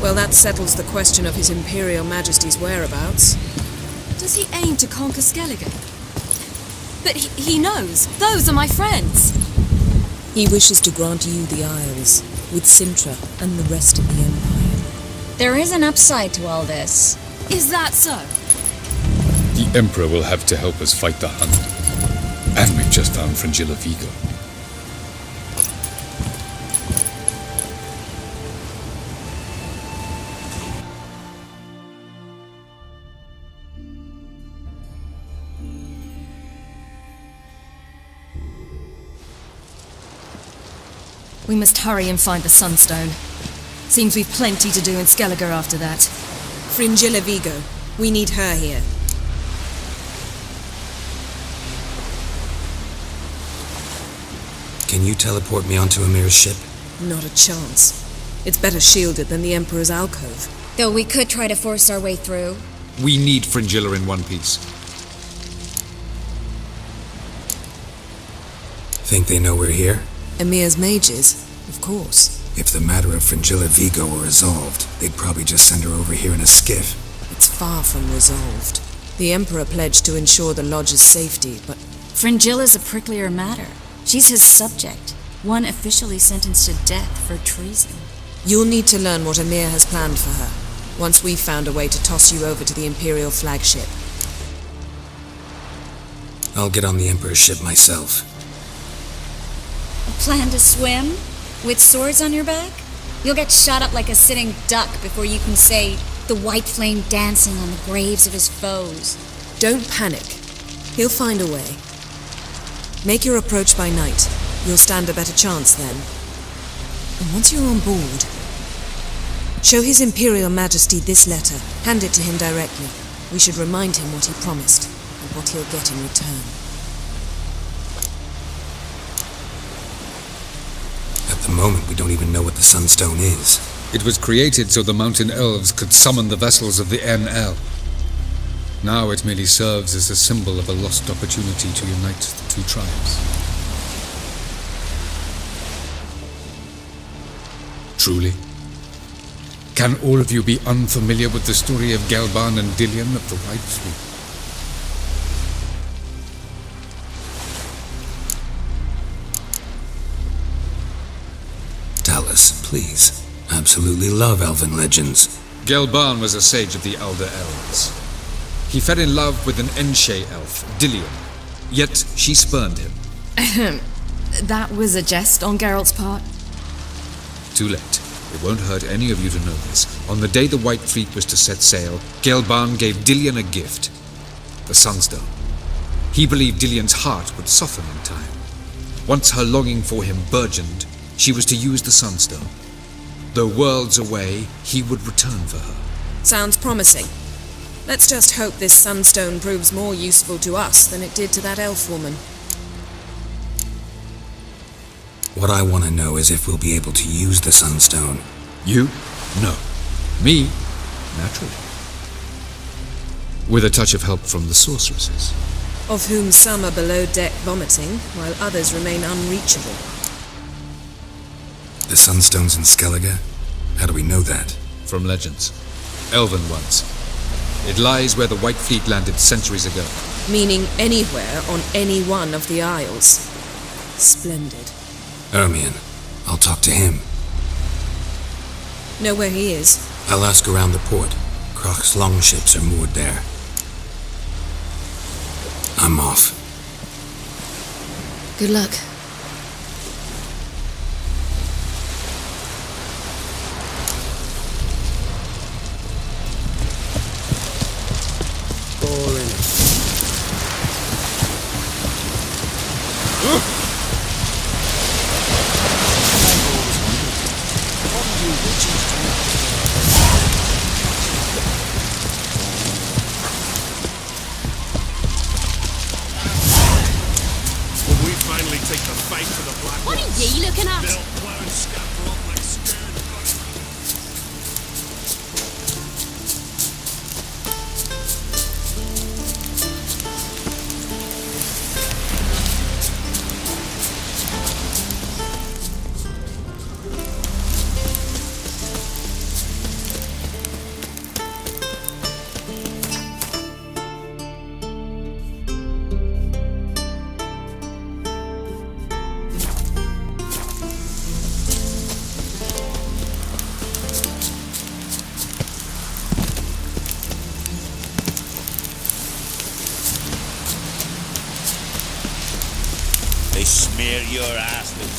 Well, that settles the question of His Imperial Majesty's whereabouts. Does he aim to conquer Skellige? But he knows. Those are my friends. He wishes to grant you the Isles, with Sintra and the rest of the Empire. There is an upside to all this. Is that so? The Emperor will have to help us fight the Hunt. And we've just found Fringilla Vigo. We must hurry and find the Sunstone. Seems we've plenty to do in Skellige after that. Fringilla Vigo. We need her here. Can you teleport me onto Amir's ship? Not a chance. It's better shielded than the Emperor's alcove. Though we could try to force our way through. We need Fringilla in one piece. Think they know we're here? Emir's mages, of course. If the matter of Fringilla Vigo were resolved, they'd probably just send her over here in a skiff. It's far from resolved. The Emperor pledged to ensure the Lodge's safety, but... Fringilla's a pricklier matter. She's his subject, one officially sentenced to death for treason. You'll need to learn what Emir has planned for her, once we've found a way to toss you over to the Imperial flagship. I'll get on the Emperor's ship myself. A plan to swim? With swords on your back? You'll get shot up like a sitting duck before you can say, the white flame dancing on the graves of his foes. Don't panic. He'll find a way. Make your approach by night. You'll stand a better chance then. And once you're on board, show His Imperial Majesty this letter. Hand it to him directly. We should remind him what he promised, and what he'll get in return. At the moment, we don't even know what the Sunstone is. It was created so the mountain elves could summon the vessels of the NL. Now it merely serves as a symbol of a lost opportunity to unite the two tribes. Truly? Can all of you be unfamiliar with the story of Gelban and Dillion of the White Fleet? Tell us, please. Absolutely love elven legends. Gelban was a sage of the Elder Elves. He fell in love with an Enshe elf, Dillion, yet she spurned him. That was a jest on Geralt's part. Too late. It won't hurt any of you to know this. On the day the White Fleet was to set sail, Gelban gave Dillion a gift, the Sunstone. He believed Dillion's heart would soften in time. Once her longing for him burgeoned, she was to use the Sunstone. Though worlds away, he would return for her. Sounds promising. Let's just hope this Sunstone proves more useful to us than it did to that elf woman. What I want to know is if we'll be able to use the Sunstone. You? No. Me? Naturally. With a touch of help from the sorceresses. Of whom some are below deck vomiting, while others remain unreachable. The Sunstone's in Skellige? How do we know that? From legends. Elven ones. It lies where the White Fleet landed centuries ago. Meaning anywhere on any one of the isles. Splendid. Ermion. I'll talk to him. Know where he is? I'll ask around the port. Croc's longships are moored there. I'm off. Good luck. What are ye looking at? They smear your ass with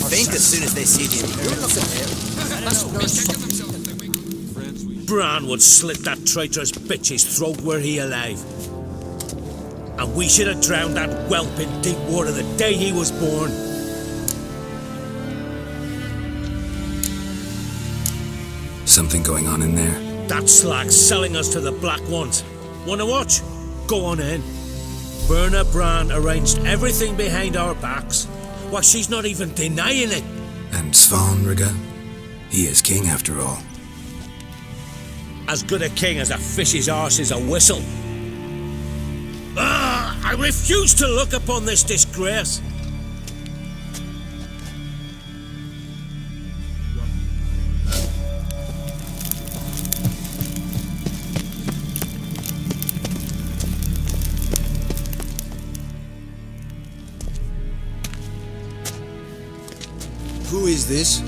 faint as soon as they see him. Bran would slit that traitorous bitch's throat were he alive. And we should have drowned that whelp in deep water the day he was born. Something going on in there? That slag's selling us to the Black Ones. Wanna watch? Go on in. Berna Bran arranged everything behind our backs. Why, she's not even denying it. And Svanrige? He is king after all. As good a king as a fish's arse is a whistle. I refuse to look upon this disgrace. is this?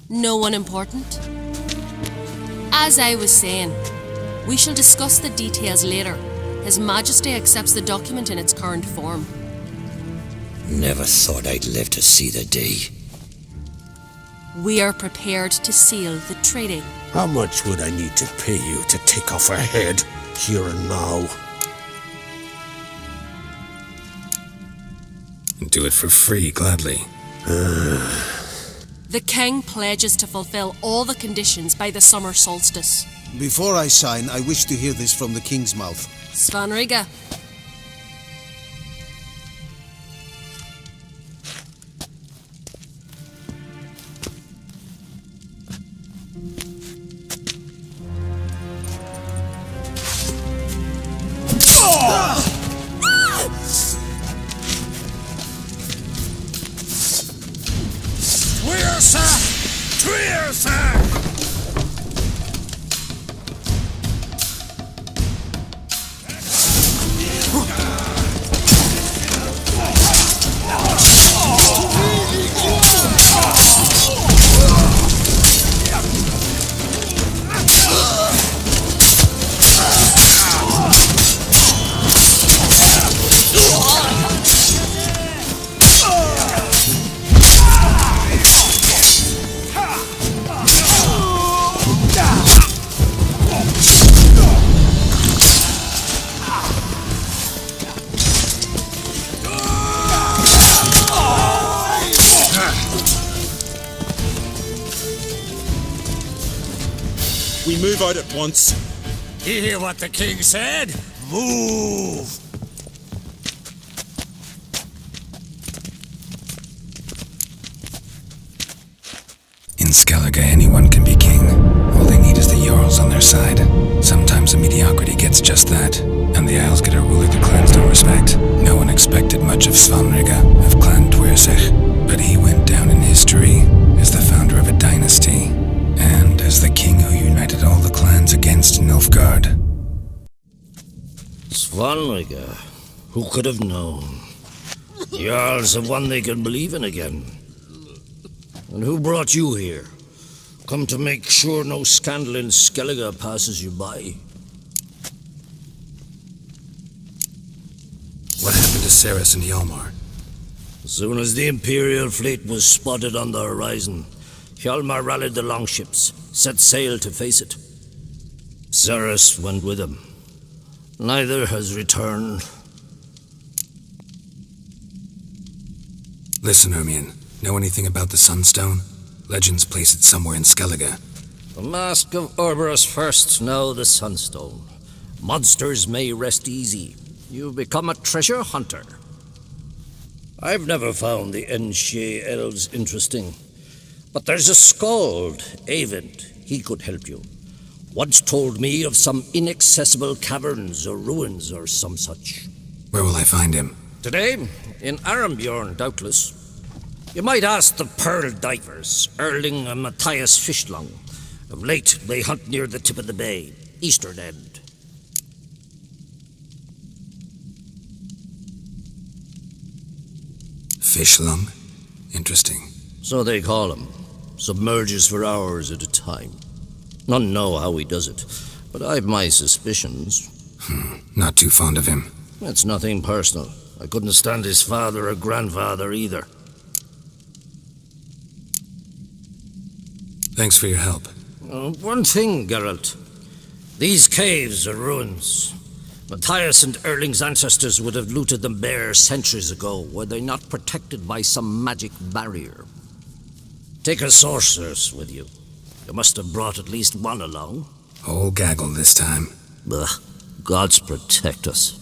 No one important. As I was saying, we shall discuss the details later. His Majesty accepts the document in its current form. Never thought I'd live to see the day. We are prepared to seal the treaty. How much would I need to pay you to take off her head, here and now? Do it for free, gladly. The king pledges to fulfill all the conditions by the summer solstice. Before I sign, I wish to hear this from the king's mouth. Svanriga. We move out at once. You hear what the king said? Move! In Skellige, anyone can be king. All they need is the Jarls on their side. Sometimes a mediocrity gets just that, and the Isles get a ruler the clans don't respect. No one expected much of Svanriga, of Clan Dwyrsich, but he went down in history as the founder of a dynasty, and as the king who united all the clans against Nilfgaard. Svanriga, who could have known? Jarls have one they can believe in again. And who brought you here? Come to make sure no scandal in Skellige passes you by. What happened to Ceres and Hjalmar? As soon as the Imperial fleet was spotted on the horizon, Hjalmar rallied the longships, set sail to face it. Ceres went with him. Neither has returned. Listen, Hermione. Know anything about the Sunstone? Legends place it somewhere in Skellige. The Mask of Orberus first, now the Sunstone. Monsters may rest easy. You've become a treasure hunter. I've never found the Enshe elves interesting. But there's a skald, Eyvind. He could help you. Once told me of some inaccessible caverns or ruins or some such. Where will I find him? Today, in Arambjorn, doubtless. You might ask the Pearl Divers, Erling and Matthias Fishlung. Of late, they hunt near the tip of the bay, eastern end. Fishlung? Interesting. So they call him. Submerges for hours at a time. None know how he does it, but I've my suspicions. Not too fond of him. It's nothing personal. I couldn't stand his father or grandfather either. Thanks for your help. One thing, Geralt. These caves are ruins. Matthias and Erling's ancestors would have looted them bare centuries ago, were they not protected by some magic barrier. Take a sorceress with you. You must have brought at least one along. Whole gaggle this time. Ugh, gods protect us.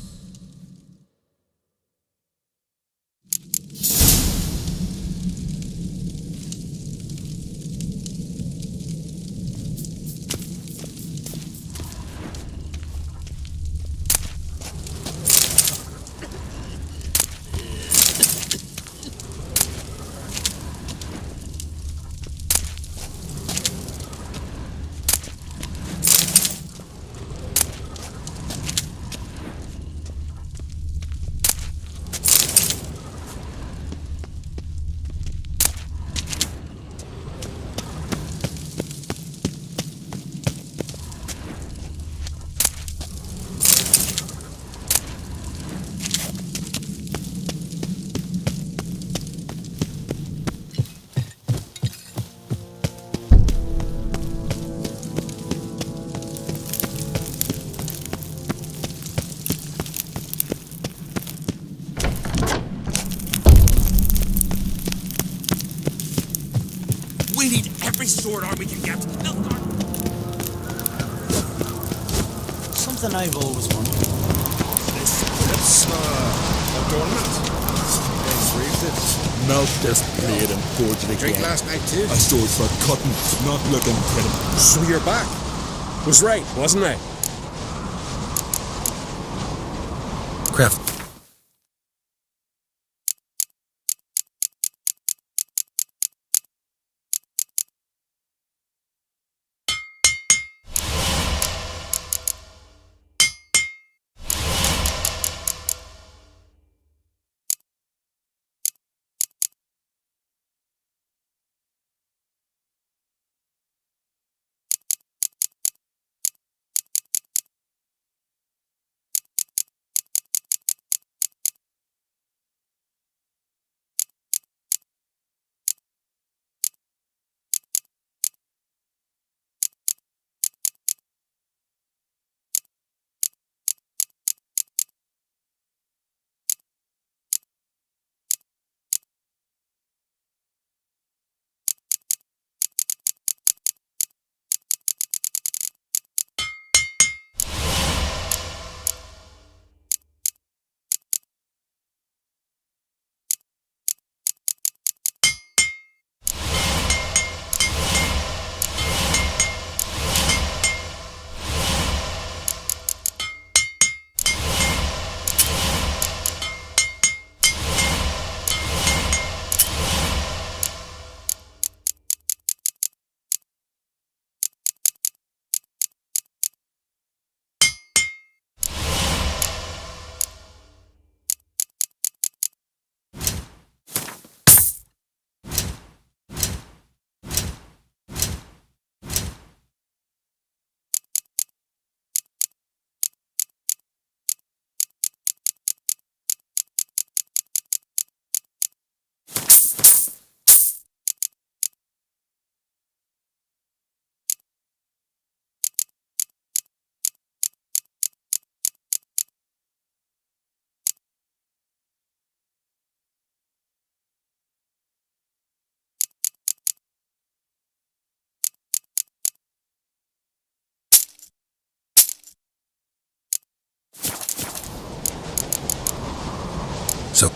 We need every sword arm we can get. Something I've always wondered. It's adornment. It's rated. Melt this blade and forge it again. Drink last night too? A sword for cutting, not looking pretty. So you're back. Was right, wasn't I? Craft. So,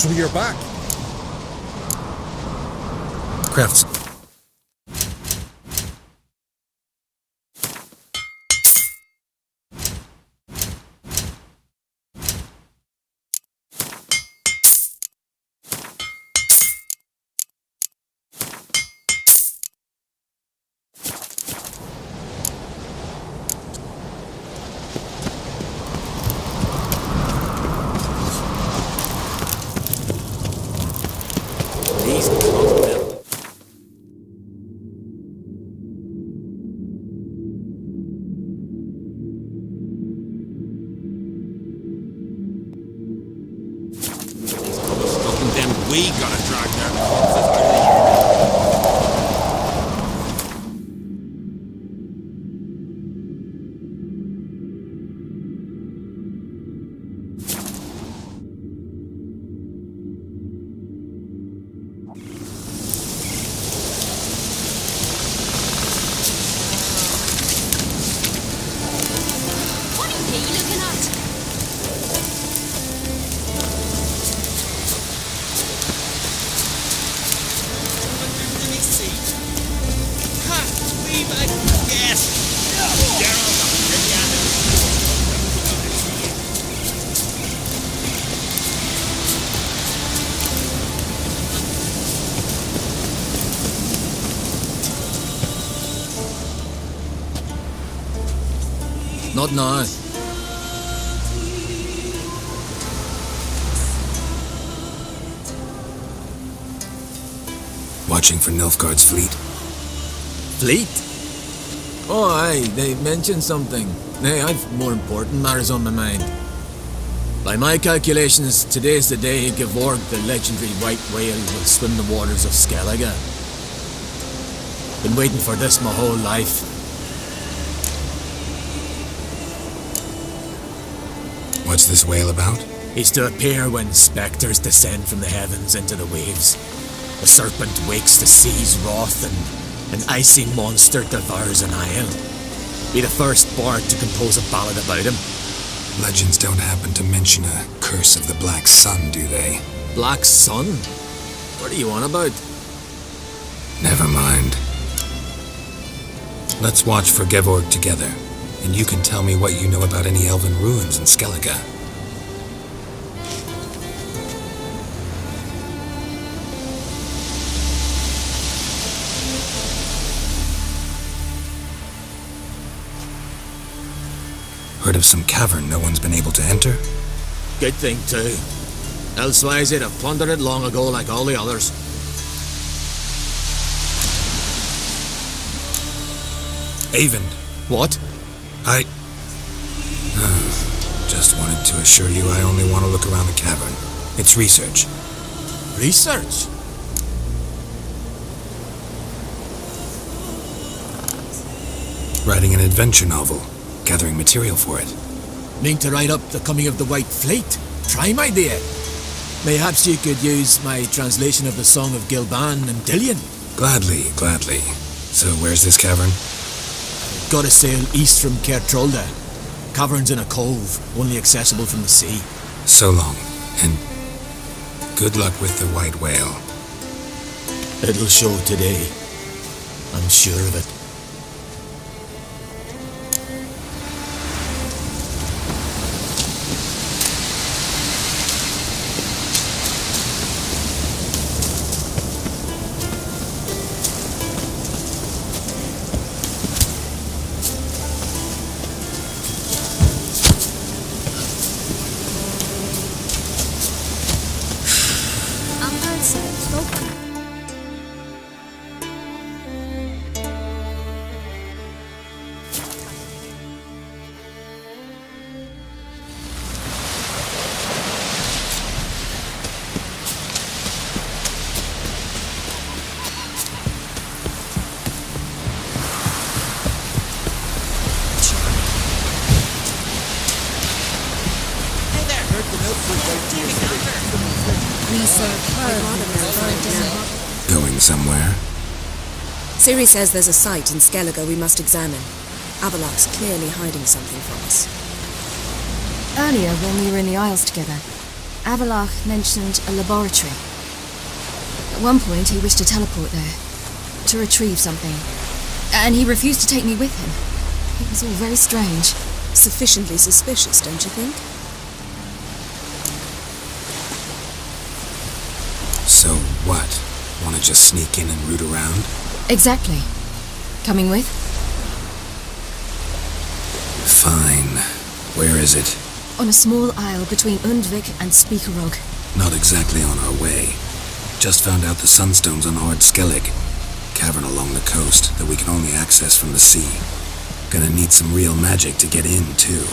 So you're back. Crafts. We gotta drag their corpses out of here. What are you looking at? Not now. Watching for Nilfgaard's fleet? Fleet? Oh, aye, they mentioned something. Nay, I've more important matters on my mind. By my calculations, today's the day Gevorg, the legendary white whale, will swim the waters of Skellige. Been waiting for this my whole life. What's this whale about? He's to appear when spectres descend from the heavens into the waves. The serpent wakes the sea's wrath, and an icy monster devours an isle. Be the first bard to compose a ballad about him. Legends don't happen to mention a curse of the Black Sun, do they? Black Sun? What are you on about? Never mind. Let's watch for Gevorg together, and you can tell me what you know about any elven ruins in Skellige. Heard of some cavern no one's been able to enter? Good thing, too. Elsewise, they'd have plundered it long ago like all the others. Avon. What? I... just wanted to assure you I only want to look around the cavern. It's research. Research? Writing an adventure novel. Gathering material for it. Mean to write up the coming of the White Fleet? Prime idea. Mayhaps you could use my translation of the Song of Gilban and Dillion. Gladly, gladly. So where's this cavern? Gotta sail east from Kertrolda. Cavern's in a cove, only accessible from the sea. So long, and good luck with the white whale. It'll show today. I'm sure of it. Going somewhere? Ciri says there's a site in Skellige we must examine. Avalok's clearly hiding something from us. Earlier, when we were in the Isles together, Avalok mentioned a laboratory. At one point, he wished to teleport there, to retrieve something, and he refused to take me with him. It was all very strange. Sufficiently suspicious, don't you think? So what? Want to just sneak in and root around? Exactly. Coming with? Fine. Where is it? On a small isle between Undvik and Speakerog. Not exactly on our way. Just found out the sunstones on Ard Skellig. Cavern along the coast that we can only access from the sea. Gonna need some real magic to get in, too.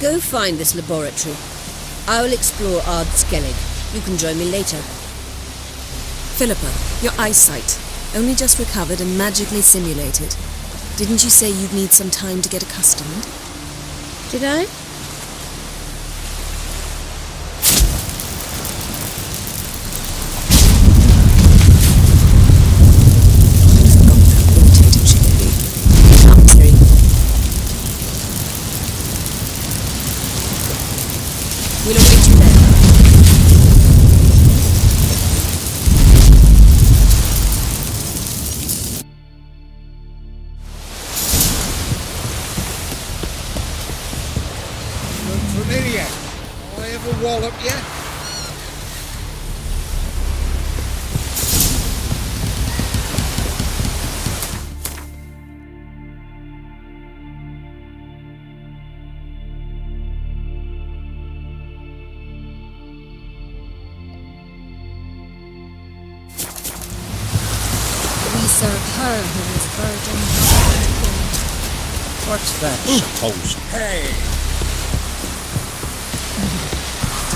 Go find this laboratory. I'll explore Ard Skellig. You can join me later. Philippa, your eyesight. Only just recovered and magically simulated. Didn't you say you'd need some time to get accustomed? Did I? We'll await you there. Familiar. I ever wallop you? serve her who is burdened. What's that supposed? Hey!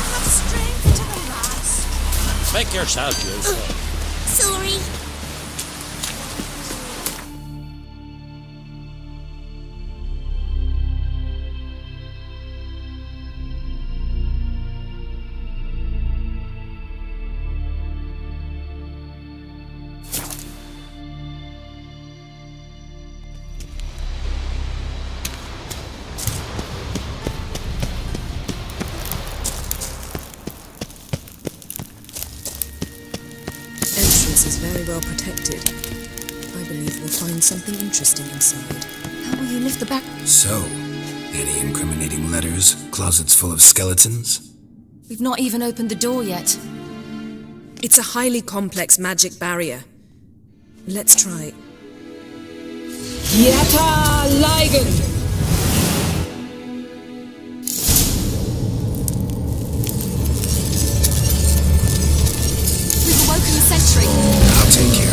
Have strength to the last. Make yourself useful. Sorry. Is very well protected. I believe we'll find something interesting inside. How will you lift the back? So, any incriminating letters? Closets full of skeletons? We've not even opened the door yet. It's a highly complex magic barrier. Let's try. Yata Ligen! We've awoken the sentry. I'll take care.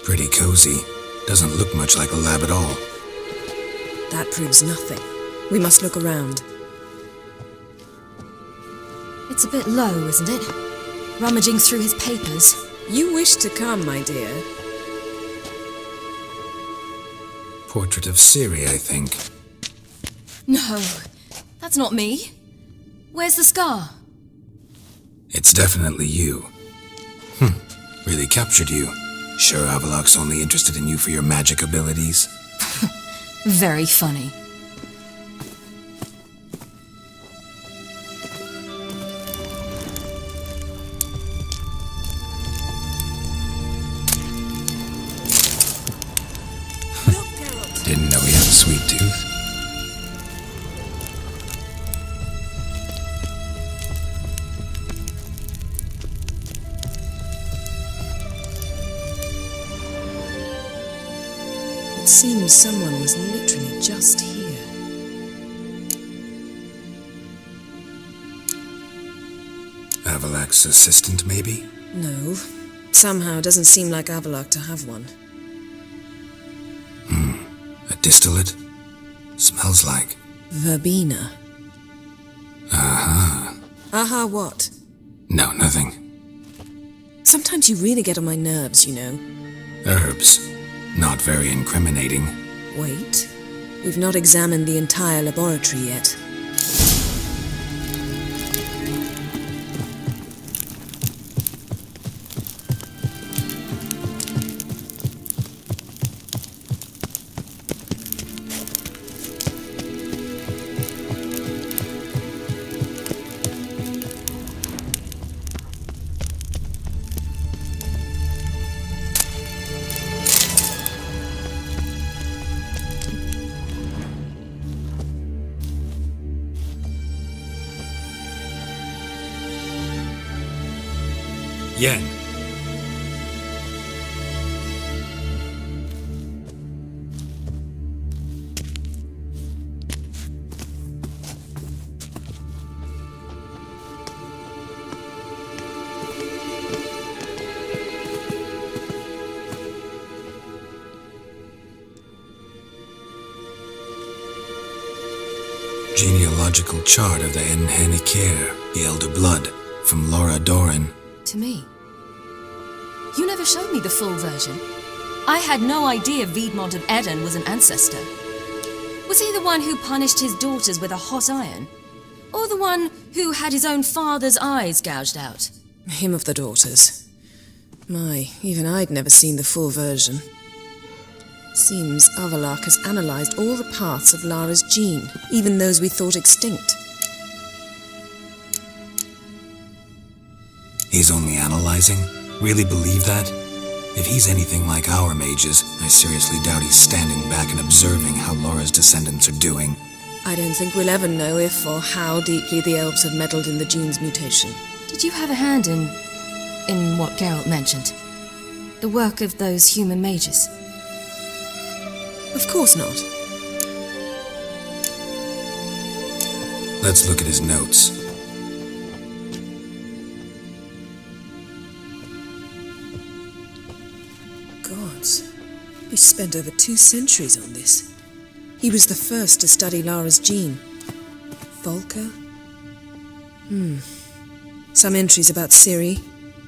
Pretty cozy. Doesn't look much like a lab at all. That proves nothing. We must look around. It's a bit low, isn't it? Rummaging through his papers. You wish to come, my dear. Portrait of Siri, I think. No, that's not me. Where's the scar? It's definitely you. Really captured you. Sure Avalok's only interested in you for your magic abilities? Very funny. Didn't know he had a sweet tooth. It seems someone was literally just here. Avalok's assistant, maybe? No. Somehow it doesn't seem like Avalok to have one. A distillate? Smells like. Verbena. Aha. Aha what? No, nothing. Sometimes you really get on my nerves, you know. Herbs. Not very incriminating. Wait. We've not examined the entire laboratory yet. Yen. genealogical chart of the Enhanikir, the Elder Blood, from Laura Doran. To me. You never showed me the full version. I had no idea Viedmont of Eden was an ancestor. Was he the one who punished his daughters with a hot iron? Or the one who had his own father's eyes gouged out? Him of the daughters. My, even I'd never seen the full version. Seems Avalok has analysed all the paths of Lara's gene, even those we thought extinct. He's only analyzing? Really believe that? If he's anything like our mages, I seriously doubt he's standing back and observing how Laura's descendants are doing. I don't think we'll ever know if or how deeply the elves have meddled in the gene's mutation. Did you have a hand in what Geralt mentioned? The work of those human mages? Of course not. Let's look at his notes. Gods, we spent over 2 centuries on this. He was the first to study Lara's gene. Volker? Some entries about Ciri,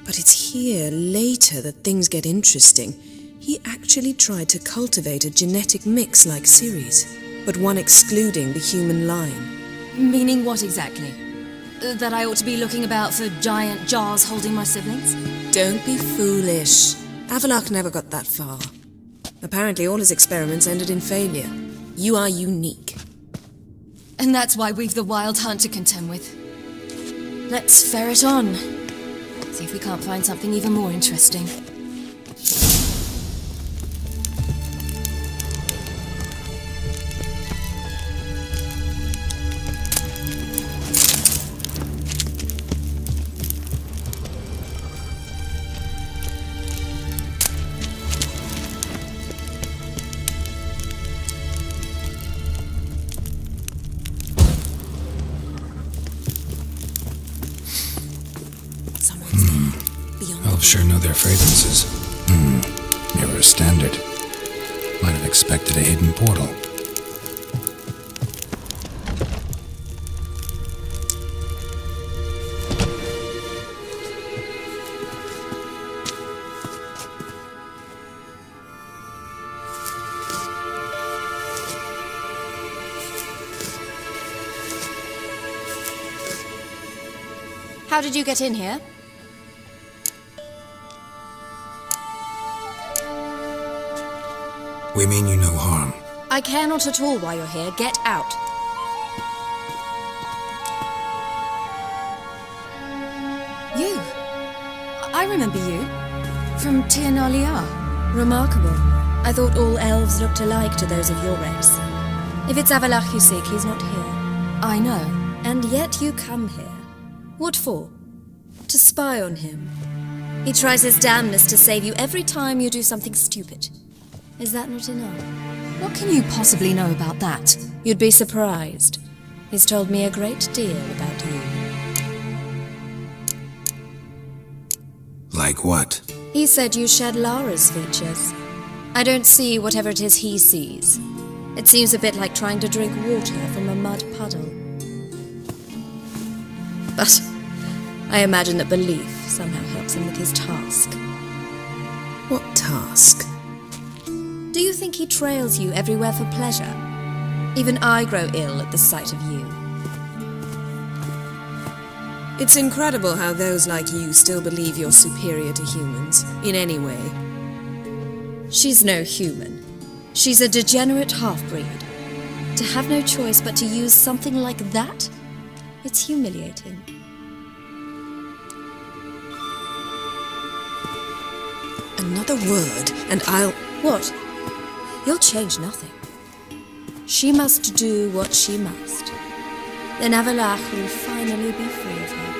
but it's here, later, that things get interesting. He actually tried to cultivate a genetic mix like Ciri's, but one excluding the human line. Meaning what exactly? That I ought to be looking about for giant jars holding my siblings? Don't be foolish. Avalok never got that far. Apparently all his experiments ended in failure. You are unique. And that's why we've the Wild Hunt to contend with. Let's ferret on. See if we can't find something even more interesting. Elves sure know their fragrances. Never a standard. Might have expected a hidden portal. How did you get in here? We mean you no harm. I care not at all why you're here. Get out. You? I remember you. From Tir na Liar. Remarkable. I thought all elves looked alike to those of your race. If it's Avalach you seek, he's not here. I know. And yet you come here. What for? To spy on him. He tries his damnedest to save you every time you do something stupid. Is that not enough? What can you possibly know about that? You'd be surprised. He's told me a great deal about you. Like what? He said you shared Lara's features. I don't see whatever it is he sees. It seems a bit like trying to drink water from a mud puddle. But I imagine that belief somehow helps him with his task. What task? Do you think he trails you everywhere for pleasure? Even I grow ill at the sight of you. It's incredible how those like you still believe you're superior to humans, in any way. She's no human. She's a degenerate half-breed. To have no choice but to use something like that? It's humiliating. Another word, and I'll... What? You'll change nothing. She must do what she must. Then Avalach will finally be free of her.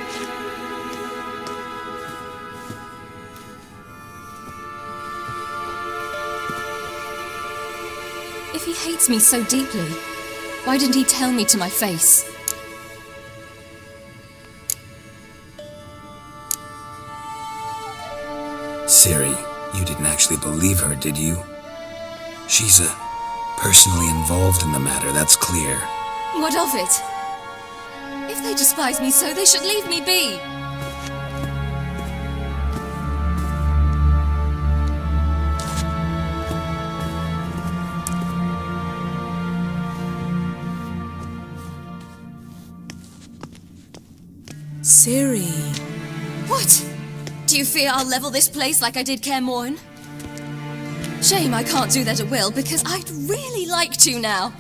If he hates me so deeply, why didn't he tell me to my face? Ciri, you didn't actually believe her, did you? She's personally involved in the matter, that's clear. What of it? If they despise me so, they should leave me be. Ciri. What? Do you fear I'll level this place like I did Kaer Morhen? Shame I can't do that at will, because I'd really like to now.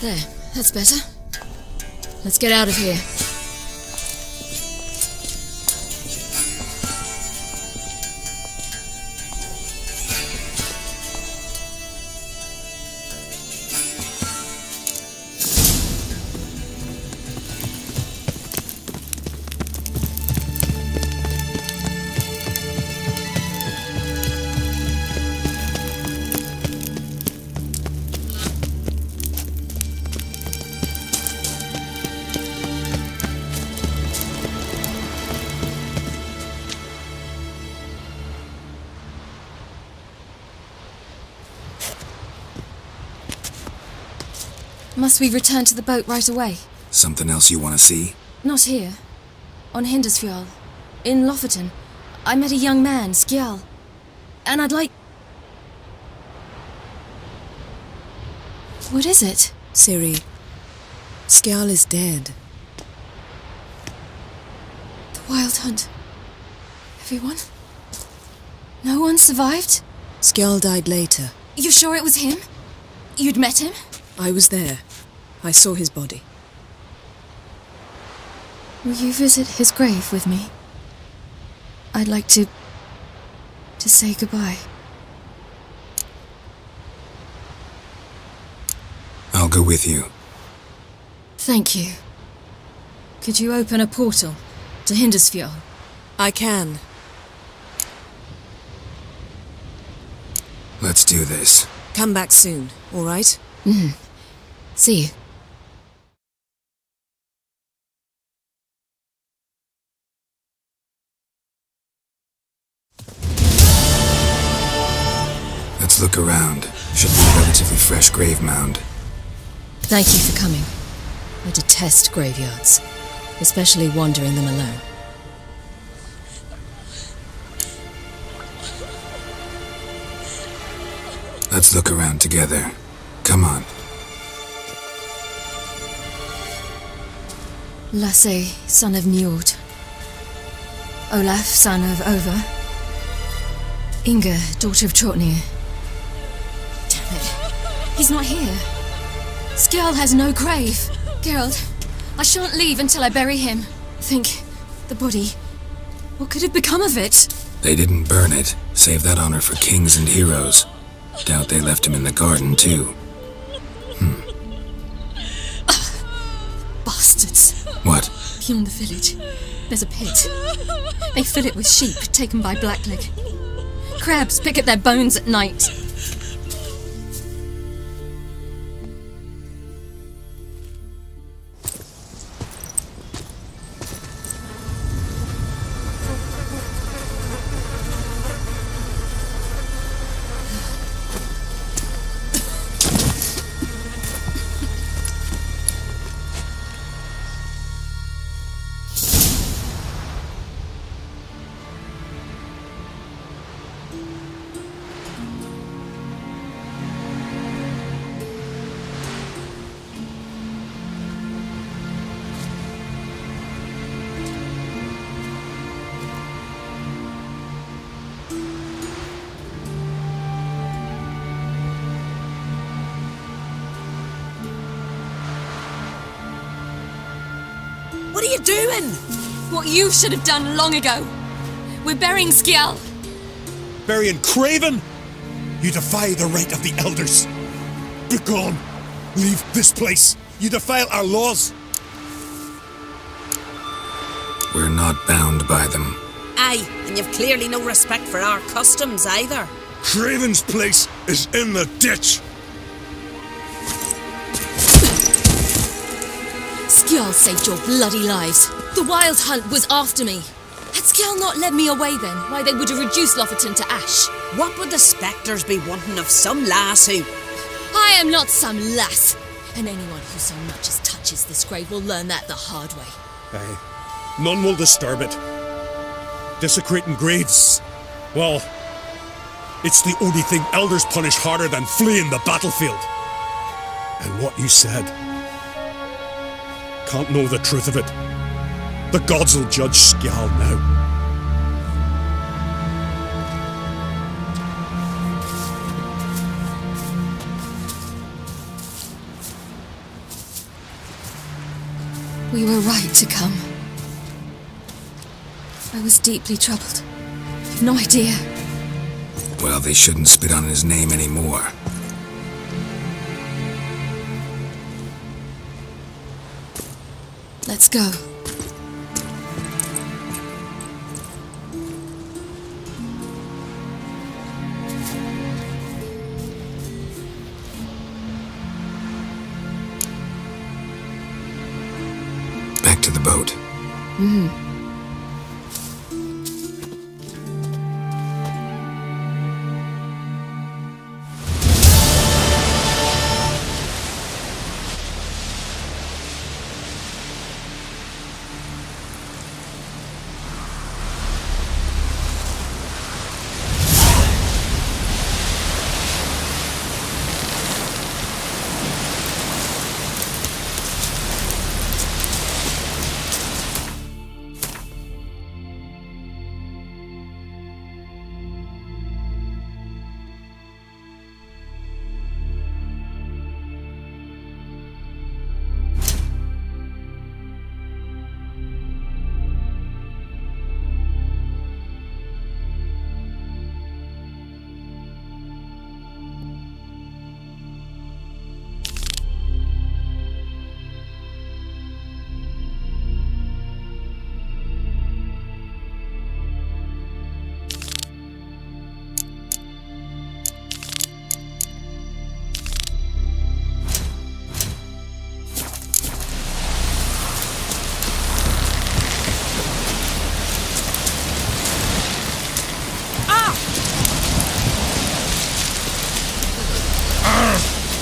There, that's better. Let's get out of here. Must we return to the boat right away? Something else you want to see? Not here. On Hindersfjall. In Lofoten. I met a young man, Skjal. And I'd like... What is it? Ciri, Skjal is dead. The Wild Hunt. Everyone? No one survived? Skjal died later. You sure it was him? You'd met him? I was there. I saw his body. Will you visit his grave with me? I'd like to say goodbye. I'll go with you. Thank you. Could you open a portal to Hindersfjall? I can. Let's do this. Come back soon, all right? See you. Let's look around. Should be a relatively fresh grave mound. Thank you for coming. I detest graveyards, especially wandering them alone. Let's look around together. Come on. Lasse, son of Njord. Olaf, son of Over. Inga, daughter of Trotnir. Damn it. He's not here. Skjal has no grave. Geralt, I shan't leave until I bury him. Think, the body. What could have become of it? They didn't burn it. Save that honor for kings and heroes. Doubt they left him in the garden, too. Bastards. What? Beyond the village, there's a pit. They fill it with sheep taken by Blackleg. Crabs pick at their bones at night. What are you doing? What you should have done long ago. We're burying Skjall. Burying Craven? You defy the right of the elders. Begone. Leave this place. You defile our laws. We're not bound by them. Aye, and you've clearly no respect for our customs either. Craven's place is in the ditch. Skjall saved your bloody lives. The Wild Hunt was after me. Had Skjall not led me away then, why they would have reduced Lofferton to ash. What would the spectres be wanting of some lass who... I am not some lass, and anyone who so much as touches this grave will learn that the hard way. Aye. None will disturb it. Desecrating graves, well, it's the only thing elders punish harder than fleeing the battlefield. And what you said... can't know the truth of it. The gods will judge Skjall now. We were right to come. I was deeply troubled. You've no idea. Well, they shouldn't spit on his name anymore. Let's go. Back to the boat.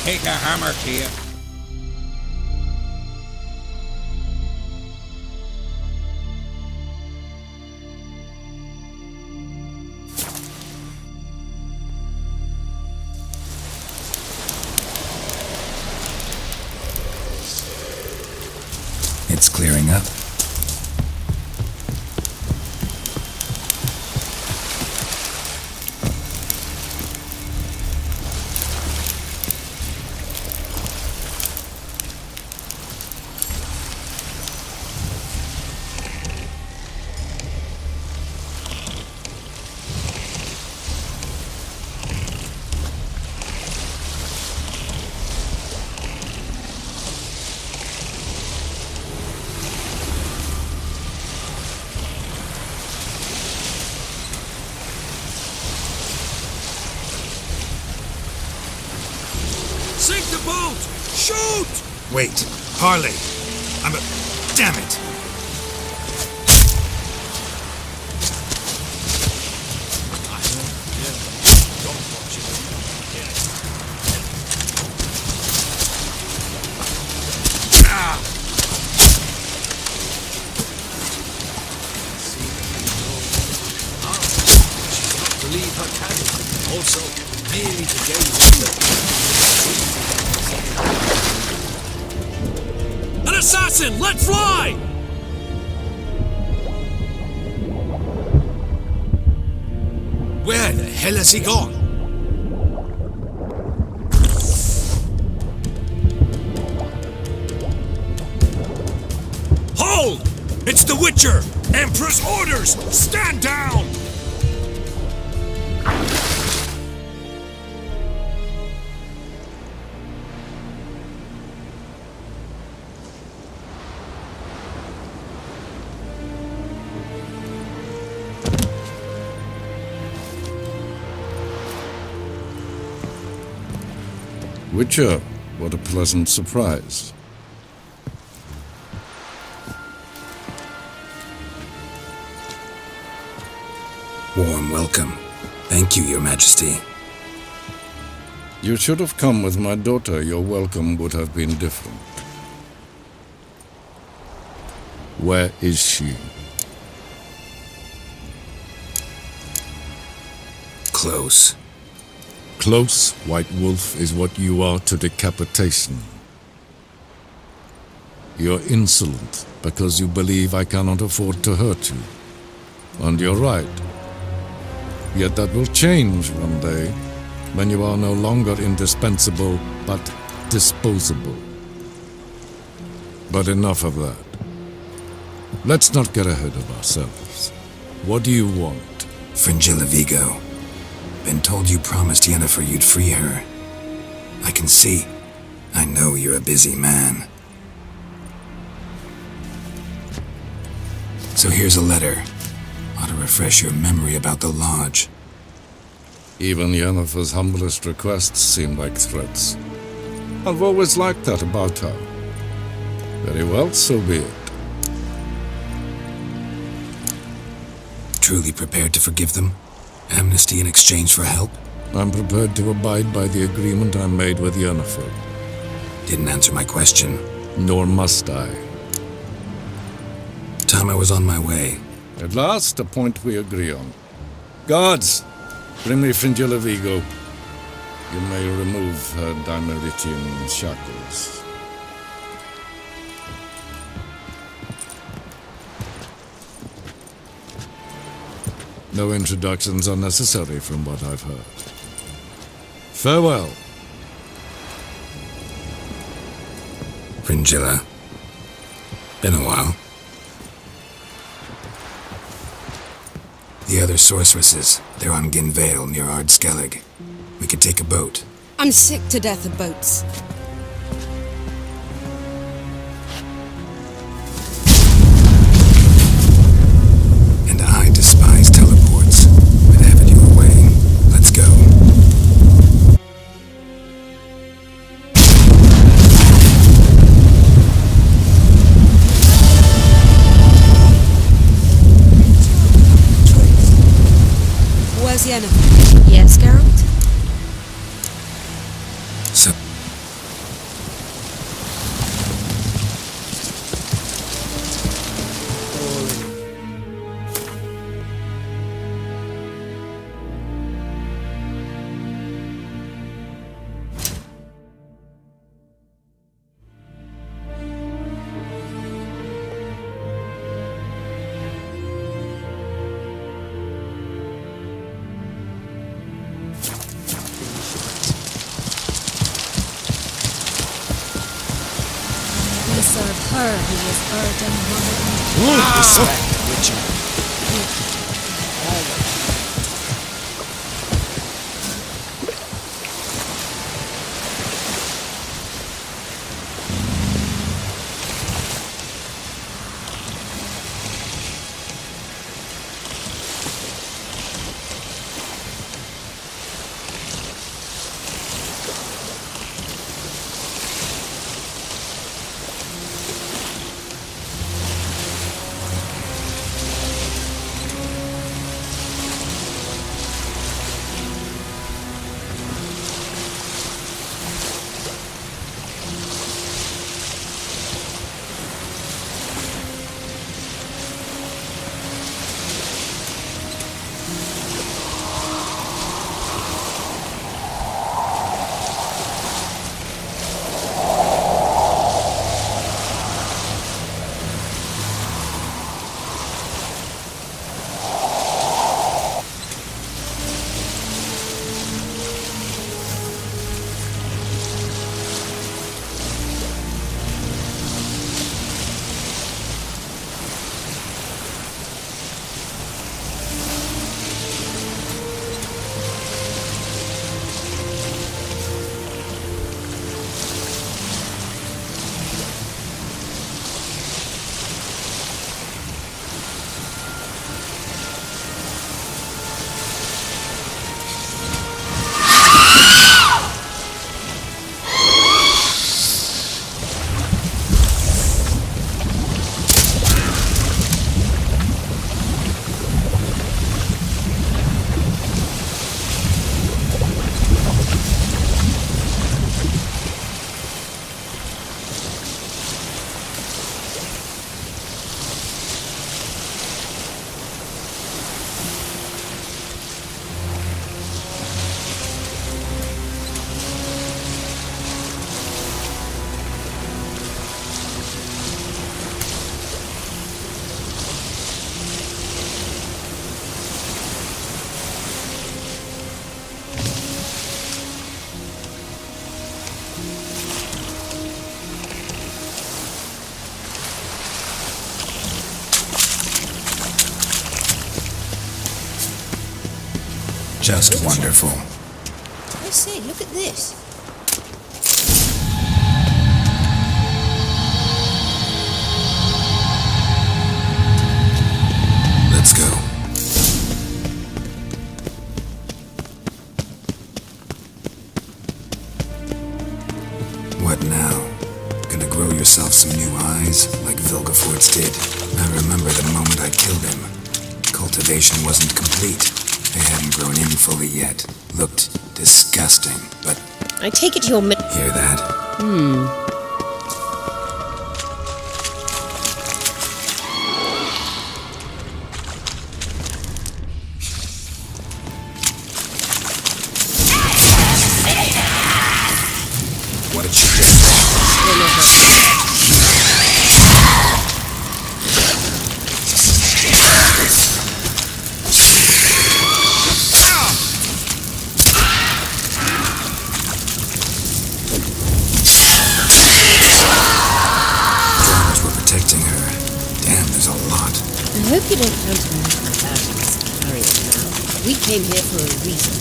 Take a hammer to you. It's clearing up. the boat! Shoot! Wait, Harley. Damn it! Leave her cabin. Also, merely to gaze at An assassin! Let fly! Where the hell has he gone? Hold! It's the Witcher! Emperor's orders! Stand down! Witcher, what a pleasant surprise. Warm welcome. Thank you, Your Majesty. You should have come with my daughter. Your welcome would have been different. Where is she? Close. Close, White Wolf, is what you are to decapitation. You're insolent because you believe I cannot afford to hurt you. And you're right. Yet that will change one day, when you are no longer indispensable, but disposable. But enough of that. Let's not get ahead of ourselves. What do you want? Fringilla Vigo. Been told you promised Yennefer you'd free her. I can see. I know you're a busy man. So here's a letter. Ought to refresh your memory about the Lodge. Even Yennefer's humblest requests seem like threats. I've always liked that about her. Very well, so be it. Truly prepared to forgive them? Amnesty in exchange for help? I'm prepared to abide by the agreement I made with Yennefer. Didn't answer my question. Nor must I. Time I was on my way. At last, a point we agree on. Guards, bring me Fringilla Vigo. You may remove her Dimeritian shackles. No introductions are necessary from what I've heard. Farewell. Fringilla. Been a while. The other sorceresses, they're on Ginvale near Ardskellig. We could take a boat. I'm sick to death of boats. And I despise teleports. But having you away, let's go. Where's Yennefer? Yes, Geralt? So... We serve her who is Erdem Mother and... just wonderful. I say, look at this. Let's go. What now? Gonna grow yourself some new eyes, like Vilgefortz did? I remember the moment I killed him. Cultivation wasn't complete. They hadn't grown in fully yet. Looked disgusting, but... I take it you're... Hear that? What did she do? Protecting her. Damn, there's a lot. I hope you don't count enough about us carrying now. We came here for a reason.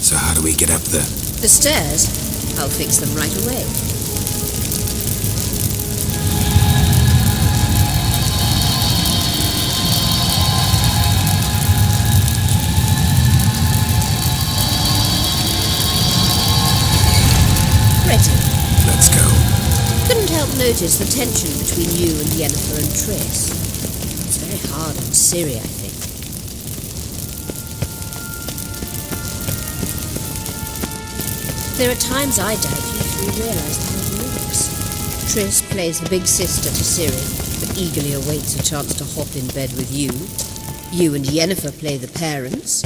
So how do we get up the... The stairs? I'll fix them right away. Ready. Let's go. Couldn't help notice the tension between you and Yennefer and Triss. It's very hard on Ciri, I think. There are times I doubt you fully realise the dynamics. Triss plays the big sister to Ciri, but eagerly awaits a chance to hop in bed with you. You and Yennefer play the parents.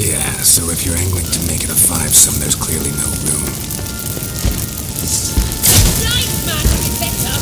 Yeah, so if you're angling to make it a five-some, there's clearly no room. Blind man would be better.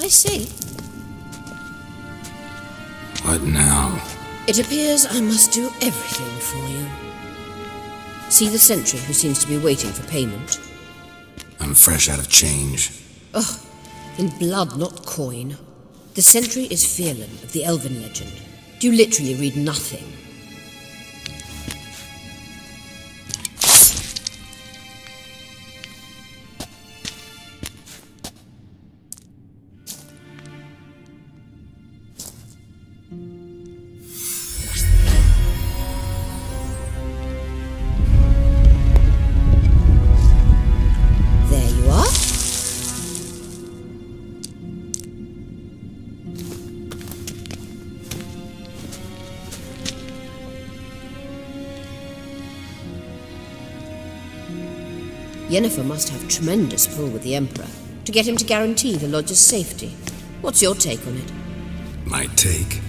I see. What now? It appears I must do everything for you. See the sentry who seems to be waiting for payment? I'm fresh out of change. Ugh, in blood, not coin. The sentry is Phelan of the Elven legend. You literally read nothing. There you are. Yennefer must have tremendous pull with the Emperor to get him to guarantee the Lodge's safety. What's your take on it? My take?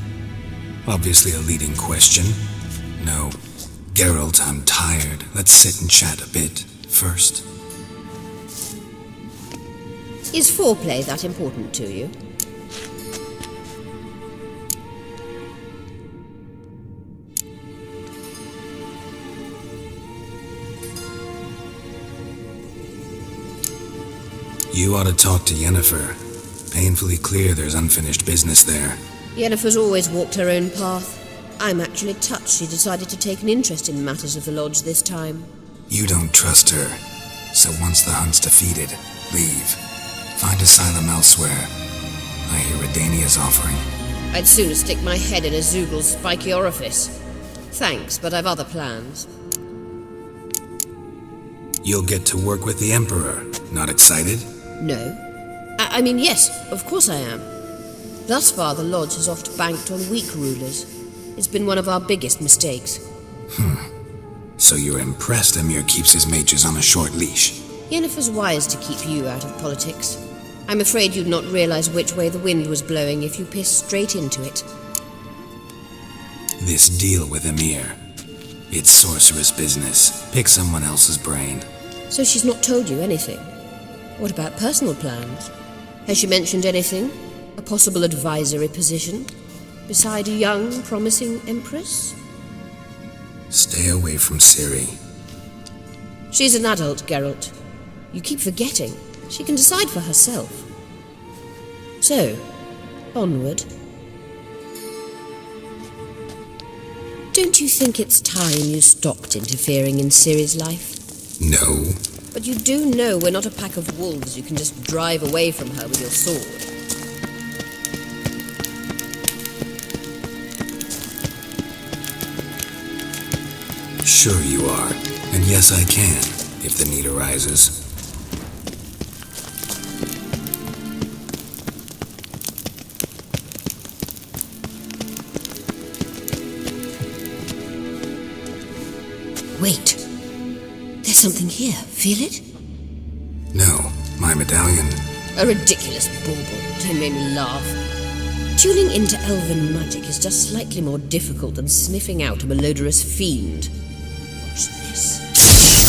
Obviously a leading question. No. Geralt, I'm tired. Let's sit and chat a bit first. Is foreplay that important to you? You ought to talk to Yennefer. Painfully clear there's unfinished business there. Yennefer's always walked her own path. I'm actually touched she decided to take an interest in matters of the Lodge this time. You don't trust her. So once the hunt's defeated, leave. Find asylum elsewhere. I hear Redania's offering. I'd sooner stick my head in a Zoogl's spiky orifice. Thanks, but I've other plans. You'll get to work with the Emperor. Not excited? No. I mean, yes, of course I am. Thus far, the Lodge has oft banked on weak rulers. It's been one of our biggest mistakes. So you're impressed Emir keeps his mages on a short leash? Yennefer's wise to keep you out of politics. I'm afraid you'd not realize which way the wind was blowing if you pissed straight into it. This deal with Emir. It's sorceress business. Pick someone else's brain. So she's not told you anything? What about personal plans? Has she mentioned anything? A possible advisory position? Beside a young, promising empress? Stay away from Ciri. She's an adult, Geralt. You keep forgetting. She can decide for herself. So, onward. Don't you think it's time you stopped interfering in Ciri's life? No. But you do know we're not a pack of wolves you can just drive away from her with your sword. Sure you are. And yes, I can, if the need arises. Wait. There's something here. Feel it? No, my medallion. A ridiculous bauble. Don't make me laugh. Tuning into elven magic is just slightly more difficult than sniffing out a malodorous fiend. Watch this.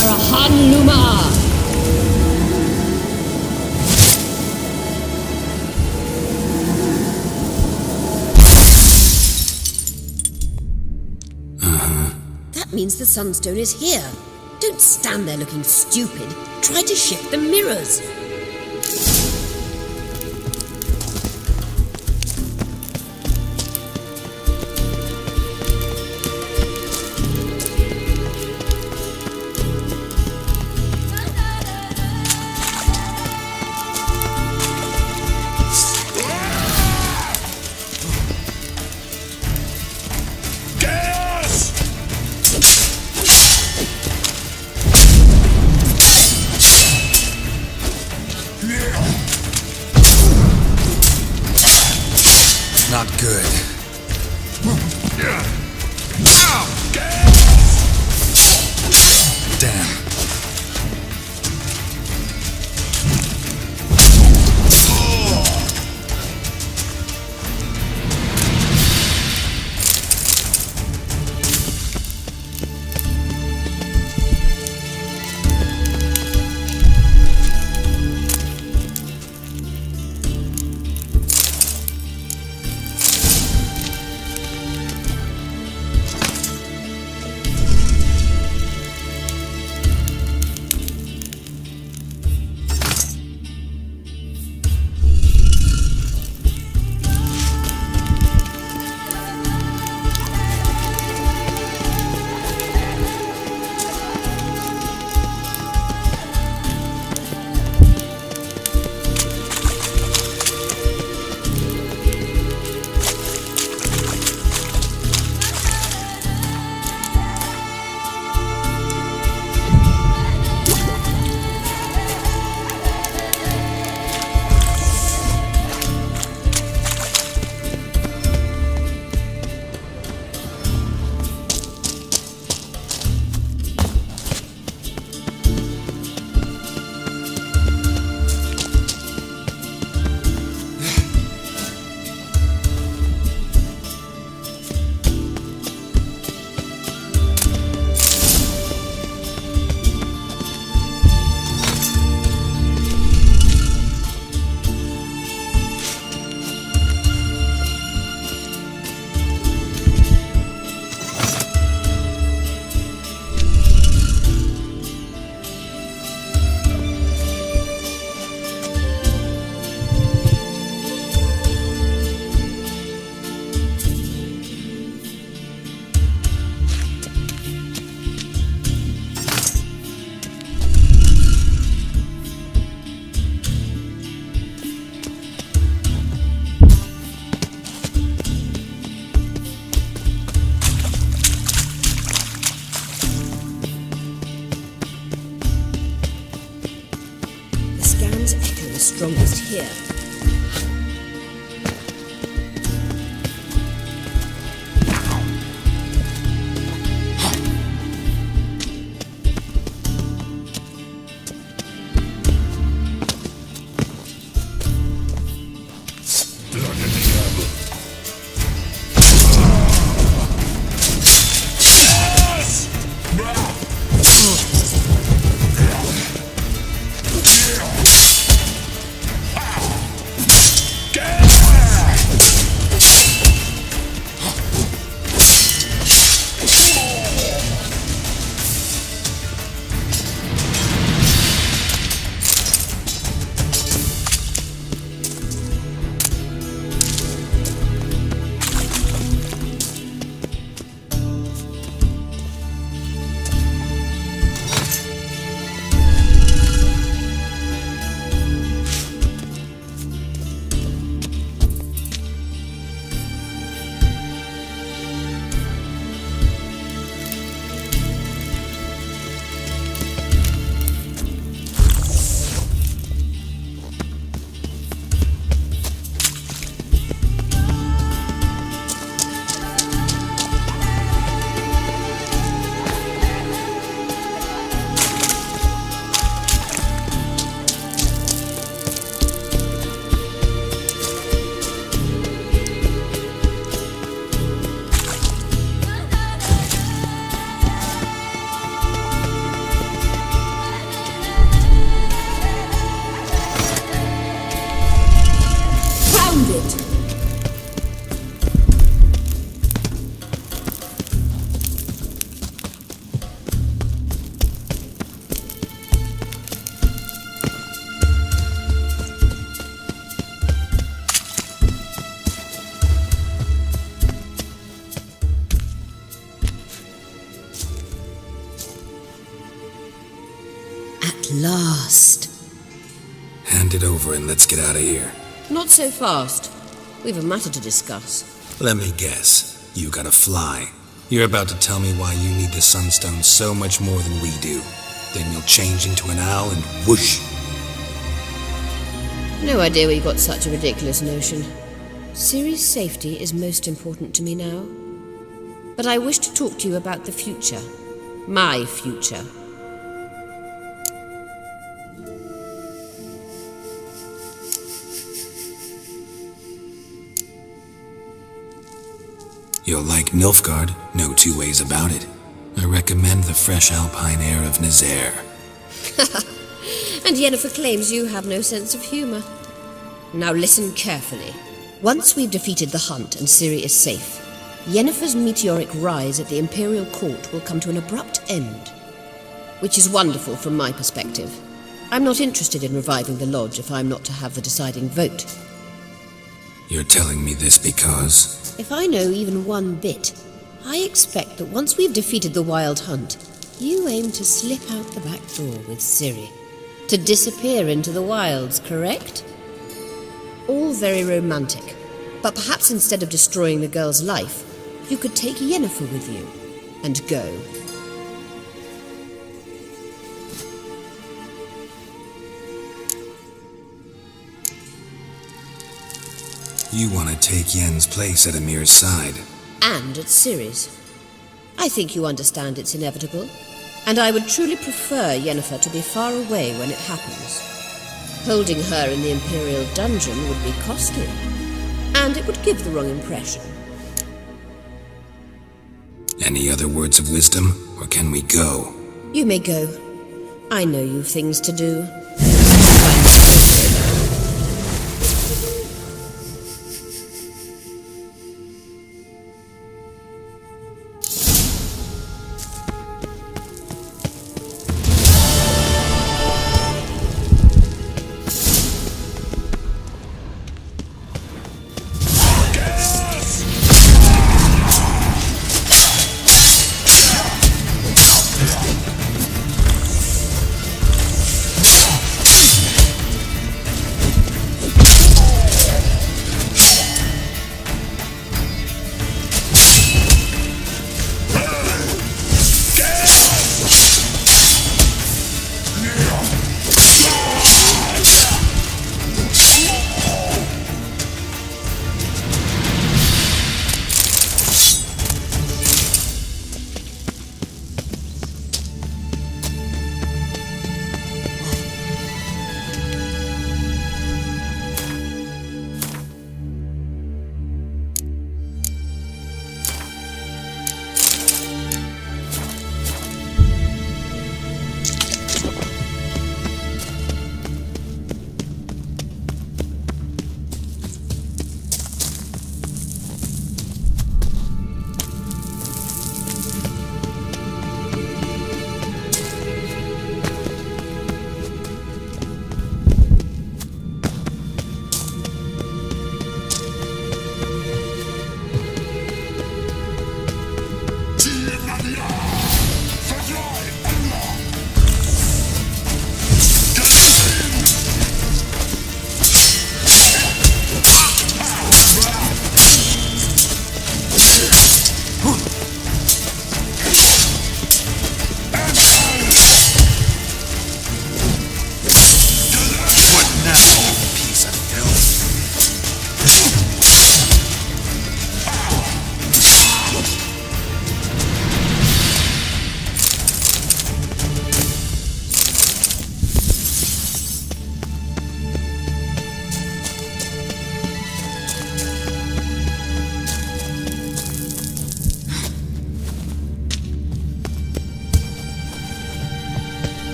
Arahan Luma! That means the Sunstone is here. Don't stand there looking stupid. Try to shift the mirrors. Not good. Damn. Strongest here. At last. Hand it over and let's get out of here. Not so fast. We've a matter to discuss. Let me guess. You gotta fly. You're about to tell me why you need the Sunstone so much more than we do. Then you'll change into an owl and whoosh. No idea where you got such a ridiculous notion. Ciri's safety is most important to me now. But I wish to talk to you about the future. My future. You'll like Nilfgaard, no two ways about it. I recommend the fresh alpine air of Nazaire. And Yennefer claims you have no sense of humor. Now listen carefully. Once we've defeated the hunt and Ciri is safe, Yennefer's meteoric rise at the Imperial Court will come to an abrupt end. Which is wonderful from my perspective. I'm not interested in reviving the Lodge if I'm not to have the deciding vote. You're telling me this because... If I know even one bit, I expect that once we've defeated the Wild Hunt, you aim to slip out the back door with Ciri. To disappear into the wilds, correct? All very romantic. But perhaps instead of destroying the girl's life, you could take Yennefer with you and go. You want to take Yen's place at Amir's side. And at Ciri's. I think you understand it's inevitable, and I would truly prefer Yennefer to be far away when it happens. Holding her in the Imperial dungeon would be costly, and it would give the wrong impression. Any other words of wisdom, or can we go? You may go. I know you've things to do.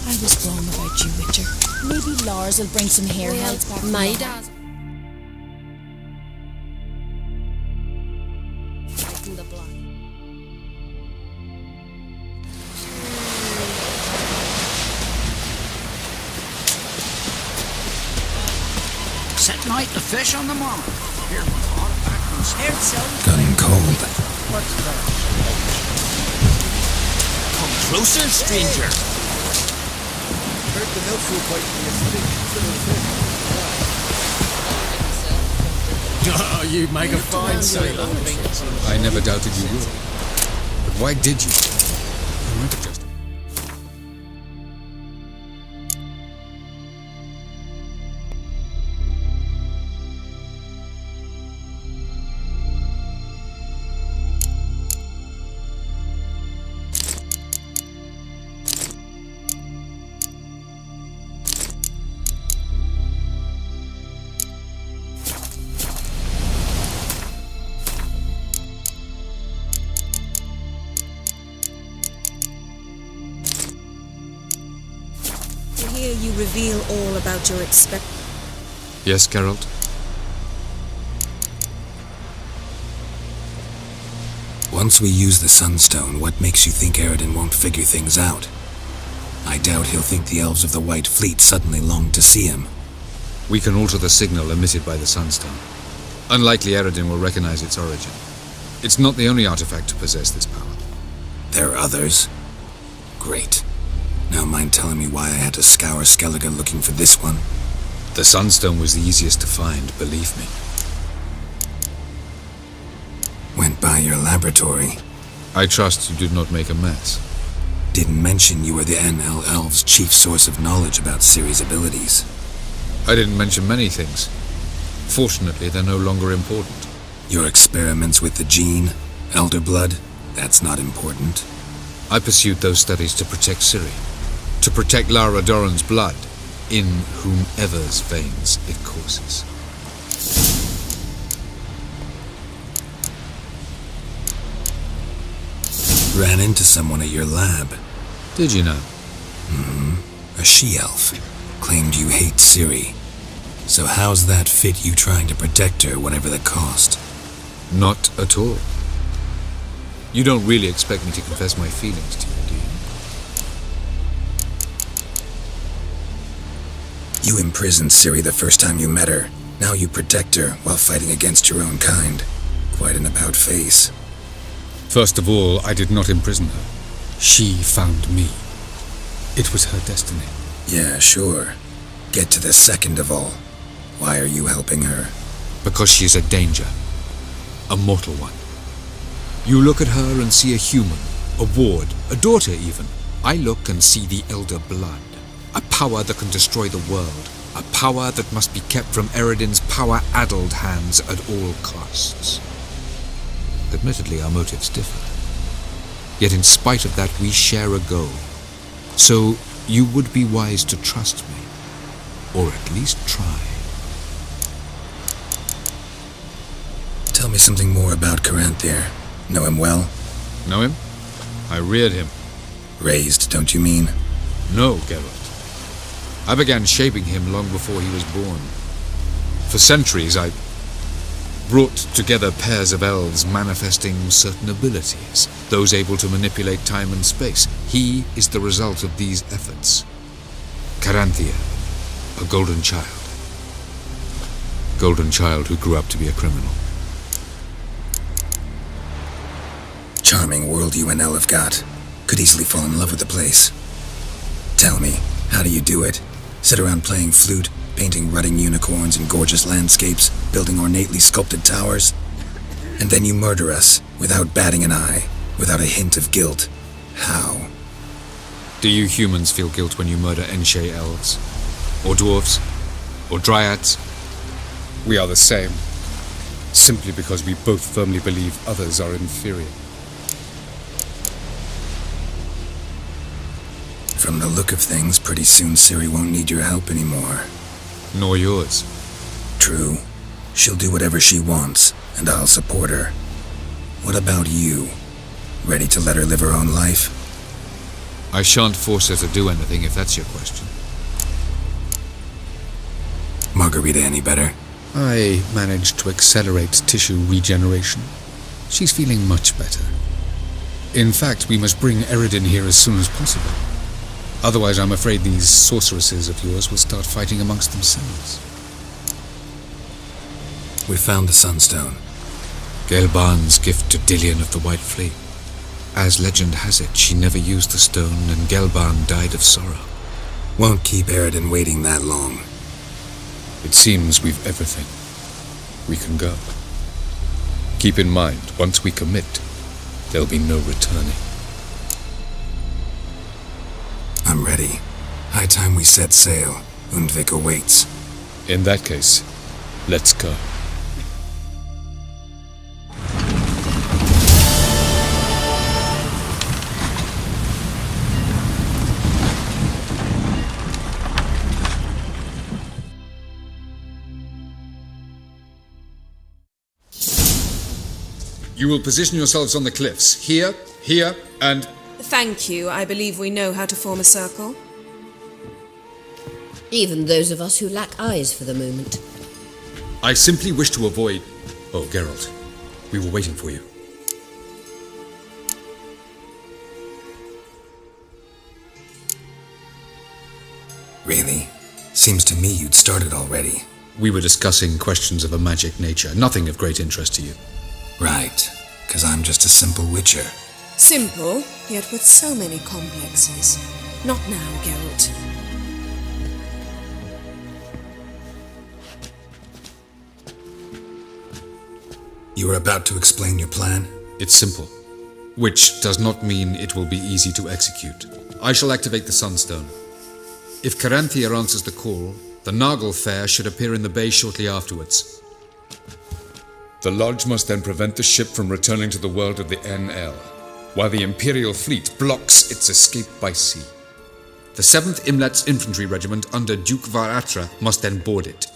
I was wrong about you, Witcher. Maybe Lars will bring some hair heads back. My dad. The block. Set night to fish on the morrow. Here, Gun cold. What's that? Come closer, stranger. Heard the milk food quite Oh, you make a fine sailor. I never doubted you would. But why did you? You might have just... Here you reveal all about your Yes, Geralt? Once we use the Sunstone, what makes you think Eredin won't figure things out? I doubt he'll think the elves of the White Fleet suddenly longed to see him. We can alter the signal emitted by the Sunstone. Unlikely Eredin will recognize its origin. It's not the only artifact to possess this power. There are others? Great. Now mind telling me why I had to scour Skellige looking for this one? The Sunstone was the easiest to find, believe me. Went by your laboratory. I trust you did not make a mess. Didn't mention you were the NL Elves' chief source of knowledge about Ciri's abilities. I didn't mention many things. Fortunately, they're no longer important. Your experiments with the gene, Elder Blood, that's not important. I pursued those studies to protect Ciri. To protect Lara Doran's blood, in whomever's veins it courses. Ran into someone at your lab. Did you know? A she-elf. Claimed you hate Ciri. So how's that fit you trying to protect her, whatever the cost? Not at all. You don't really expect me to confess my feelings to you, do you? You imprisoned Ciri the first time you met her. Now you protect her while fighting against your own kind. Quite an about-face. First of all, I did not imprison her. She found me. It was her destiny. Yeah, sure. Get to the second of all. Why are you helping her? Because she is a danger. A mortal one. You look at her and see a human, a ward, a daughter even. I look and see the Elder Blood. A power that can destroy the world. A power that must be kept from Eredin's power-addled hands at all costs. Admittedly, our motives differ. Yet in spite of that, we share a goal. So, you would be wise to trust me. Or at least try. Tell me something more about Caranthir. Know him well? Know him? I reared him. Raised, don't you mean? No, Geralt. I began shaping him long before he was born. For centuries, I brought together pairs of elves manifesting certain abilities, those able to manipulate time and space. He is the result of these efforts. Caranthir, a golden child. Golden child who grew up to be a criminal. Charming world you and Elle have got. Could easily fall in love with the place. Tell me, how do you do it? Sit around playing flute, painting rutting unicorns in gorgeous landscapes, building ornately sculpted towers? And then you murder us, without batting an eye, without a hint of guilt. How? Do you humans feel guilt when you murder Enshe elves? Or dwarves? Or dryads? We are the same. Simply because we both firmly believe others are inferior. From the look of things, pretty soon Ciri won't need your help anymore. Nor yours. True. She'll do whatever she wants, and I'll support her. What about you? Ready to let her live her own life? I shan't force her to do anything if that's your question. Margarita any better? I managed to accelerate tissue regeneration. She's feeling much better. In fact, we must bring Eridan here as soon as possible. Otherwise, I'm afraid these sorceresses of yours will start fighting amongst themselves. We found the Sunstone. Gelban's gift to Dillion of the White Fleet. As legend has it, she never used the stone, and Gelban died of sorrow. Won't keep Eridan waiting that long. It seems we've everything. We can go. Keep in mind, once we commit, there'll be no returning. I'm ready. High time we set sail. Undvik awaits. In that case, let's go. You will position yourselves on the cliffs. Here, here, and... Thank you. I believe we know how to form a circle. Even those of us who lack eyes for the moment. I simply wish to avoid... Oh, Geralt. We were waiting for you. Really? Seems to me you'd started already. We were discussing questions of a magic nature, nothing of great interest to you. Right, 'cause I'm just a simple witcher. Simple, yet with so many complexes. Not now, Geralt. You were about to explain your plan? It's simple, which does not mean it will be easy to execute. I shall activate the Sunstone. If Caranthia answers the call, the Nagel Fair should appear in the bay shortly afterwards. The Lodge must then prevent the ship from returning to the world of the NL, while the Imperial fleet blocks its escape by sea. The 7th Imlet's Infantry Regiment under Duke Varatra must then board it.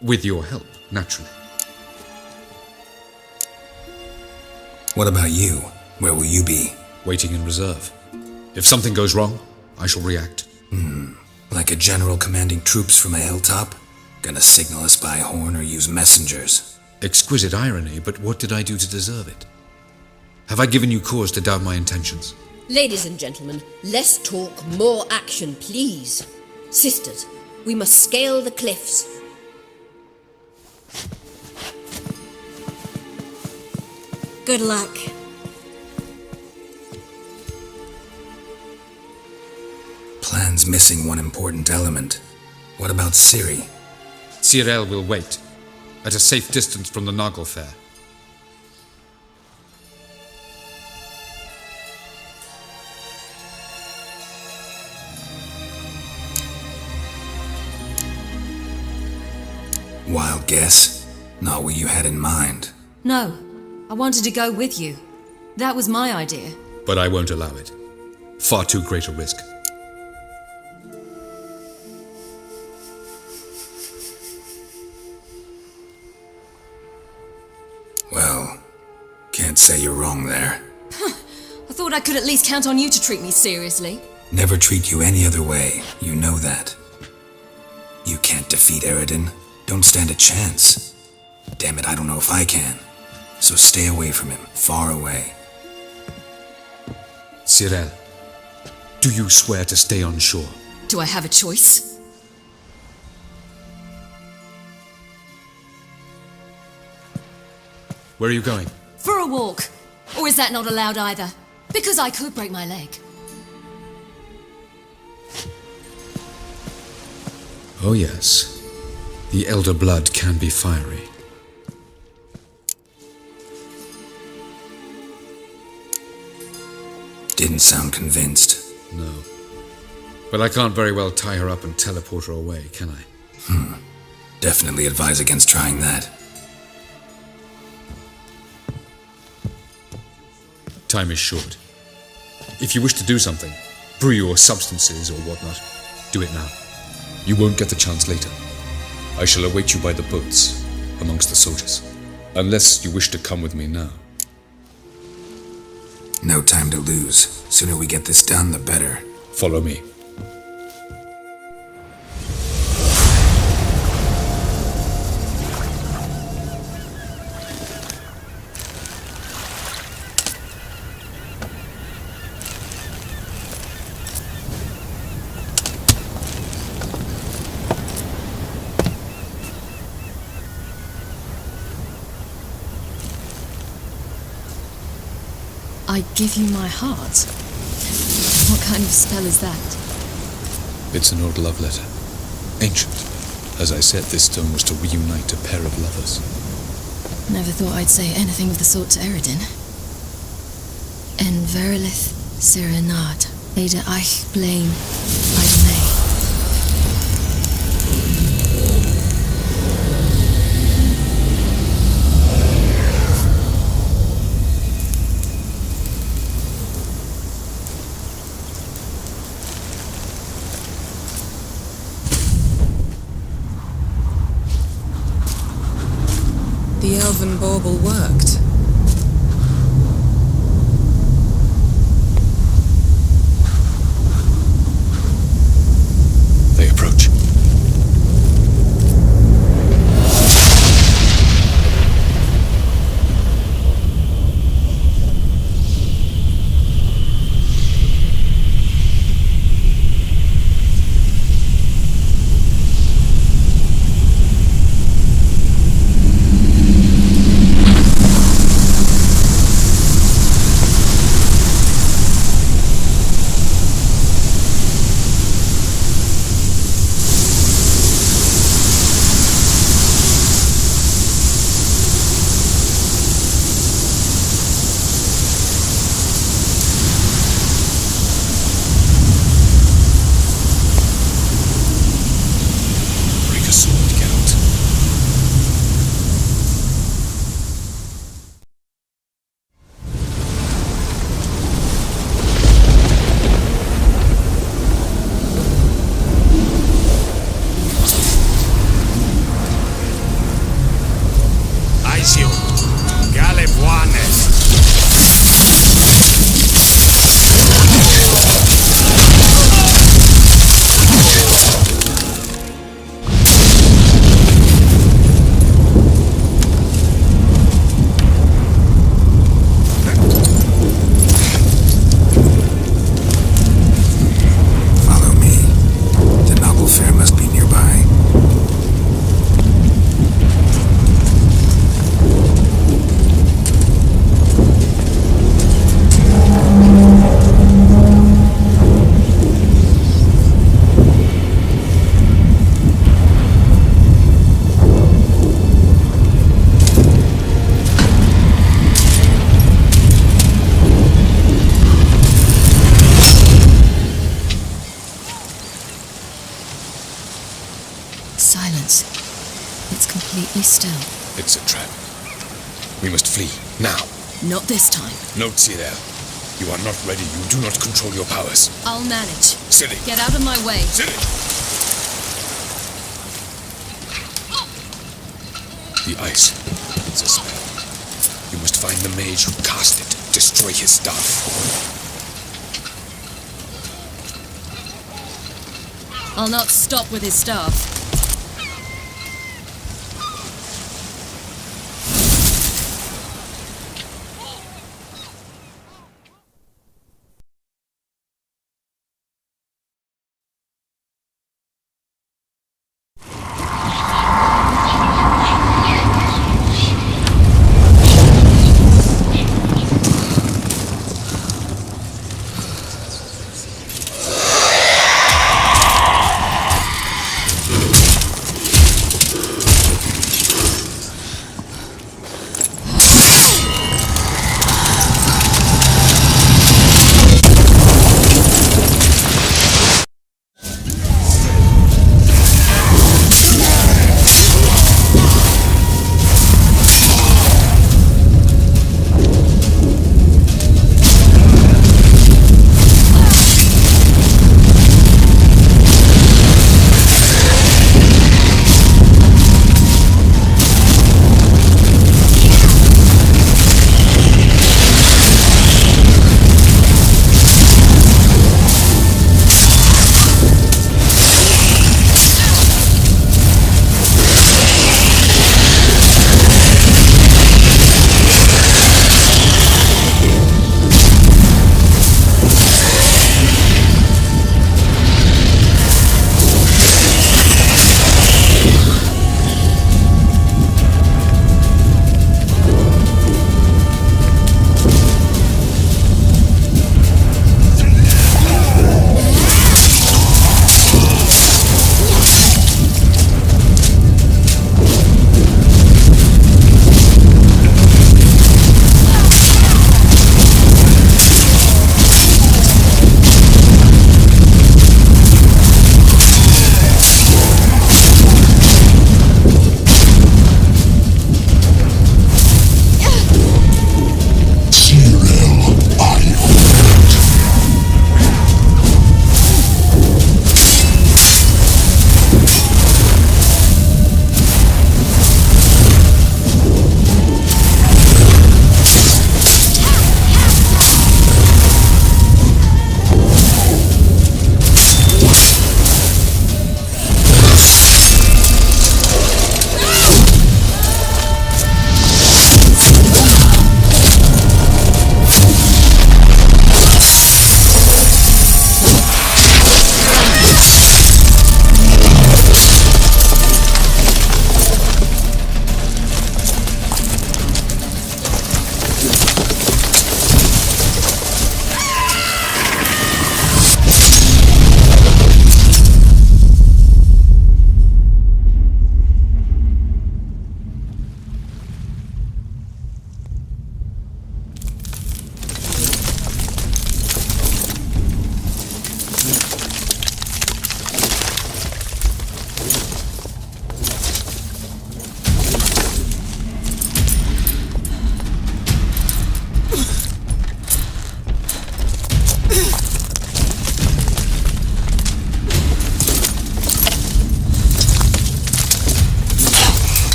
With your help, naturally. What about you? Where will you be? Waiting in reserve. If something goes wrong, I shall react. Like a general commanding troops from a hilltop? Gonna signal us by horn or use messengers? Exquisite irony, but what did I do to deserve it? Have I given you cause to doubt my intentions? Ladies and gentlemen, less talk, more action, please. Sisters, we must scale the cliffs. Good luck. Plan's missing one important element. What about Ciri? Cyril will wait, at a safe distance from the Nagel Fair. Wild guess? Not what you had in mind. No, I wanted to go with you. That was my idea. But I won't allow it. Far too great a risk. Well, can't say you're wrong there. I thought I could at least count on you to treat me seriously. Never treat you any other way, you know that. You can't defeat Eridan. Don't stand a chance. Damn it, I don't know if I can. So stay away from him, far away. Cyril, do you swear to stay on shore? Do I have a choice? Where are you going? For a walk. Or is that not allowed either? Because I could break my leg. Oh yes. The elder blood can be fiery. Didn't sound convinced. No. But I can't very well tie her up and teleport her away, can I? Definitely advise against trying that. Time is short. If you wish to do something, brew your substances or whatnot, do it now. You won't get the chance later. I shall await you by the boats, amongst the soldiers. Unless you wish to come with me now. No time to lose. Sooner we get this done, the better. Follow me. I give you my heart? What kind of spell is that? It's an old love letter. Ancient. As I said, this stone was to reunite a pair of lovers. Never thought I'd say anything of the sort to Eredin. En verilith serenad, Ada eich blame, I may. The elven bauble worked. They approach. Silence. It's completely still. It's a trap. We must flee, now. Not this time. Note, Cyril. You are not ready. You do not control your powers. I'll manage. Silly. Get out of my way. Silly. The ice. It's a spell. You must find the mage who cast it. Destroy his staff. I'll not stop with his staff.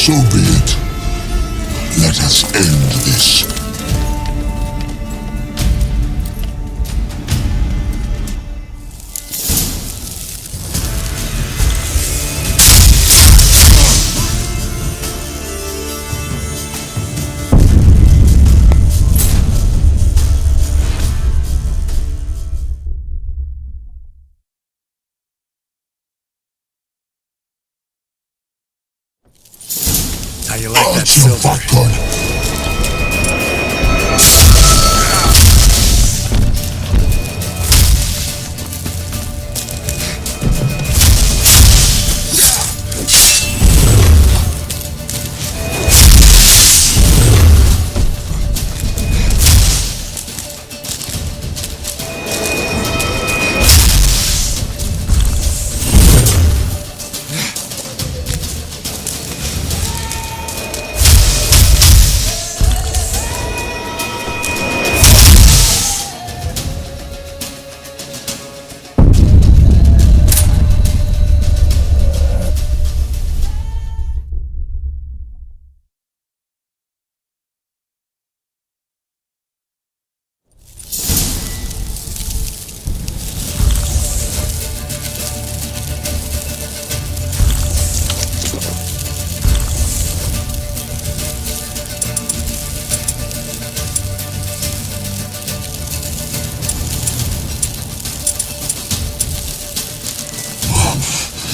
So be it. Let us end this. How you like that silver?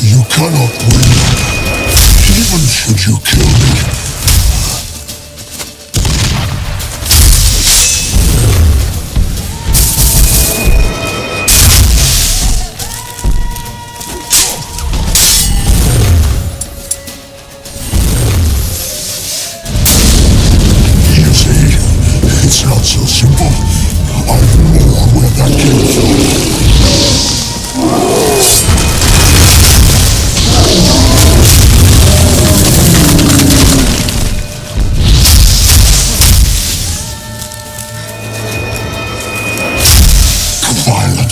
You cannot win, even should you kill me. You see, it's not so simple. I've known where that came from. Violent.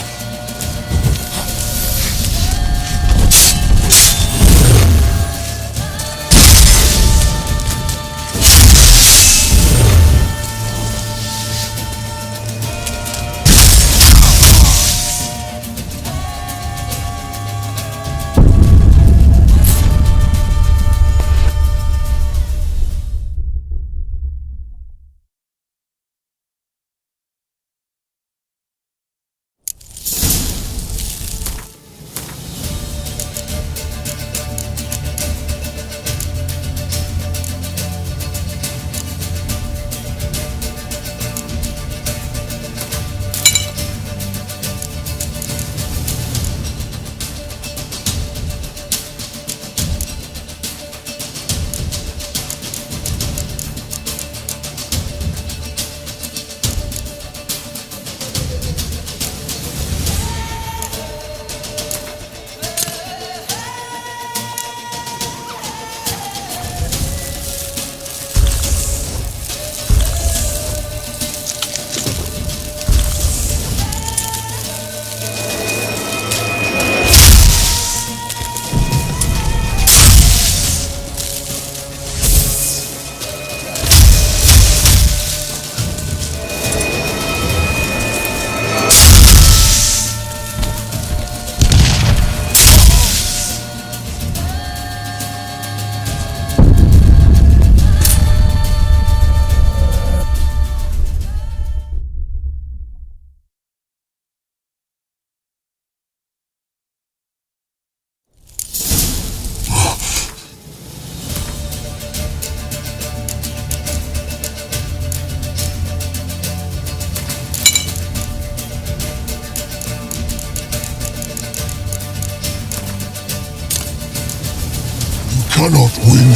Cannot win,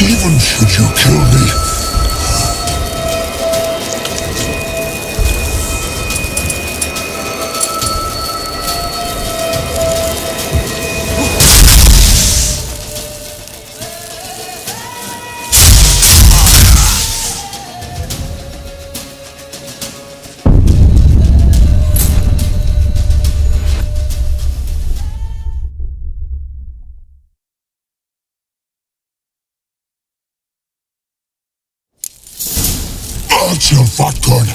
even should you kill me. What's your fat gun?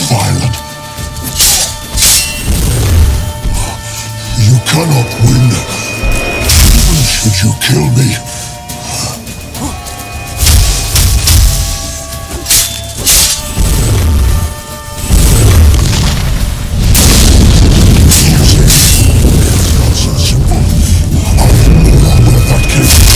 Violent. You cannot win, even should you kill me. It's not so simple. I know where that came from.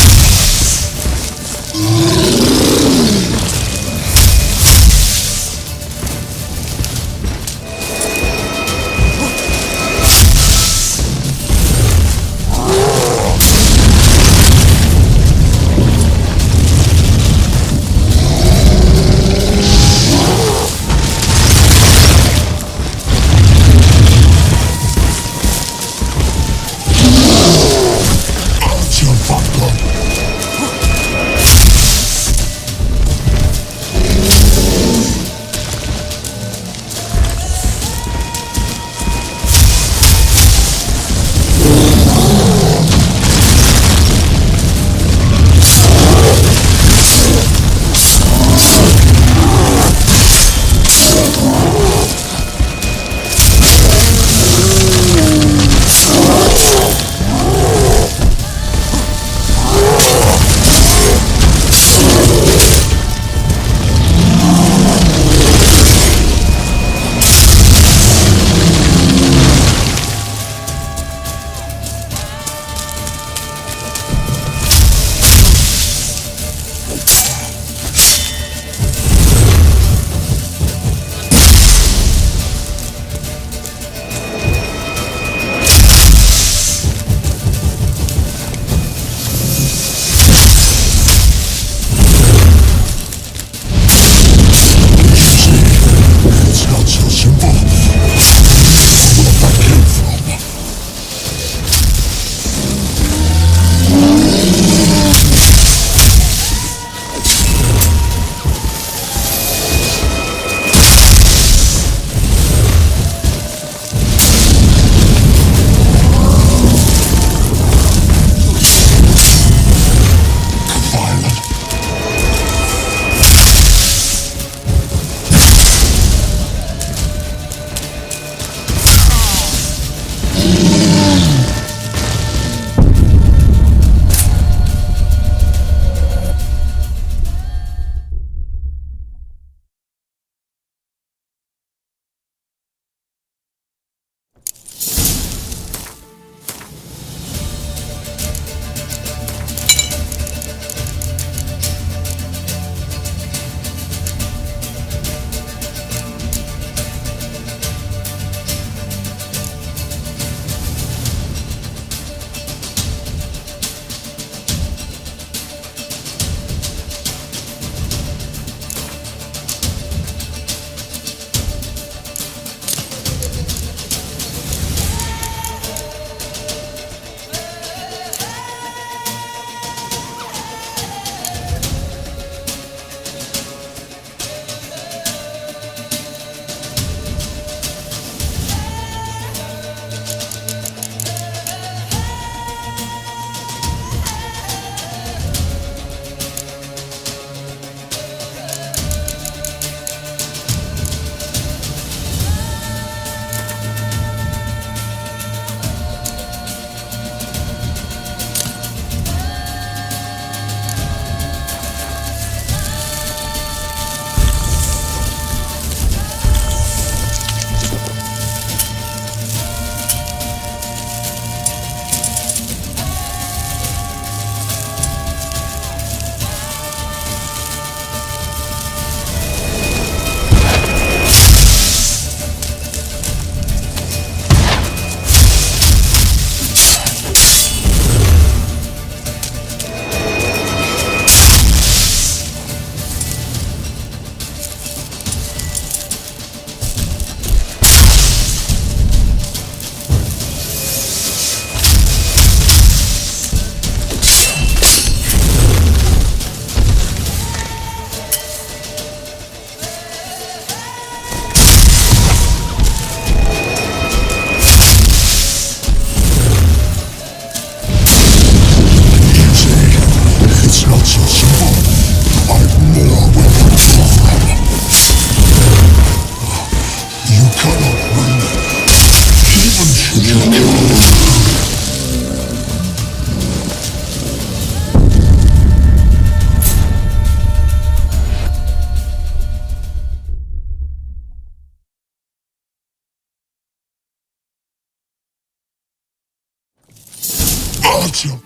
Gotcha.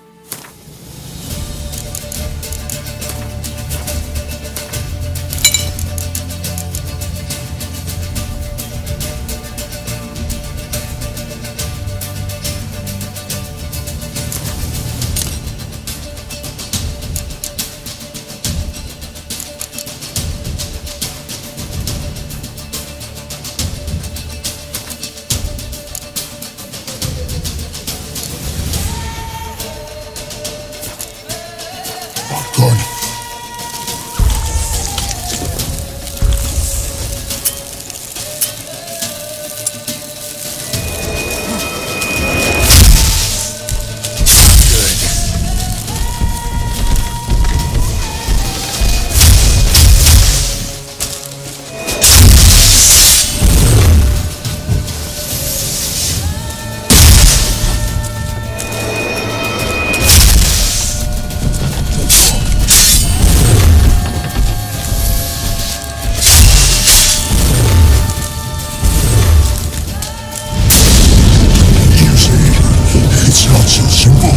Good. It's not so simple.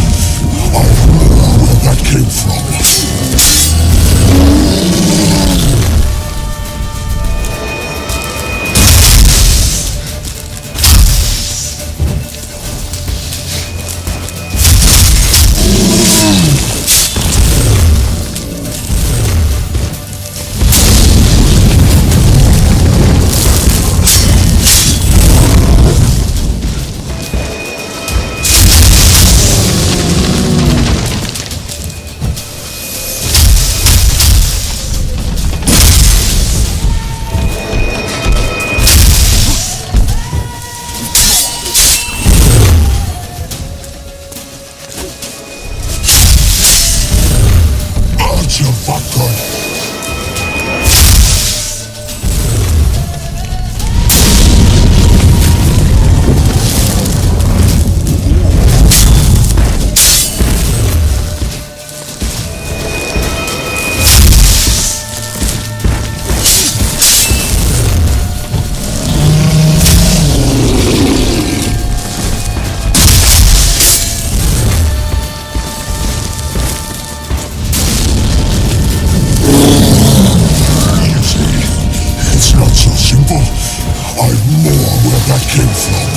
I remember where that came from.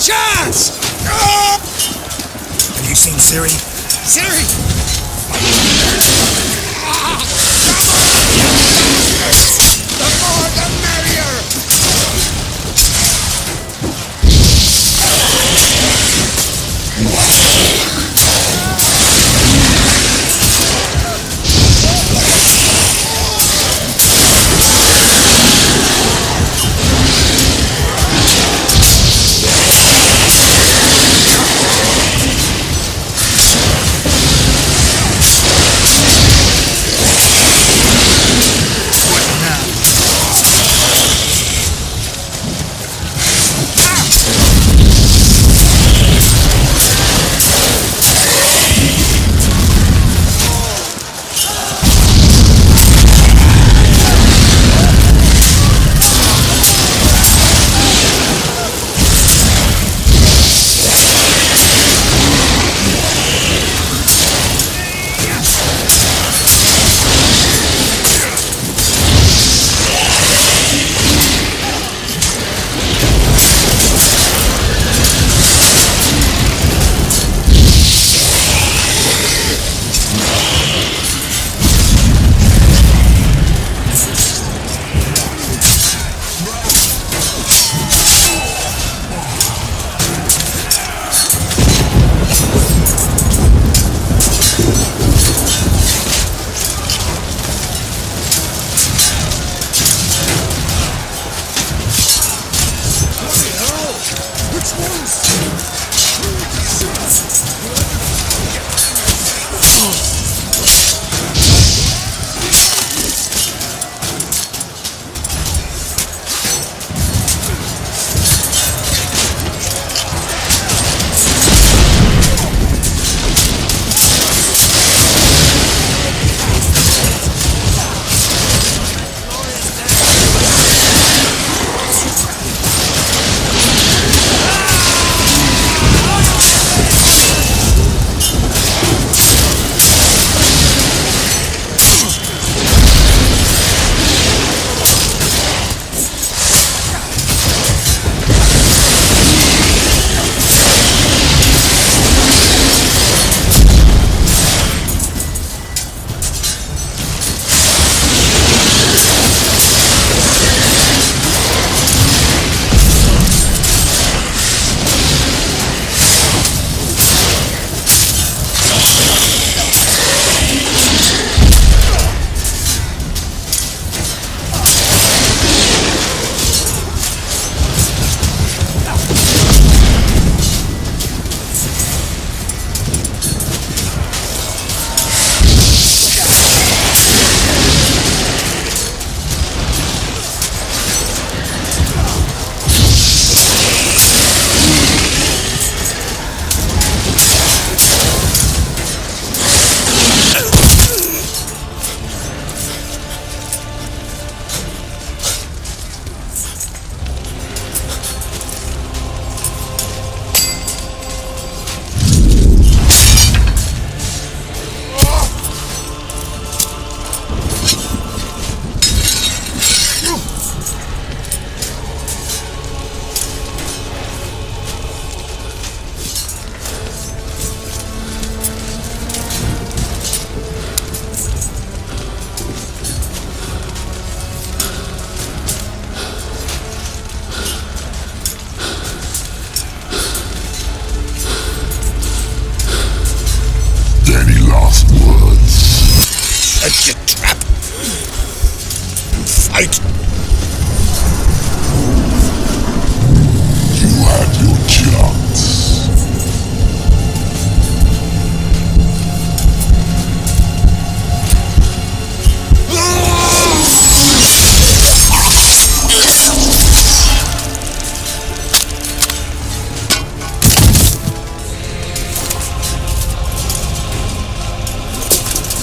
chance! Have you seen Siri? Siri! The more the merrier!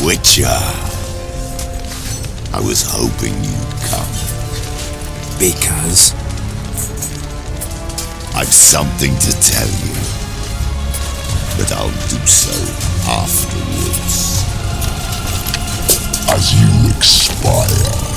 Witcher. I was hoping you'd come. Because? I've something to tell you. But I'll do so afterwards. As you expire.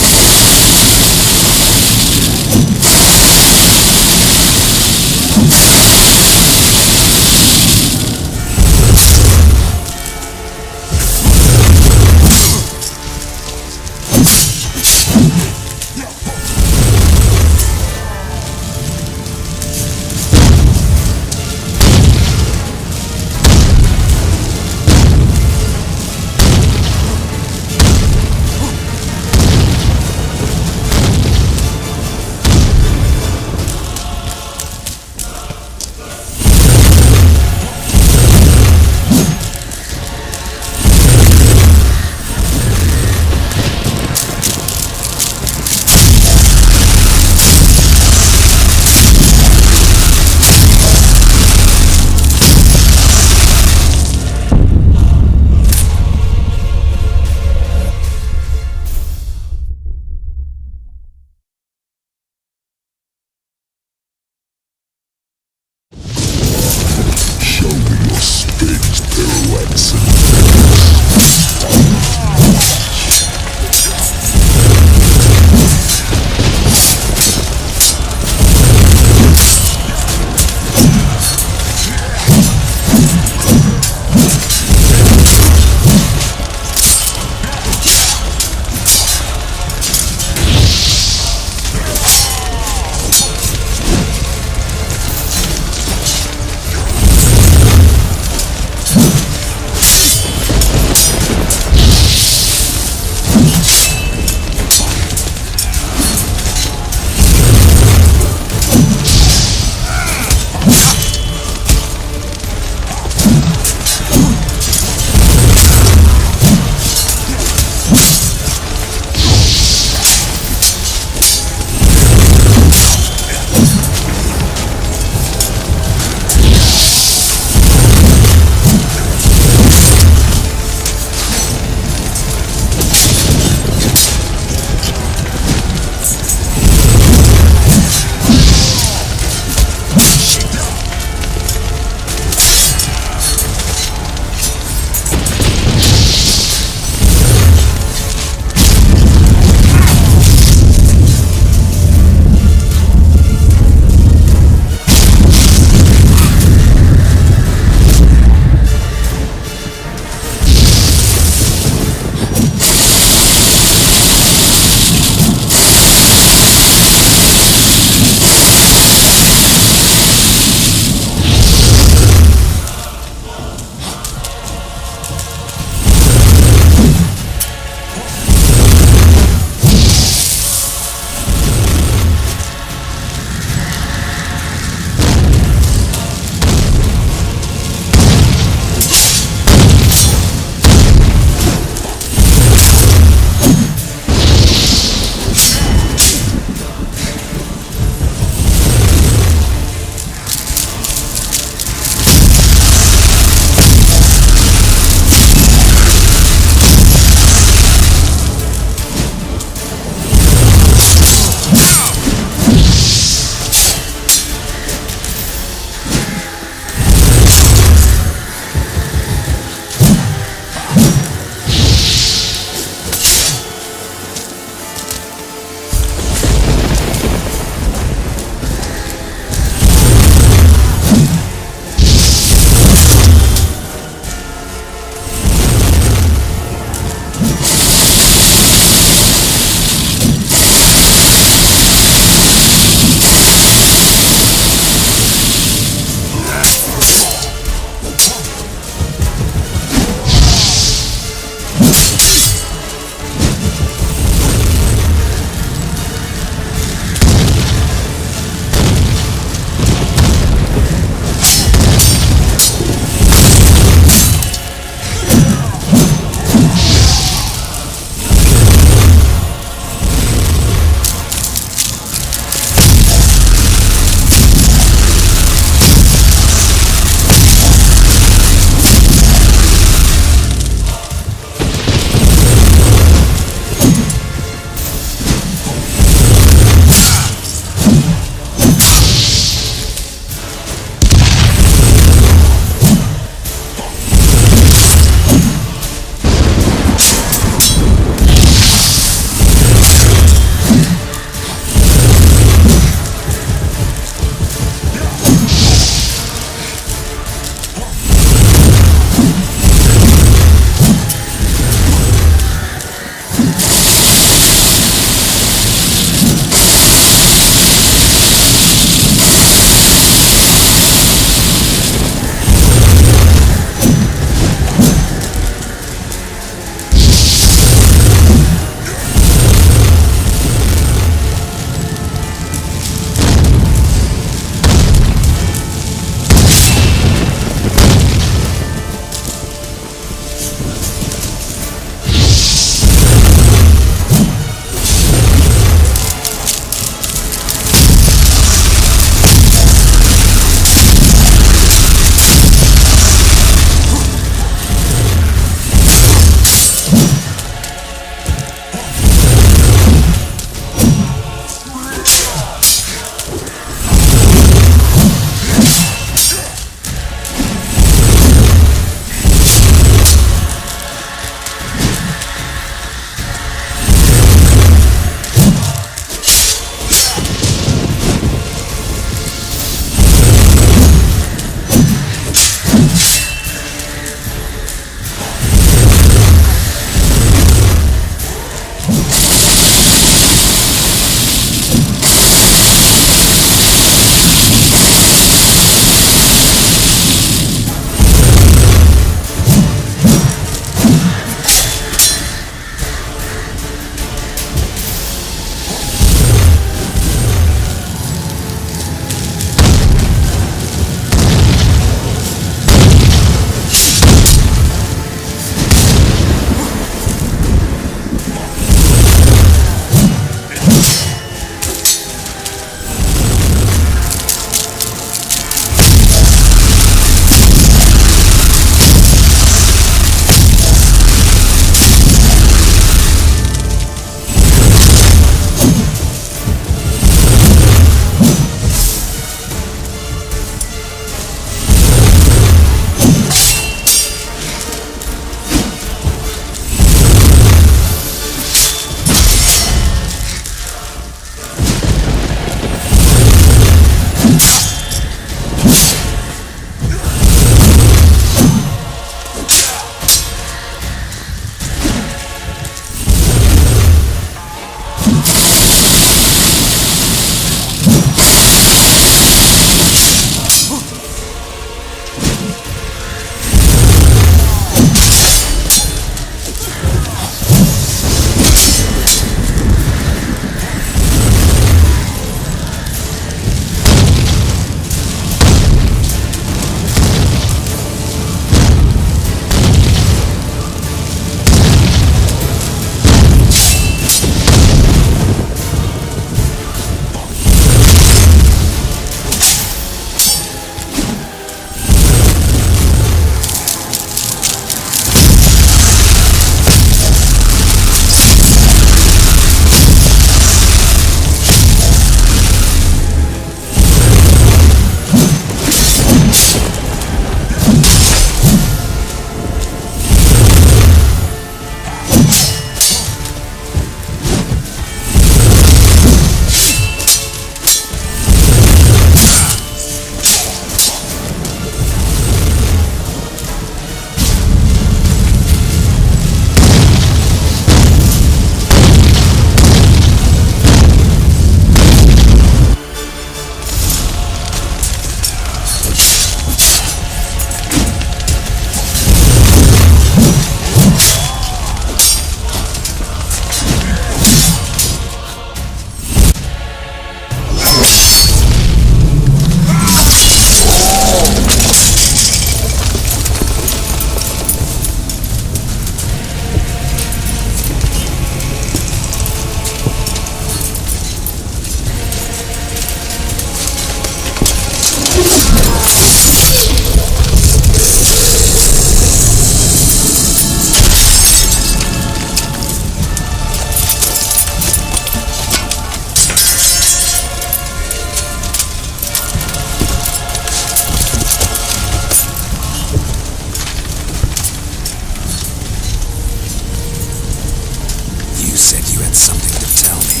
something to tell me.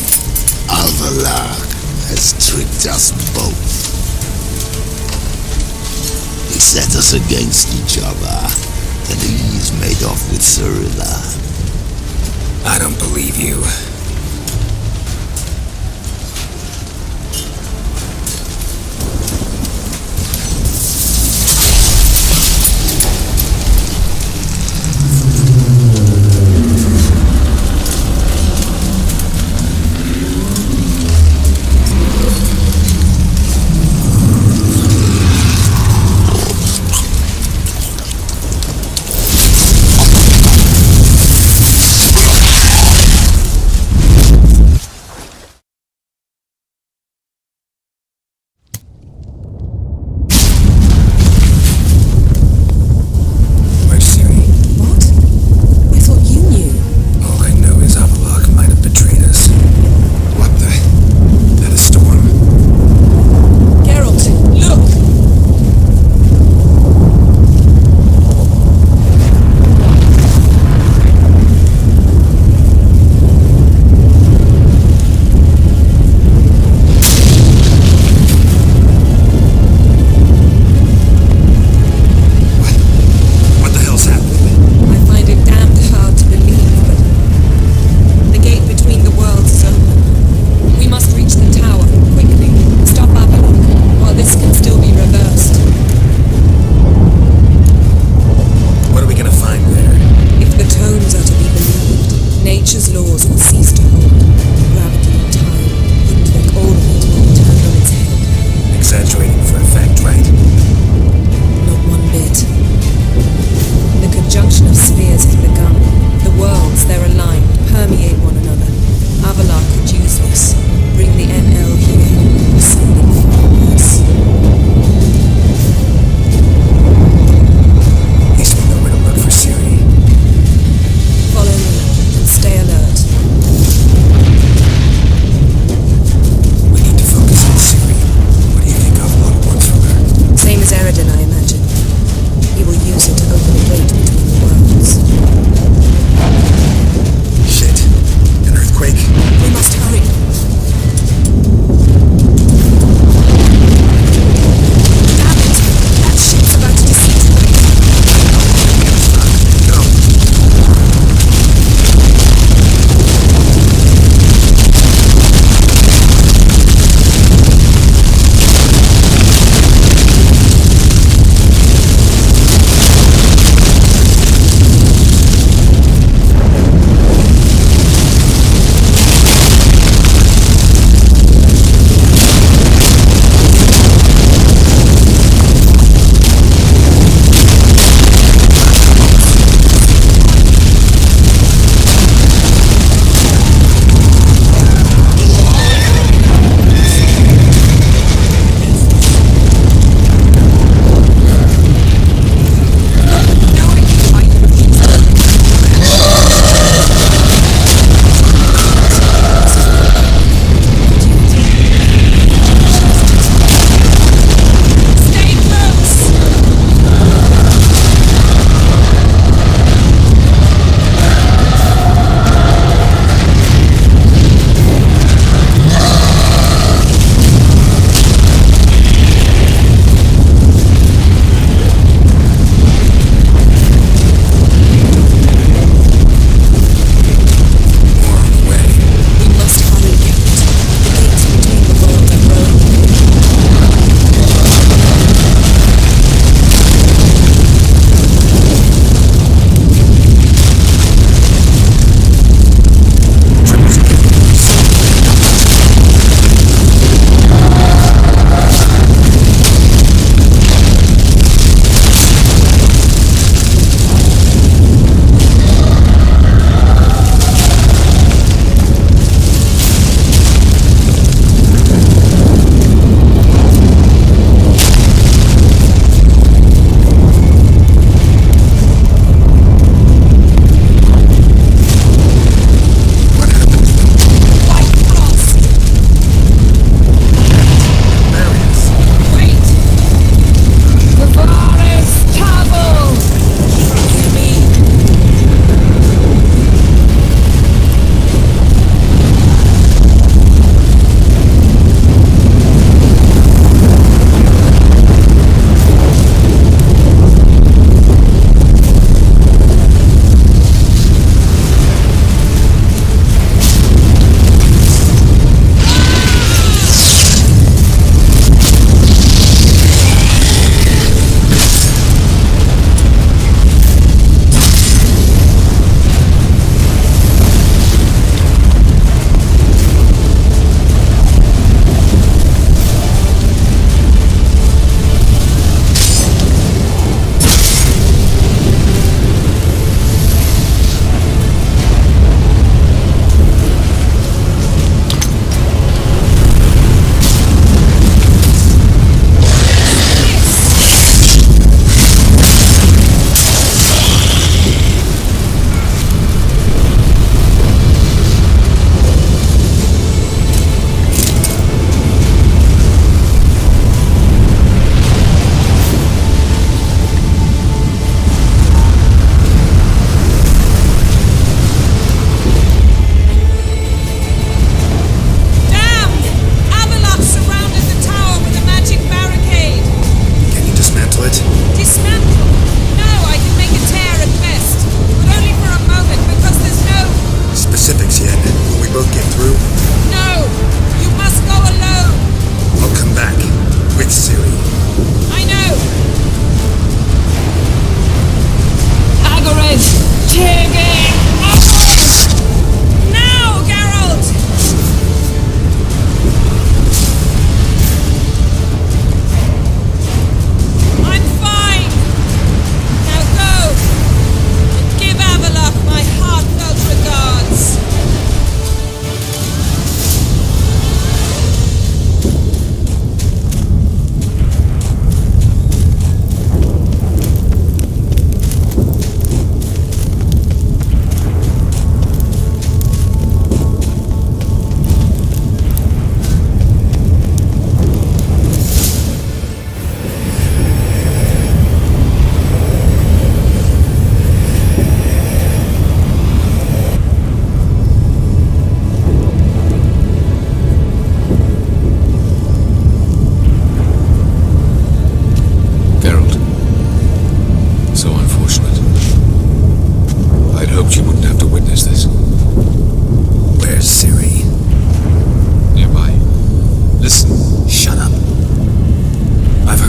Avalar has tricked us both. He set us against each other, and he's made off with Cyrilla. I don't believe you. Stay alert.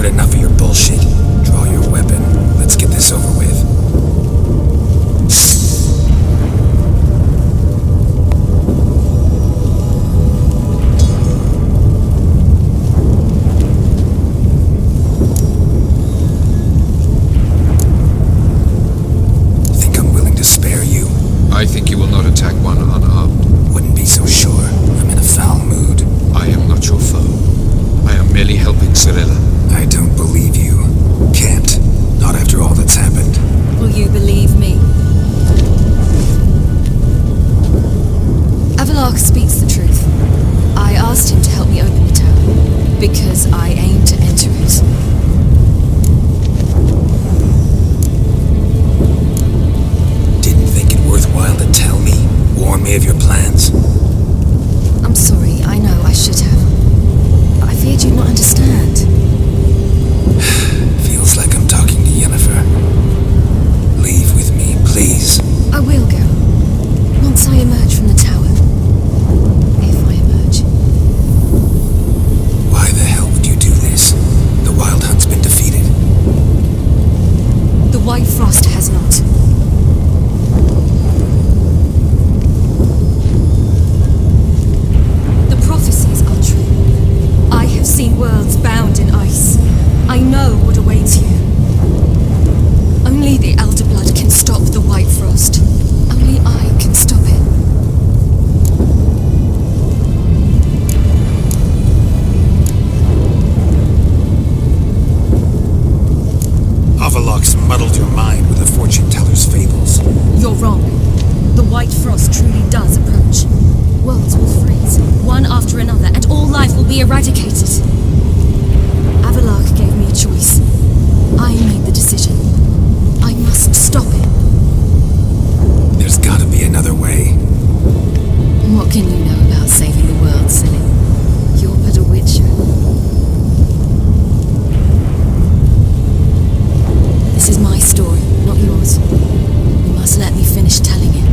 enough of your bullshit. Draw your weapon. Let's get this over with. I think you will not attack one unarmed. Wouldn't be so sure. I'm in a foul mood. I am not your foe. I am merely helping Cyrilla. I don't believe you. Can't. Not after all that's happened. Will you believe me? Avalok speaks the truth. I asked him to help me open the tower, because I aim to enter it. Worthwhile to tell me? Warn me of your plans? I'm sorry, I know I should have. But I feared you'd not understand. Feels like I'm talking to Yennefer. Leave with me, please. I will go. Once I emerge from the tower. If I emerge. Why the hell would you do this? The Wild Hunt's been defeated. The White Frost has not. Prophecies are true. I have seen worlds bound in ice. I know what awaits you. Only the Elder Blood can stop the White Frost. Only I can stop it. Avalok's muddled your mind with the fortune teller's fables. You're wrong. The White Frost truly does approach. Worlds will freeze, one after another, and all life will be eradicated. Avalok gave me a choice. I made the decision. I must stop it. There's gotta be another way. What can you know about saving the world, silly? You're but a witcher. This is my story, not yours. You must let me finish telling it.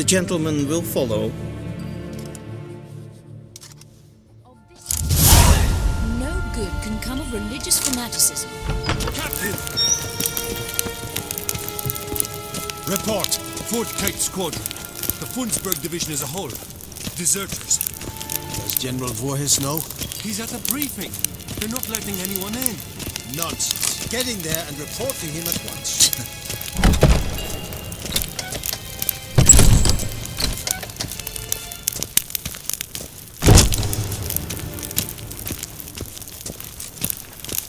The gentleman will follow. No good can come of religious fanaticism. Captain! Report. 4th Kite Squadron. The Funsberg Division as a whole. Deserters. Does General Voorhis know? He's at a briefing. They're not letting anyone in. Nonsense. Get in there and report to him at once.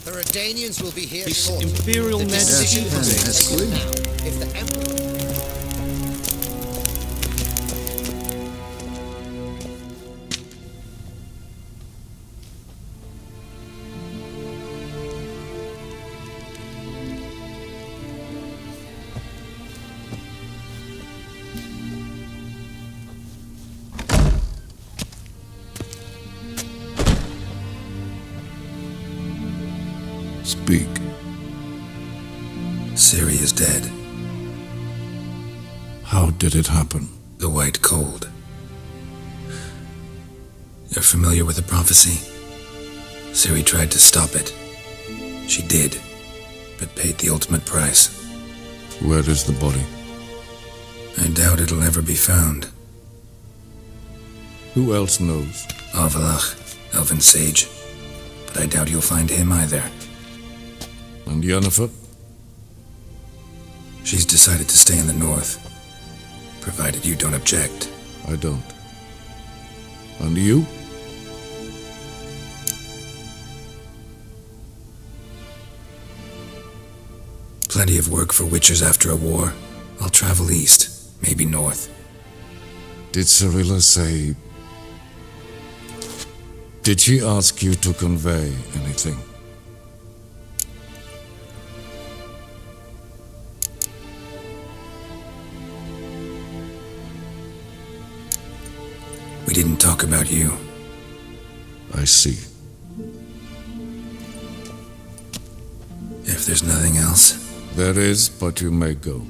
The Redanians will be here His shortly. Imperial The Majesty decision has is agreed. now. If the Emperor... Speak. Ciri is dead. How did it happen? The White Cold. You're familiar with the prophecy? Ciri tried to stop it. She did, but paid the ultimate price. Where is the body? I doubt it'll ever be found. Who else knows? Avalach, Elven Sage. But I doubt you'll find him either. And Yennefer? She's decided to stay in the north, provided you don't object. I don't. And you? Plenty of work for witchers after a war. I'll travel east, maybe north. Did Cirilla say... Did she ask you to convey anything? We didn't talk about you. I see. If there's nothing else... There is, but you may go.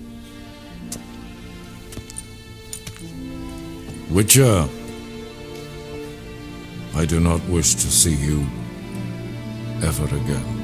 Witcher! I do not wish to see you ever again.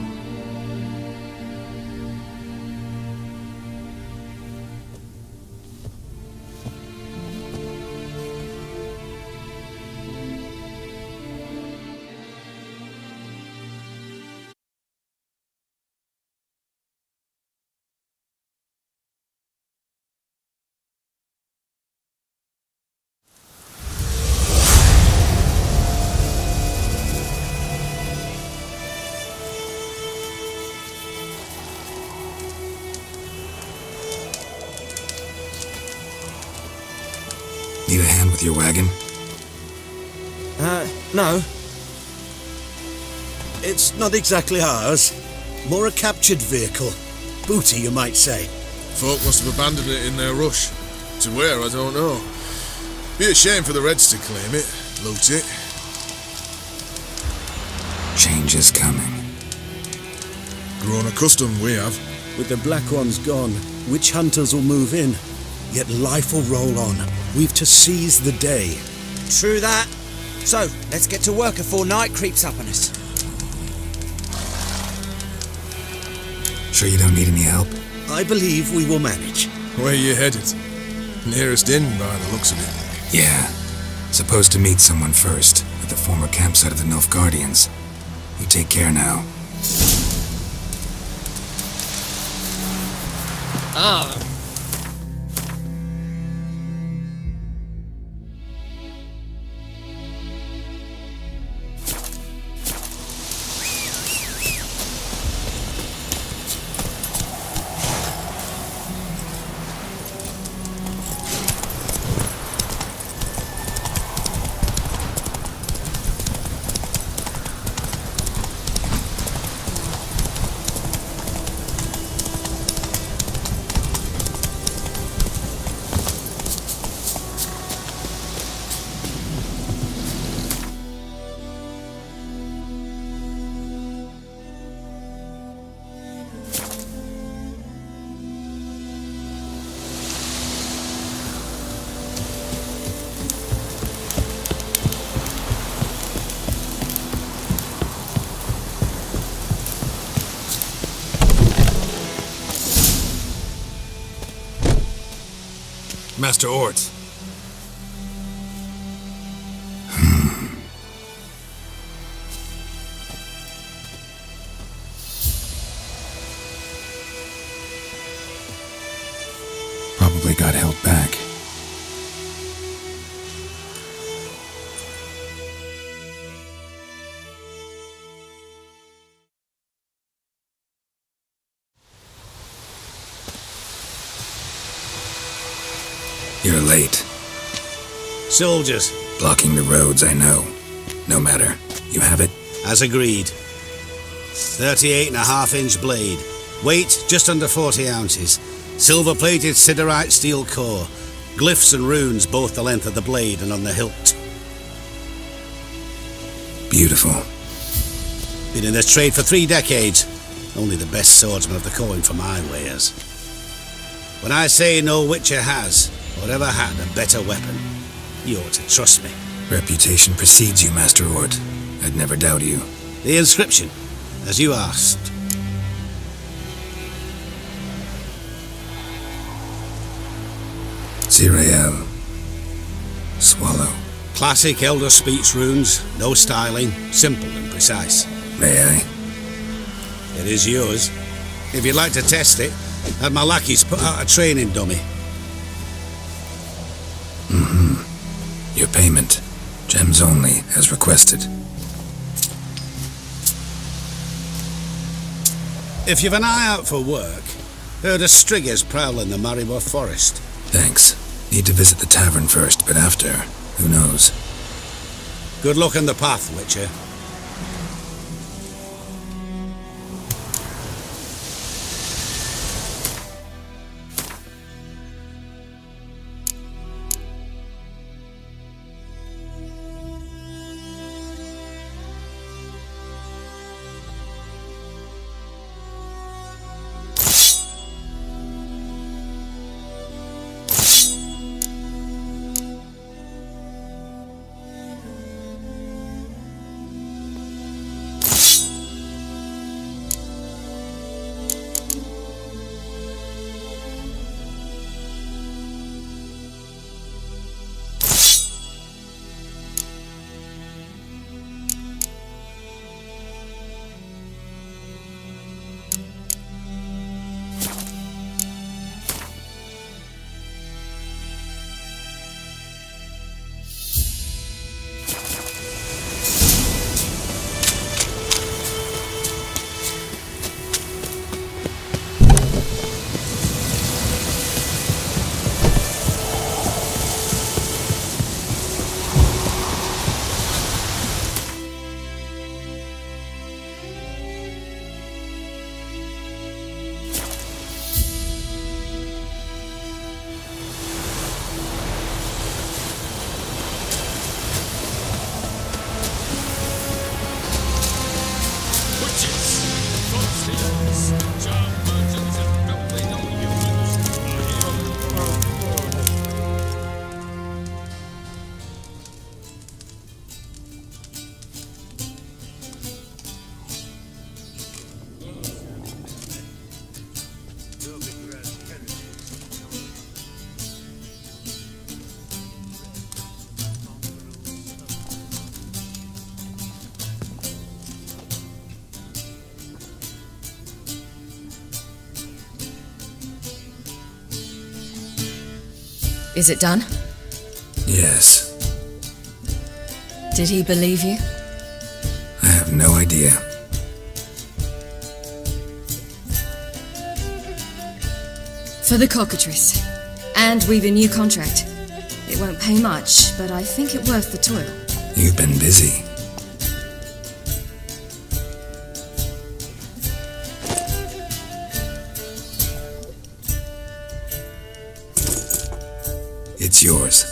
Need a hand with your wagon? No. It's not exactly ours. More a captured vehicle. Booty, you might say. Folk must have abandoned it in their rush. To where, I don't know. Be a shame for the Reds to claim it, loot it. Change is coming. Grown accustomed, we have. With the Black Ones gone, witch hunters will move in. Yet life will roll on. We've to seize the day. True that. So, let's get to work before night creeps up on us. Sure you don't need any help? I believe we will manage. Where you headed? Nearest inn, by the looks of it. Yeah. Supposed to meet someone first, at the former campsite of the Nilfgaardians. You take care now. Ah. Master Ort. Probably got held back. You're late. Soldiers. Blocking the roads, I know. No matter. You have it? As agreed. 38.5-inch blade. Weight just under 40 ounces. Silver-plated siderite steel core. Glyphs and runes both the length of the blade and on the hilt. Beautiful. Been in this trade for 3 decades. Only the best swordsman of the coin for my wares. When I say no Witcher has, or ever had, a better weapon, you ought to trust me. Reputation precedes you, Master Ort. I'd never doubt you. The inscription, as you asked. Zirael. Swallow. Classic Elder Speech runes, no styling, simple and precise. May I? It is yours. If you'd like to test it, had my lackeys put out a training dummy. Your payment. Gems only, as requested. If you've an eye out for work, heard of striggers prowling the Maribor forest. Thanks. Need to visit the tavern first, but after, who knows? Good luck on the path, Witcher. Is it done? Yes. Did he believe you? I have no idea. For the cockatrice. And we've a new contract. It won't pay much, but I think it worth the toil. You've been busy. It's yours.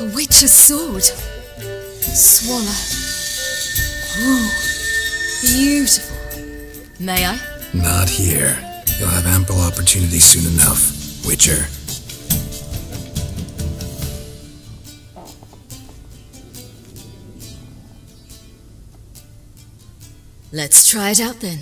A witch's sword. Swallow. Ooh, beautiful. May I? Not here. You'll have ample opportunity soon enough, Witcher. Let's try it out then.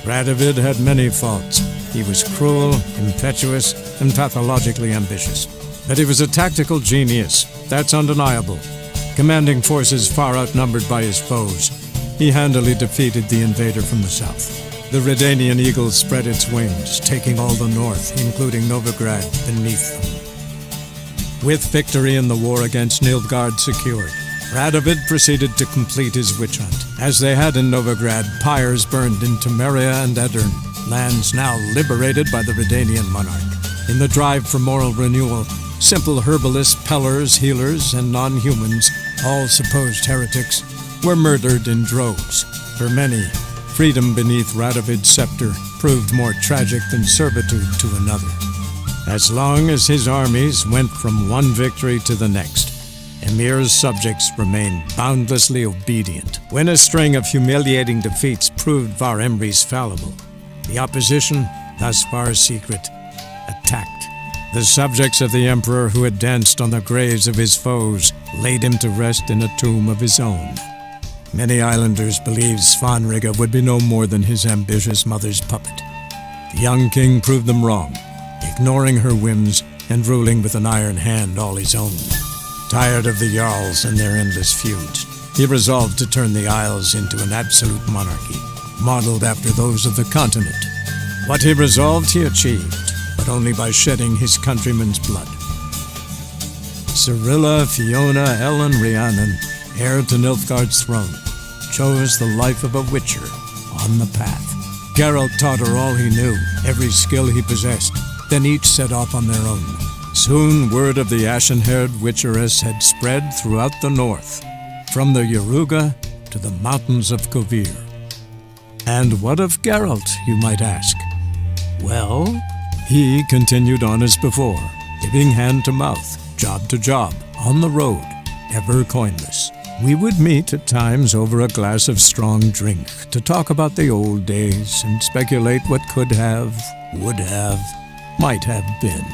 Radovid had many faults. He was cruel, impetuous, and pathologically ambitious. But he was a tactical genius, that's undeniable. Commanding forces far outnumbered by his foes, he handily defeated the invader from the south. The Redanian eagle spread its wings, taking all the north, including Novigrad, beneath them. With victory in the war against Nilfgaard secured, Radovid proceeded to complete his witch hunt. As they had in Novigrad, pyres burned in Temeria and Edirn, lands now liberated by the Redanian monarch. In the drive for moral renewal, simple herbalists, pellers, healers, and non-humans, all supposed heretics, were murdered in droves. For many, freedom beneath Radovid's scepter proved more tragic than servitude to another. As long as his armies went from one victory to the next, Emir's subjects remained boundlessly obedient. When a string of humiliating defeats proved Var Emreis fallible, the opposition, thus far secret, attacked. The subjects of the Emperor who had danced on the graves of his foes laid him to rest in a tomb of his own. Many islanders believed Svanrige would be no more than his ambitious mother's puppet. The young king proved them wrong, ignoring her whims and ruling with an iron hand all his own. Tired of the Jarls and their endless feuds, he resolved to turn the Isles into an absolute monarchy, modeled after those of the continent. What he resolved he achieved, but only by shedding his countrymen's blood. Cyrilla, Fiona, Ellen, Rhiannon, heir to Nilfgaard's throne, chose the life of a witcher on the path. Geralt taught her all he knew, every skill he possessed, then each set off on their own. Soon word of the ashen-haired witcheress had spread throughout the north, from the Yaruga to the mountains of Kovir. And what of Geralt, you might ask? Well, he continued on as before, giving hand to mouth, job to job, on the road, ever coinless. We would meet at times over a glass of strong drink to talk about the old days and speculate what could have, would have, might have been.